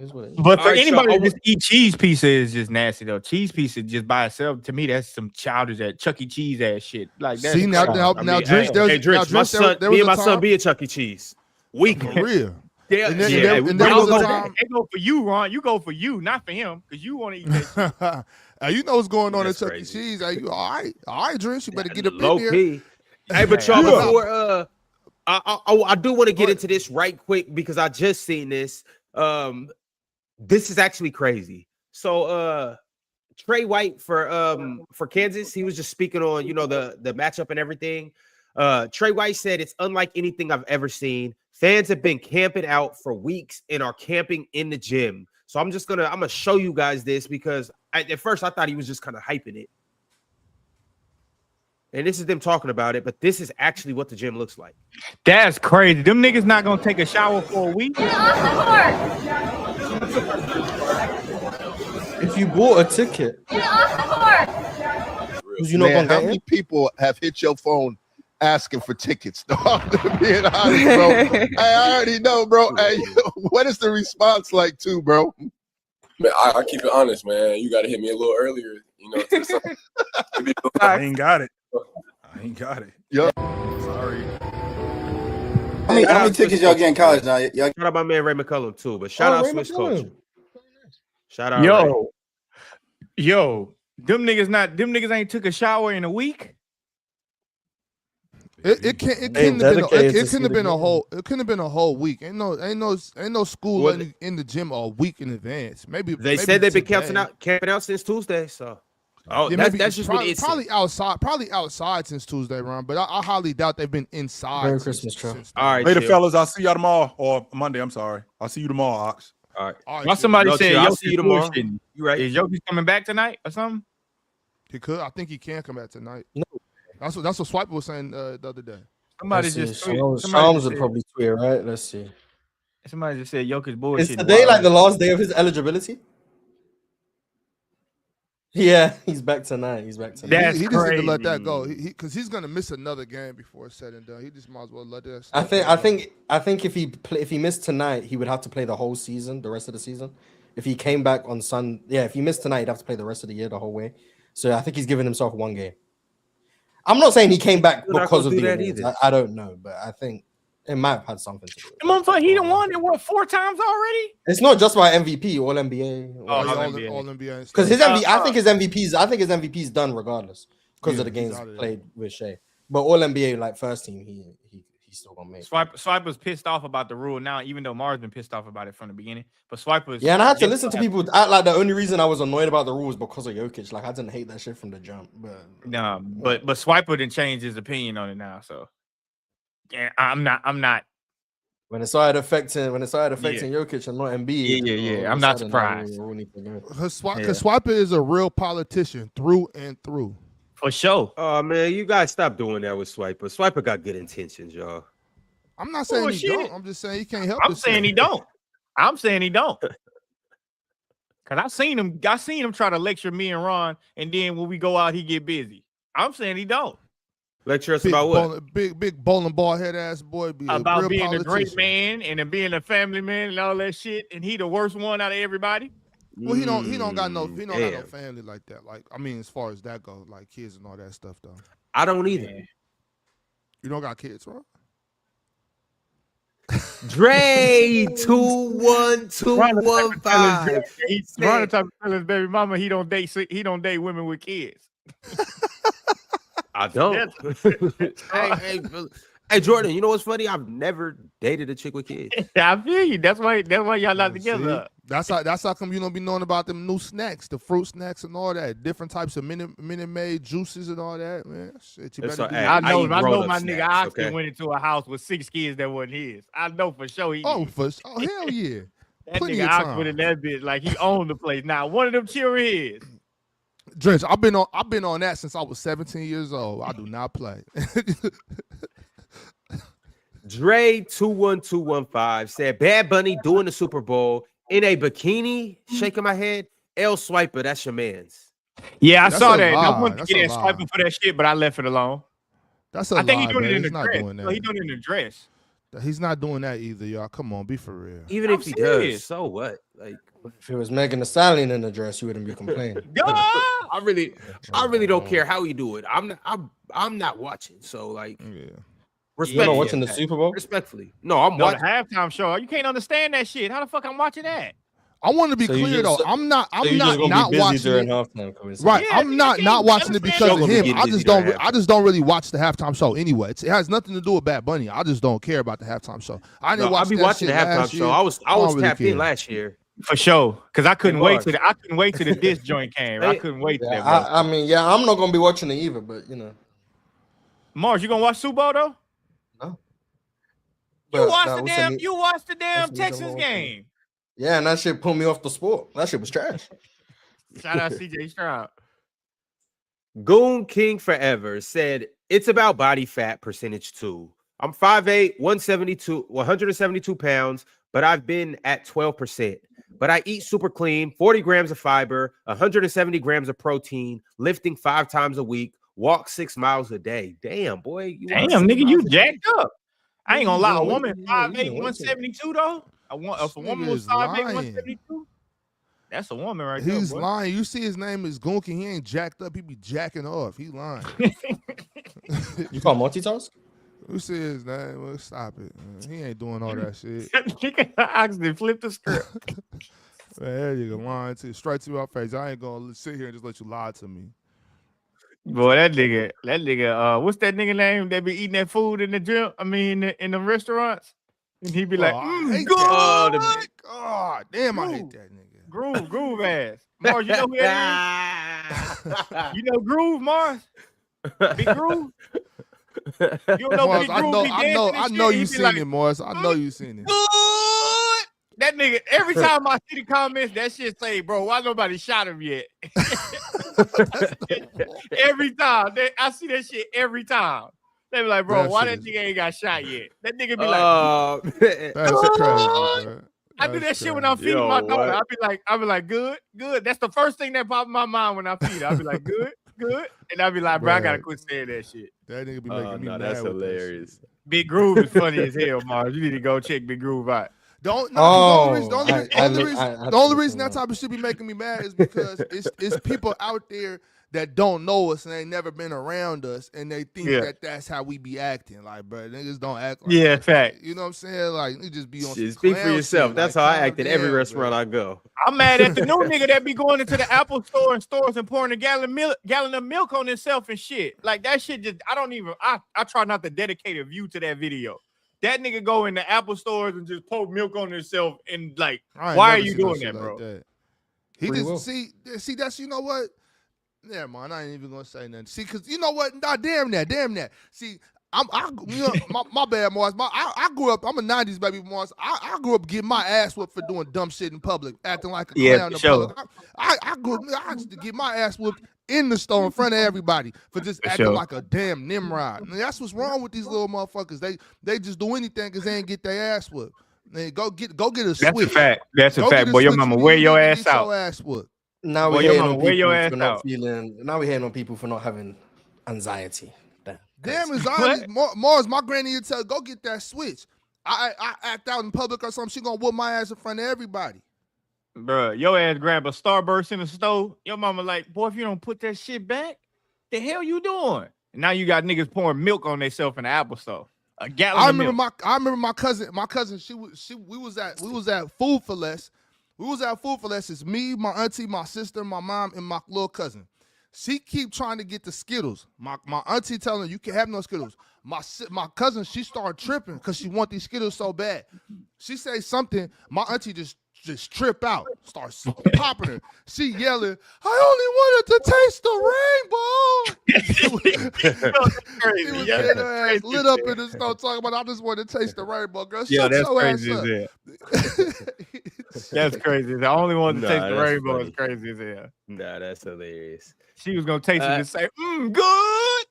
Is what it is. But for Alright, anybody so to just eat cheese pizza is just nasty though. Cheese pizza just by itself, to me, that's some childish ass Chuck E. Cheese ass shit. Like that. See now, Drench, me and my son be a Chuck E. Cheese. For real. Yeah, And then- yeah. and there was a time- They go for you, Ron. You go for you, not for him, because you want to eat that shit. You know what's going on That's at Chuck E. crazy. Cheese. You all right, Drench, you better get up Low in here. key. Hey, but y'all, before I do want to get into this right quick because I just seen this. This is actually crazy. So Trey White for Kansas, he was just speaking on the matchup and everything. Trey White said it's unlike anything I've ever seen. Fans have been camping out for weeks and are camping in the gym. So I'm gonna show you guys this because at first I thought he was just kind of hyping it. And this is them talking about it, but this is actually what the gym looks like. That's crazy. Them niggas not gonna take a shower for a week. If you bought a ticket, you know, man, how many people have hit your phone asking for tickets? No, I'm being honest, bro. I already know, bro. Hey, what is the response like, too, bro? Man, I keep it honest, man. You got to hit me a little earlier, I ain't got it. Yep. Sorry. How many tickets y'all get in college now? Shout out my man Ray McCullum too, but shout out Ray Swiss McCullum. Culture. Shout out Yo, them niggas ain't took a shower in a week. It couldn't have been a whole week. Ain't no school in the gym a week in advance. Maybe They said they've been camping out since Tuesday. So Oh, Yeah, that's just probably outside since Tuesday, Ron. But I highly doubt they've been inside. Merry Christmas, Joe. All right, later, chill. fellas. I'll see y'all tomorrow or Monday. I'm sorry. I'll see you tomorrow, Ox. All right. Why somebody said I'll see you tomorrow. You right? Is Jokic coming back tonight or something? He could. I think he can come back tonight. No. That's what Swiper was saying the other day. Somebody just Shams would probably tweet, right? Let's see. Somebody just said Jokic bullshit. Is today like the last day of his eligibility? Yeah, he's back tonight. He just need to let that go. Because he's gonna miss another game before it's said and done. He just might as well let that. I think if he missed tonight, he would have to play the whole season, the rest of the season. If he came back on if he missed tonight, he'd have to play the rest of the year, the whole way. So I think he's giving himself one game. I'm not saying he came back because of the awards. I don't know, but I think it might have had something to do with it. He done won it 4 times already. It's not just about MVP, all NBA, all NBA. Because his MVP, I think his MVP's done regardless because of the games played with Shea. But all NBA like first team, he's still gonna make. Swiper's pissed off about the rule now, even though Mars been pissed off about it from the beginning. But Swiper's and I had to listen to people act like the only reason I was annoyed about the rule was because of Jokic. Like I didn't hate that shit from the jump, but but Swiper didn't change his opinion on it now. So yeah, I'm not. When it started affecting Jokic and not Embiid, I'm not surprised. Because Swiper is a real politician through and through. For sure. Oh man, you guys stop doing that with Swiper. Swiper got good intentions, y'all. I'm not saying he don't. I'm just saying he can't help. I'm saying he don't. Cause I seen him try to lecture me and Ron, and then when we go out, he get busy. I'm saying he don't. Lecture us about what? Big bowling ball head ass boy. About being a great man and being a family man and all that shit, and he the worst one out of everybody. Well, he don't got no family like that. Like, I mean, as far as that goes, like kids and all that stuff, though. I don't either. You don't got kids, right? Dre 21215. He's trying to talk to his baby mama. He don't date women with kids. I don't. Hey, Jordan, you know what's funny? I've never dated a chick with kids. I feel you. That's why y'all not together. That's how come you don't be knowing about them new snacks, the fruit snacks and all that, different types of Minute Maid juices and all that, man. Shit, you better I know my nigga Oxton went into a house with 6 kids that wasn't his. I know for sure hell yeah. That nigga Oxford in that bitch like he owned the place. Now one of them children is. Drench, I've been on that since I was 17 years old. I do not play. Dre 21215 said Bad Bunny doing the Super Bowl in a bikini, shaking my head. L Swiper, that's your man's. Yeah, I saw that. I wanted to get Swiper for that shit, but I left it alone. I think he's doing it in the dress. He's doing it in the dress. He's not doing that either, y'all. Come on, be for real. Even if he does, so what? Like, if it was Megan Thee Stallion in the dress, you wouldn't be complaining. I really don't care how he do it. I'm not watching. So like, you're not watching the Super Bowl? Respectfully, no, I'm watching the halftime show. You can't understand that shit. How the fuck I'm watching that? I want to be clear though. I'm not watching it. Right. Yeah, I'm not watching it because of him. I just don't really watch the halftime show anyway. It has nothing to do with Bad Bunny. I just don't care about the halftime show. I didn't watch. I'll be watching the halftime show. I was tapped in last year. For sure, because I couldn't wait till the disc joint came. I couldn't wait till that. I'm not gonna be watching it either. But you know, Mars, you gonna watch Super Bowl though? No. You watched the damn Texas game. Yeah, and that shit pulled me off the sport. That shit was trash. Shout out CJ Stroud. Goon King Forever said it's about body fat percentage too. I'm 5'8", 172 pounds, but I've been at 12%. But I eat super clean, 40 grams of fiber, 170 grams of protein, lifting 5 times a week, walk 6 miles a day. Damn, boy. Damn, nigga, you jacked up. I ain't gonna lie. A woman 5'8", 172 though. If a woman was 5'8", 172, that's a woman right there. He's lying. You see his name is Goonkin. He ain't jacked up. He be jacking off. He lying. You call multitask? You see his name? Well, stop it. Man. He ain't doing all that shit. Nigga, Oxton flip the script. Man, there you go. Lying to straight to my face. I ain't gonna sit here and just let you lie to me. Boy, that nigga, what's that nigga name that be eating that food in the gym? I mean, in the restaurants? And he be like, God damn, I hate that nigga. Groove ass. Mars, you know who that You know Groove, Mars? Big Groove? You don't know Morris, Big Groove? I know you seen it, Morris. I know you seen it. Good. That nigga, every time I see the comments, that shit say, bro, why nobody shot him yet? Every time. I see that shit every time. They be like, bro, why that nigga ain't got shot yet? That nigga be like, that's crazy, bro. I do that shit when I'm feeding my daughter. I be like, good. That's the first thing that pops in my mind when I feed her. I be like, good. And I be like, bro, I gotta quit saying that shit. That nigga be making me mad. That's hilarious. Big Groove is funny as hell, Mars. You need to go check Big Groove out. The only reason that type of shit be making me mad is because it's people out there that don't know us and they never been around us and they think that that's how we be acting. Like, bro, niggas don't act like that. Fact. You know what I'm saying? Like, you just be on shit, speak for yourself. Shit. That's like, how I act at every restaurant I go. I'm mad at the new nigga that be going into the Apple store and stores and pouring a gallon of milk on himself and shit. Like, that shit just, I try not to dedicate a view to that video. That nigga go in the Apple stores and just pour milk on himself and like, why are you doing that, bro? That. He just see that's, you know what? Never mind, I ain't even gonna say nothing. See, cause you know what? Nah, damn that. See, my bad, Morris. I grew up. I'm a '90s baby, Morris. I grew up getting my ass whooped for doing dumb shit in public, acting like a clown in public. I grew up. I used to get my ass whooped in the store in front of everybody for just acting like a damn Nimrod. And that's what's wrong with these little motherfuckers. They just do anything because they ain't get their ass whooped. They go get a switch. That's a fact. That's a fact. Boy, your mama wear your ass out. Now we're hating on people for not feeling. Now we're hating on people for not having anxiety. Damn anxiety. Mars, my granny would tell, go get that switch. I act out in public or something, she gonna whoop my ass in front of everybody. Bruh, your ass grab a Starburst in the stove. Your mama like, boy, if you don't put that shit back, the hell you doing? And now you got niggas pouring milk on themselves in the Apple store. A gallon of milk. I remember my cousin. We was at Food for Less. We was at Food for Less. It's me, my auntie, my sister, my mom, and my little cousin. She keep trying to get the Skittles. My auntie telling her, you can't have no Skittles. My cousin, she started tripping because she want these Skittles so bad. She say something, my auntie just trip out, starts popping her. She yelling, I only wanted to taste the rainbow. She was getting her ass lit up in the store talking about, I just want to taste the rainbow, girl. Yeah, that's crazy as hell. That's crazy. The only one to taste the rainbow is crazy as hell. Nah, that's hilarious. She was gonna taste it and say, good.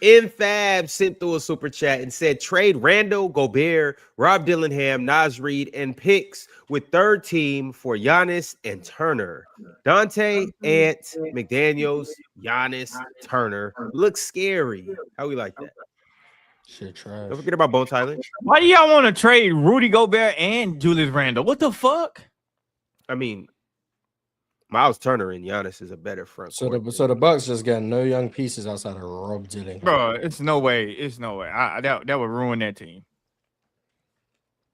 Infab sent through a super chat and said, trade Randall, Gobert, Rob Dillingham, Naz Reid, and picks with third team for Giannis and Turner. Dante, Ant, McDaniels, Giannis, Turner. Looks scary. How we like that? Shit, trash. Don't forget about Bo Tyler. Why do y'all want to trade Rudy Gobert and Julius Randle? What the fuck? I mean, Miles Turner and Giannis is a better front. So the Bucks just got no young pieces outside of Rob Dillingham. Bro, it's no way. That would ruin that team.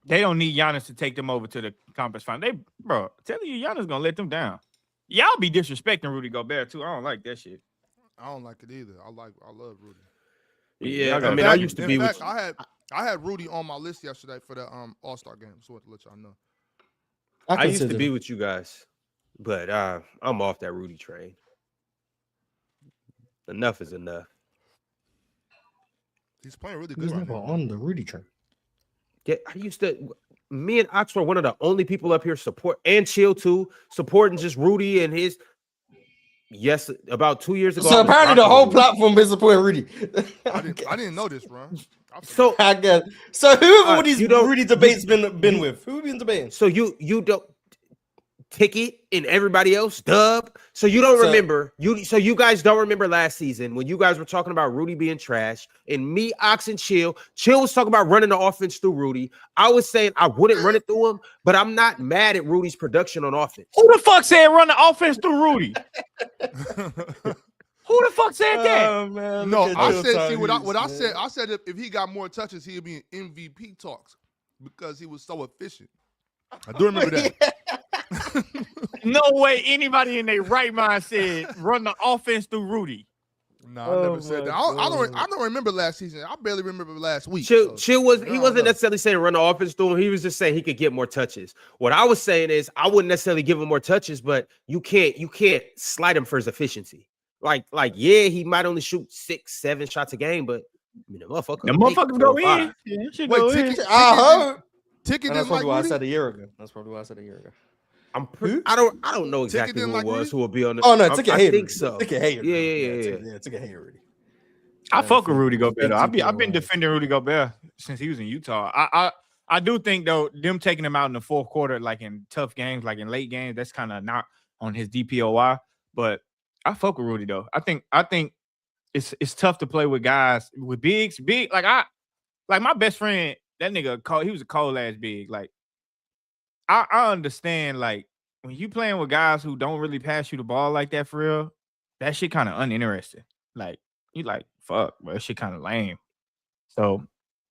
They don't need Giannis to take them over to the conference final. Bro, telling you, Giannis gonna let them down. Y'all be disrespecting Rudy Gobert too. I don't like that shit. I don't like it either. I love Rudy. Yeah, I mean, I used to be with. I had Rudy on my list yesterday for the All-Star game. So to let y'all know. I used to be with you guys, but I'm off that Rudy train. Enough is enough. He's playing really good right now. On the Rudy train. Yeah, me and Ox were one of the only people up here and Chill too, supporting just Rudy and his. Yes, about 2 years ago. So apparently the whole platform is supporting Rudy. I didn't know this, bro. So I guess. So who have all these Rudy debates been with? Who have been debating? So you don't Ticket and everybody else, Dub. So you don't remember you guys don't remember last season when you guys were talking about Rudy being trash and me, Ox, and Chill was talking about running the offense through Rudy. I was saying I wouldn't run it through him, but I'm not mad at Rudy's production on offense. Who the fuck said run the offense through Rudy? Who the fuck said that? Oh, man, no, I said. See what I said. I said if he got more touches, he'd be in MVP talks because he was so efficient. I do remember that. No way anybody in their right mind said run the offense through Rudy. No, I never said that. I don't remember last season. I barely remember last week. Chill he wasn't necessarily saying run the offense through him. He was just saying he could get more touches. What I was saying is I wouldn't necessarily give him more touches, but you can't slight him for his efficiency. Like yeah, he might only shoot 6-7 shots a game, but I mean, the motherfuckers go in. Yeah, wait, Ticket, I heard. Ticket that's probably what I said a year ago. That's probably what I said a year ago. I don't know exactly who it was who will be on the. Oh no, Ticket hater. I think so. Ticket hater. Yeah. Ticket hater. Rudy. I fuck with Rudy Gobert. I've been defending Rudy Gobert since he was in Utah. I do think though them taking him out in the fourth quarter, like in tough games, like in late games, that's kind of not on his DPOY. But I fuck with Rudy though. I think it's tough to play with guys with big like my best friend. That nigga he was a cold ass big. Like I understand like when you playing with guys who don't really pass you the ball like that for real, that shit kind of uninteresting. Like you like fuck, but that shit kind of lame. So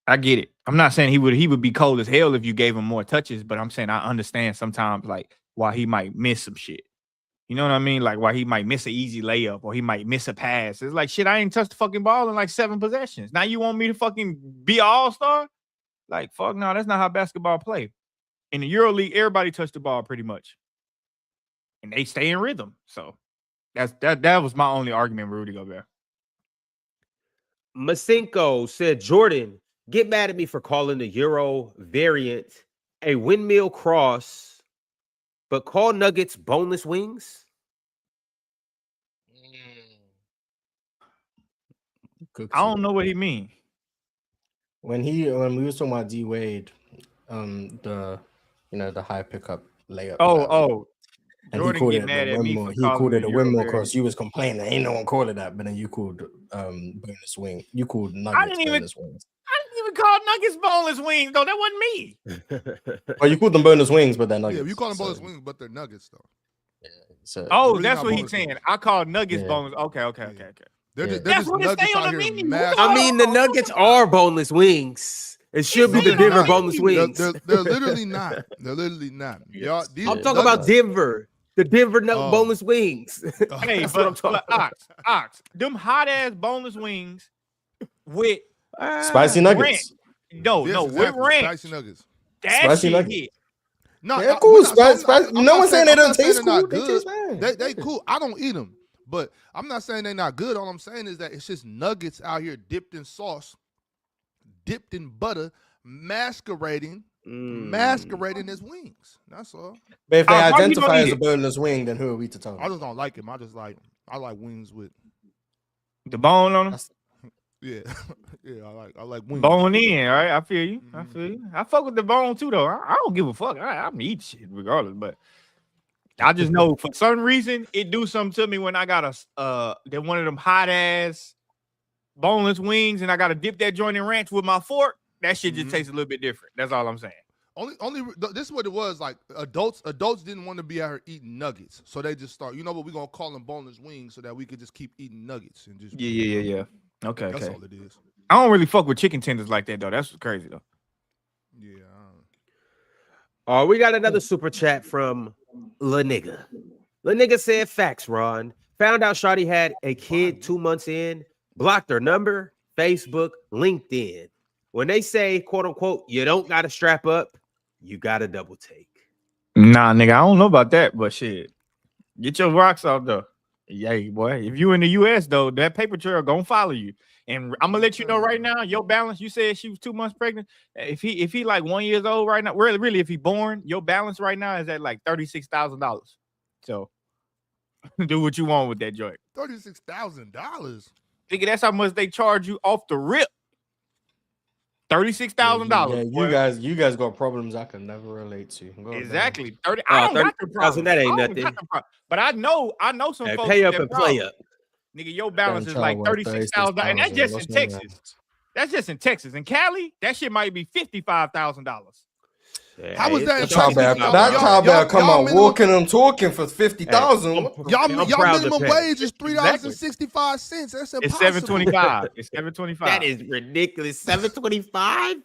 I get it. I'm not saying he would be cold as hell if you gave him more touches, but I'm saying I understand sometimes like why he might miss some shit. You know what I mean? Like why he might miss an easy layup or he might miss a pass. It's like shit. I ain't touched the fucking ball in like 7 possessions. Now you want me to fucking be an all-star? Like fuck no, that's not how basketball play. In the EuroLeague, everybody touched the ball pretty much, and they stay in rhythm. So that was my only argument with Rudy Gobert. Masenko said, Jordan, get mad at me for calling the Euro variant a windmill cross, but call Nuggets boneless wings. I don't know what he mean. When we was talking about D Wade, the high pickup layup. And Jordan get mad at me. He called it a windmill cross. You was complaining. Ain't no one called it that, but then you called boneless wing. You called Nuggets boneless wings. I didn't even call Nuggets boneless wings, though. That wasn't me. Well, you called them boneless wings, but they're Nuggets. Yeah, you call them boneless wings, but they're Nuggets, though. Yeah. So really that's what he's saying. I called Nuggets boneless. Okay. They're That's just what it Nuggets say on out the here. menu. I mean, the Nuggets are boneless wings. It should be the Denver boneless wings. They're literally not. They're literally not. I'm talking about Denver. The Denver boneless wings. Hey, but Ox, them hot ass boneless wings with spicy nuggets. Ranch. No, with ranch. Spicy nuggets. That spicy shit nuggets. hit. No, they're cool. Spicy. No one's saying they don't taste cool. They taste bad. They cool. I don't eat them, but I'm not saying they're not good. All I'm saying is that it's just nuggets out here dipped in sauce, dipped in butter, masquerading as wings. That's all. But if they identify as a boneless wing, then who are we to tell them? I just don't like them. I like wings with the bone on them. Yeah, I like wings. Bone in, all right? I feel you. I fuck with the bone too, though. I don't give a fuck. I'm eating shit regardless, but I just know for some reason it do something to me when I got they're one of them hot ass boneless wings, and I got to dip that joint in ranch with my fork. That shit just tastes a little bit different. That's all I'm saying. Only this is what it was. Like adults didn't want to be out here eating nuggets, so they just start. You know what? We're gonna call them boneless wings so that we could just keep eating nuggets and just yeah. Okay, that's all it is. I don't really fuck with chicken tenders like that though. That's crazy though. Yeah. We got another super chat from La Nigga. La Nigga said, "Facts, Ron. Found out Shawty had a kid 2 months in. Blocked her number, Facebook, LinkedIn. When they say, quote unquote, you don't got to strap up, you got to double take." Nah, nigga, I don't know about that, but shit, get your rocks off though. Yeah, boy. If you in the US though, that paper trail gonna follow you. And I'm gonna let you know right now, your balance. You said she was 2 months pregnant. If he like 1 year old right now, really, if he born, your balance right now is at like $36,000. So do what you want with that joint. $36,000. Nigga, that's how much they charge you off the rip. $36,000. Yeah, you guys got problems I can never relate to. Exactly. 30. I don't got the problem. That ain't nothing. But I know some folks. Pay up and play up. Nigga, your balance is like $36,000, and that's just in Texas. That's just in Texas. In Cali, that shit might be $55,000. How was that? That cowbell come on walking and talking for $50,000. Y'all minimum wage is $3.65. That's impossible. It's $7.25. It's $7.25. That is ridiculous. $7.25.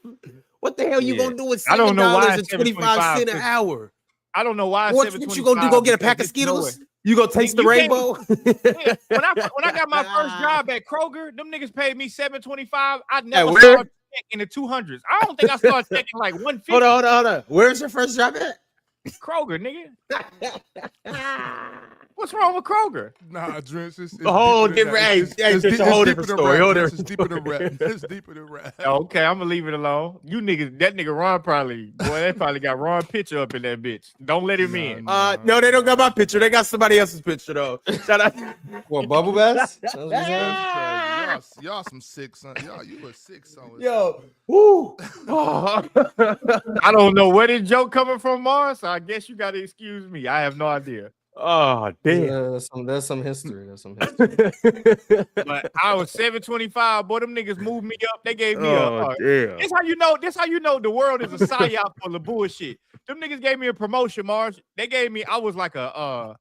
What the hell you gonna do with $7.25 an hour? I don't know why. What you gonna do? Go get a pack of Skittles? You gonna taste the rainbow? Yeah. When I got my first job at Kroger, them niggas paid me $7.25. I never started in the 200s. I don't think I started checking like 150. Hold on. Where's your first job at? Kroger, nigga. What's wrong with Kroger? Nah, Drench, it's a whole different. It's a whole different story. It's deeper than rap. It's deeper than rap. Okay, I'm gonna leave it alone. You niggas, that nigga Ron they probably got Ron's picture up in that bitch. Don't let him in. No, they don't got my picture. They got somebody else's picture though. Shout out. What, Bubble Bass? Y'all some sick son. You a sick son. Yo, woo. I don't know where this joke coming from, Mars. So I guess you gotta excuse me. I have no idea. Oh damn! There's some history. But I was $7.25. Boy, them niggas moved me up. They gave me damn. This how you know the world is a psyop full of bullshit. Them niggas gave me a promotion, Mars. They gave me. I was like a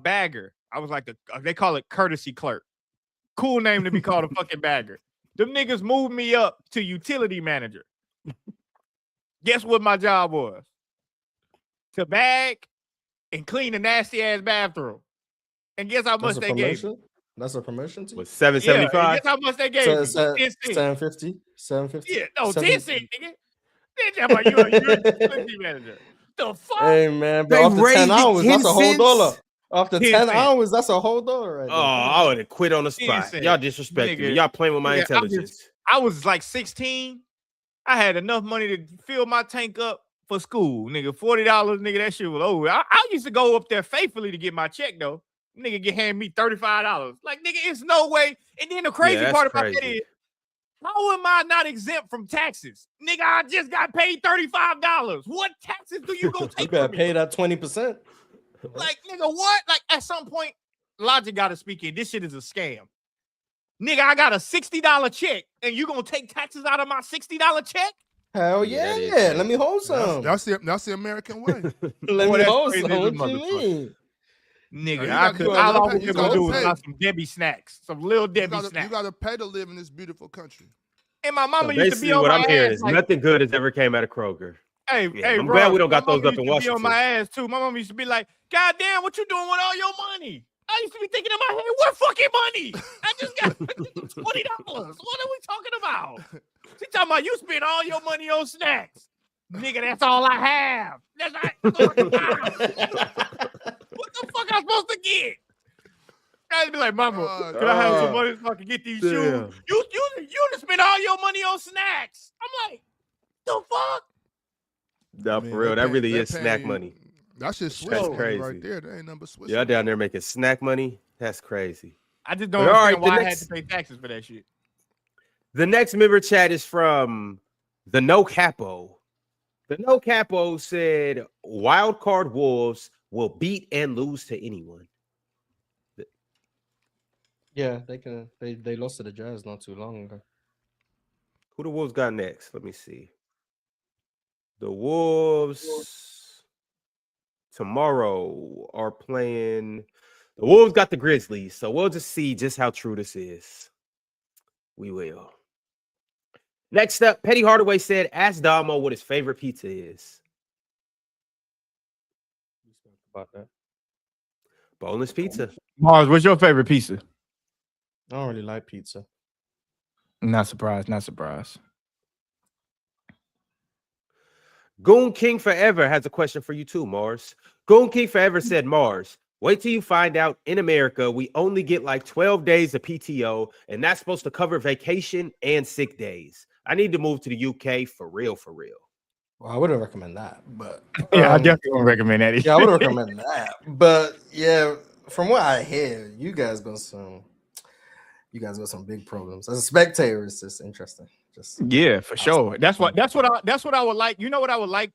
bagger. I was like they call it courtesy clerk. Cool name to be called a fucking bagger. Them niggas moved me up to utility manager. Guess what my job was? To bag and clean a nasty ass bathroom. And guess how much they gave me? That's a promotion to you? With $7.75. Guess how much they gave me? $7.50. Yeah, no, 10 cents, nigga. They're talking about you're a utility manager. The fuck? Hey man, but after 10 hours, that's a whole dollar. After 10 hours, that's a whole dollar right there. I would have quit on the spot. Y'all disrespecting me. Y'all playing with my intelligence. I was like 16. I had enough money to fill my tank up for school, nigga. $40, nigga, that shit was over. I used to go up there faithfully to get my check, though. Nigga hand me $35. Like, nigga, it's no way. And then the crazy part about that is, how am I not exempt from taxes? Nigga, I just got paid $35. What taxes do you go take? You better pay that 20%. Like, nigga, what? Like, at some point, logic got to speak in. This shit is a scam. Nigga, I got a $60 check, and you gonna take taxes out of my $60 check? Hell yeah. Let me hold some. That's the American way. Let me hold some. What you mean? Nigga, all I was gonna do is buy some Debbie snacks, some little Debbie snacks. You gotta pay to live in this beautiful country. And my mama used to be on what my I'm hearing ass. is nothing good has ever came out of Kroger. Hey, I'm glad we don't got those up in Washington. Be on my ass too. My mom used to be like, "God damn, what you doing with all your money?" I used to be thinking in my head, "What fucking money? I just got $20. What are we talking about?" She talking about you spend all your money on snacks, nigga. That's all I have. That's not. What the fuck I'm supposed to get? I'd be like, "Mama, can I have some money so I can get these shoes?" You to spend all your money on snacks. I'm like, the fuck? No, for real, that really is snack money. That's just Swiss That's money crazy right there. That ain't number Swiss. Y'all down there making snack money? That's crazy. I just don't understand why I had to pay taxes for that shit. The next member chat is from the No Capo. The No Capo said, "Wild card Wolves will beat and lose to anyone." Yeah, they can. They lost to the Jazz not too long ago. Who the Wolves got next? Let me see. The Wolves tomorrow are playing. The Wolves got the Grizzlies, so we'll just see just how true this is. We will. Next up, Petty Hardaway said, "Ask Damo what his favorite pizza is." About that. Boneless pizza. Mars, what's your favorite pizza? I don't really like pizza. Not surprised. Not surprised. Goon King Forever has a question for you too, Mars. Goon King Forever said, "Mars, wait till you find out in America we only get like 12 days of PTO, and that's supposed to cover vacation and sick days. I need to move to the UK for real, for real." Well, I wouldn't recommend that, but yeah, I definitely wouldn't recommend that. Yeah, I would recommend that, but yeah, from what I hear, you guys got some big problems. As a spectator, it's just interesting. Yeah, for sure. That's what I would like. You know what I would like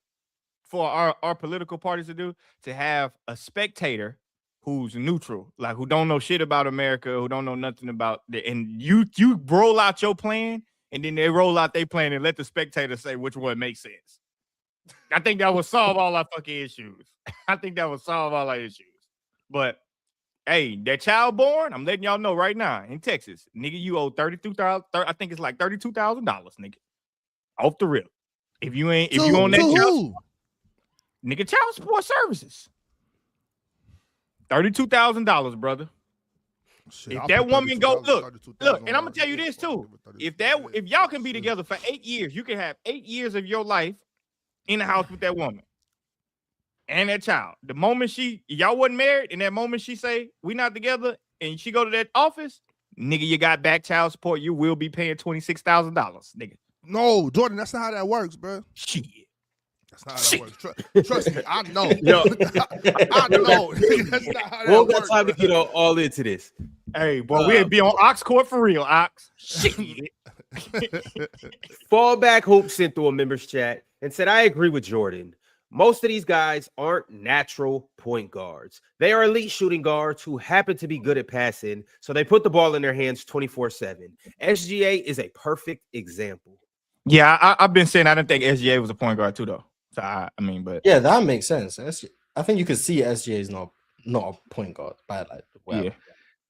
for our political parties to do? To have a spectator who's neutral, like who don't know shit about America, who don't know nothing about it, and you roll out your plan, and then they roll out their plan and let the spectator say which one makes sense. I think that would solve all our fucking issues. I think that would solve all our issues. But hey, that child born, I'm letting y'all know right now in Texas, nigga, you owe $32,000. I think it's like $32,000, nigga, off the rip. If you on that child, nigga, child support services, $32,000, brother. Shit, If I'll that put woman go 32,000 look, and I'm on gonna tell you her. this too. If y'all can be together for 8 years, you can have 8 years of your life in the house with that woman and that child. The moment y'all wasn't married, and that moment she say we not together, and she go to that office, nigga, you got back child support. You will be paying $26,000, nigga. No, Jordan, that's not how that works, bro. Shit. That's not how that works. Trust me, I know. Yo. I know. That's not how that We'll works. got time to get all into this. Hey, boy, we'd be on Ox Court for real, Ox. Shit. Fallback Hoop sent through a members chat and said, I agree with Jordan. Most of these guys aren't natural point guards. They are elite shooting guards who happen to be good at passing, so they put the ball in their hands 24/7. SGA is a perfect example. Yeah, I've been saying I didn't think SGA was a point guard too, though. So I mean, but yeah, that makes sense. I think you can see SGA is not a point guard by like yeah.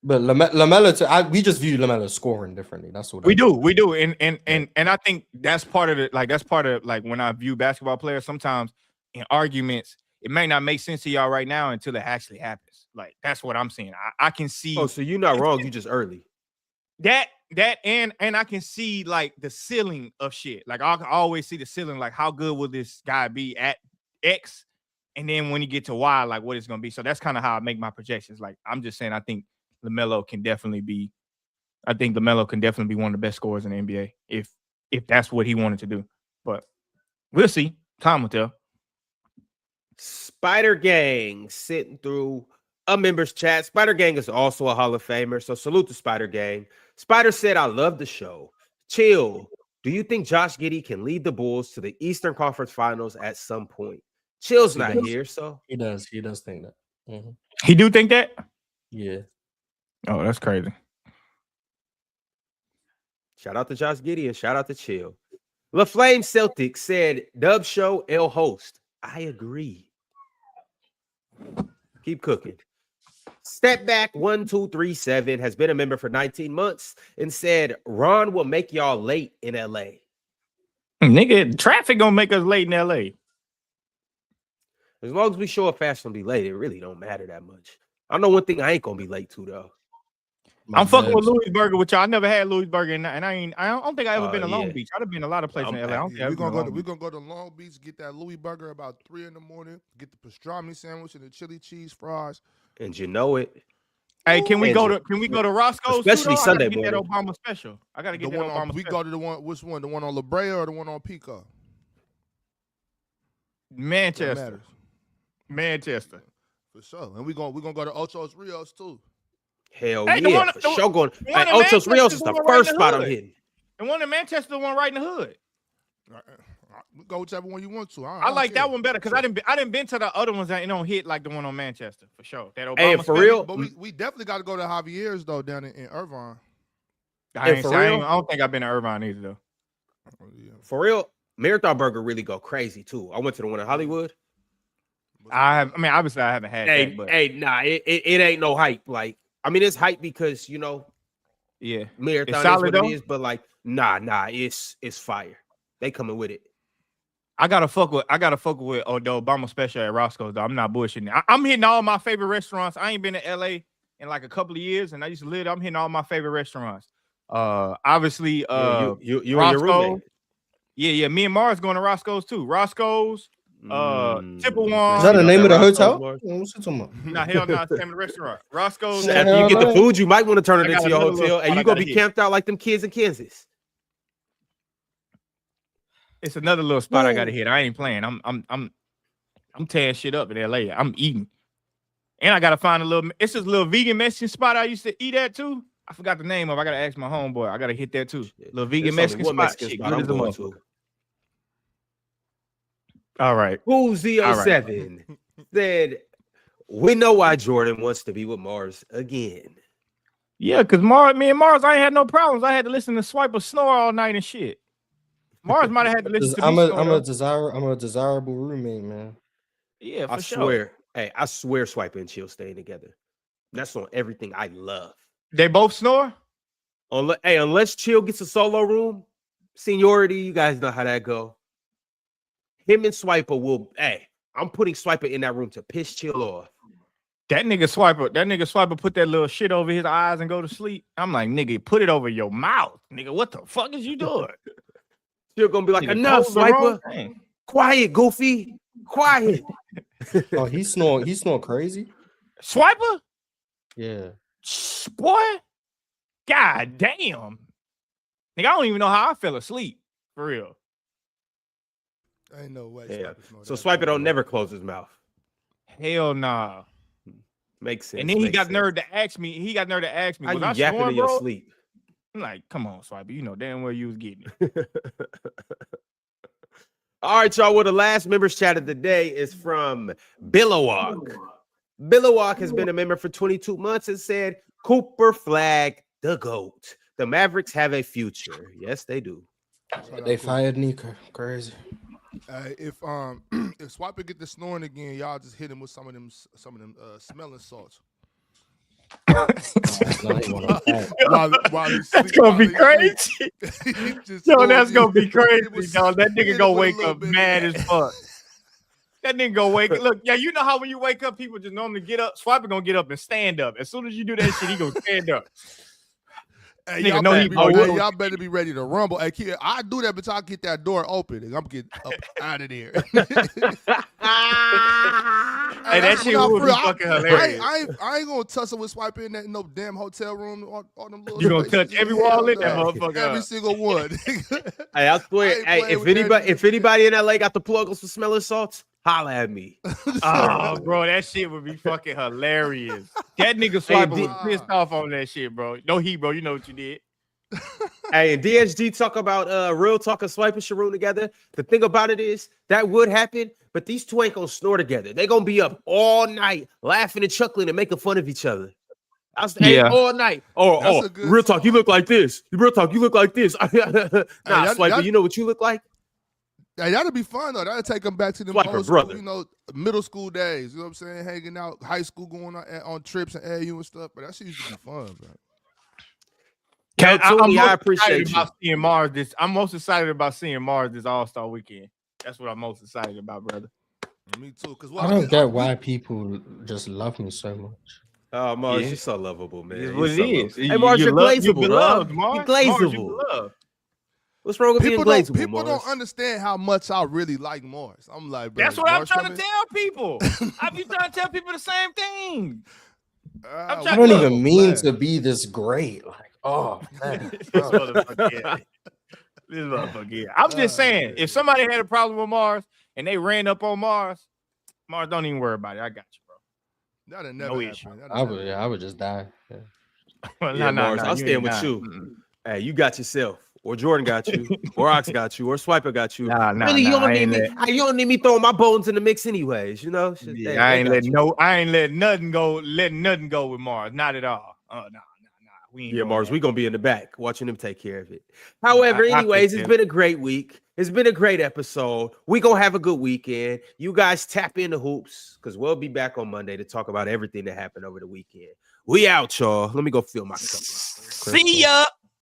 But Lamelo, we just view Lamelo scoring differently. That's what we do, and I think that's part of it. Like that's part of like when I view basketball players. Sometimes in arguments, it may not make sense to y'all right now until it actually happens. Like that's what I'm saying. I can see. Oh, so you're not wrong. You just early. That and I can see like the ceiling of shit. Like I can always see the ceiling. Like how good will this guy be at X, and then when you get to Y, like what it's gonna be. So that's kind of how I make my projections. Like I'm just saying, I think Lamelo can definitely be one of the best scorers in the NBA if that's what he wanted to do. But we'll see. Time will tell. Spider Gang sitting through a members chat. Spider Gang is also a Hall of Famer, so salute to Spider Gang. Spider said, I love the show. Chill. Do you think Josh Giddey can lead the Bulls to the Eastern Conference Finals at some point? Chill's not here, so. He does think that. Mm-hmm. He do think that? Yeah. Oh, that's crazy. Shout out to Josh Giddey and shout out to Chill. LaFlame Celtics said, Dub Show, El Host. I agree. Keep cooking. Step Back 1237 has been a member for 19 months and said, Ron will make y'all late in LA. Nigga, traffic gonna make us late in LA. As long as we show up fast and be late, it really don't matter that much. I know one thing I ain't gonna be late to though. I'm fucking with Louis Burger with y'all. I never had Louis Burger, and I don't think I ever been to Long Beach. I'd have been a lot of places in LA. We're gonna go to Long Beach, get that Louis Burger about 3 in the morning, get the pastrami sandwich and the chili cheese fries. And you know it. Hey, can we go to Roscoe's? Especially Sunday morning. That Obama special. I gotta get that Obama special. We go to the one. Which one? The one on La Brea or the one on Pico? Manchester. For sure. And we're gonna go to Ocho's Rios too. Hell yeah, for sure going. Hey, Ocho's Rios is the first spot I'm hitting. And one in Manchester, the one right in the hood. Go whichever one you want to. I like that one better because I didn't been to the other ones that don't hit like the one on Manchester for sure. That Obama hey, for real. But we definitely got to go to Javier's though down in Irvine. I don't think I've been to Irvine either though. Oh, yeah. For real, Marathon Burger really go crazy too. I went to the one in Hollywood. Obviously I haven't had that. But it ain't no hype. Like, I mean, it's hype because yeah, Marathon is what it is, but like, nah, it's fire. They coming with it. I gotta fuck with the Obama special at Roscoe's though. I'm not bullshitting. I'm hitting all my favorite restaurants. I ain't been to LA in like a couple of years, and I used to live. I'm hitting all my favorite restaurants. Obviously, you Roscoe, and your roommate. Yeah. Me and Mars going to Roscoe's too. Roscoe's, Chippewa. Is that the name of the hotel? What's it talking about? Nah, hell no, it's the name of the restaurant. Roscoe's. After you get the food, you might want to turn it into your hotel, and you gonna be camped out like them kids in Kansas. It's another little spot I gotta hit. I ain't playing. I'm tearing shit up in LA. I'm eating, and I gotta find a little. It's this little vegan Mexican spot I used to eat at too. I forgot the name of. I gotta ask my homeboy. I gotta hit that too. Little vegan Mexican spot. Shit, good as a motherfucker. All right. Who's07 said, we know why Jordan wants to be with Mars again. Yeah, because me and Mars, I ain't had no problems. I had to listen to Swiper snore all night and shit. Mars might have had to listen to me. I'm a desirable roommate, man. Yeah, for sure. Swear. Hey, I swear Swiper and Chill staying together. That's on everything I love. They both snore? Unless Chill gets a solo room, seniority, you guys know how that go. Him and Swiper will, I'm putting Swiper in that room to piss Chill off. That nigga Swiper put that little shit over his eyes and go to sleep. I'm like, nigga, put it over your mouth. Nigga, what the fuck is you doing? You're gonna be like, nigga, enough, Swiper. Quiet, Goofy. Quiet. Oh, he snore crazy. Swiper? Yeah. Boy. God damn. Nigga, I don't even know how I fell asleep. For real. Ain't no way. Yeah. So Swiper don't never close his mouth. Hell nah. Makes sense. And then he got nerve to ask me. How was you I yapping snoring, in your bro? sleep? I'm like, come on, Swiper. You know damn well you was getting it. All right, y'all. Well, the last members chat of the day is from Billowalk. Billowalk has been a member for 22 months and said, Cooper Flagg, the GOAT. The Mavericks have a future. Yes, they do. They fired Nika. Crazy. If Swiper get the snoring again, y'all just hit him with some of them smelling salts. While that's gonna be crazy. Yo, that's gonna be crazy, dog. That nigga gonna wake up mad as fuck. That nigga gonna wake up. Look, yeah, you know how when you wake up, people just normally get up. Swiper gonna get up and stand up. As soon as you do that shit, he gonna stand up. Hey, y'all better be ready to rumble. Hey, kid, I do that, but I get that door open and I'm getting up out of there. Hey, that shit would be fucking hilarious. I ain't gonna tussle with Swiper in that no damn hotel room. All them little you gonna touch every wall in that motherfucker? Every single one. Hey, I swear. Hey, if anybody in LA got the plug on some smelling salts, holla at me. Oh, bro, that shit would be fucking hilarious. That nigga Swiper was pissed off on that shit, bro. No heat, bro. You know what you did. Hey, and DHG talk about Real Talk and Swiper Sharoon together. The thing about it is that would happen, but these two ain't gonna snore together. They gonna be up all night laughing and chuckling and making fun of each other. All night. Oh, Real Talk, you look like this. Real Talk, you look like this. Swiper, you know what you look like? Hey, that'll be fun though. That'll take them back to them old school, middle school days. You know what I'm saying? Hanging out, high school, going on trips and AU and stuff. But that shit used to be fun, bro. I appreciate you. Seeing Mars I'm most excited about seeing Mars this All-Star weekend. That's what I'm most excited about, brother. Me too. Because I don't get why people just love me so much. Oh, Mars, you're so lovable, man. It's what it is. Hey, Mars, you're glazable, Mars. You're glazable. What's wrong with being glazable, People don't understand how much I really like Mars. I'm like, bro, that's what I'm trying to tell people. I be trying to tell people the same thing. I don't even mean to be this great. Like, oh man, this motherfucker. I'm just saying, if somebody had a problem with Mars and they ran up on Mars, don't even worry about it. I got you, bro. That'll never happen. I would just die. Yeah. Mars, I'll stand with you. Mm-hmm. Hey, you got yourself. Or Jordan got you, or Ox got you, or Swiper got you. You don't need me throwing my bones in the mix, anyways. You know. I ain't letting nothing go with Mars. Not at all. Mars, we gonna be in the back watching them take care of it. However, anyways, it's been a great week. It's been a great episode. We gonna have a good weekend. You guys tap into hoops because we'll be back on Monday to talk about everything that happened over the weekend. We out, y'all. Let me go fill my cup. See ya.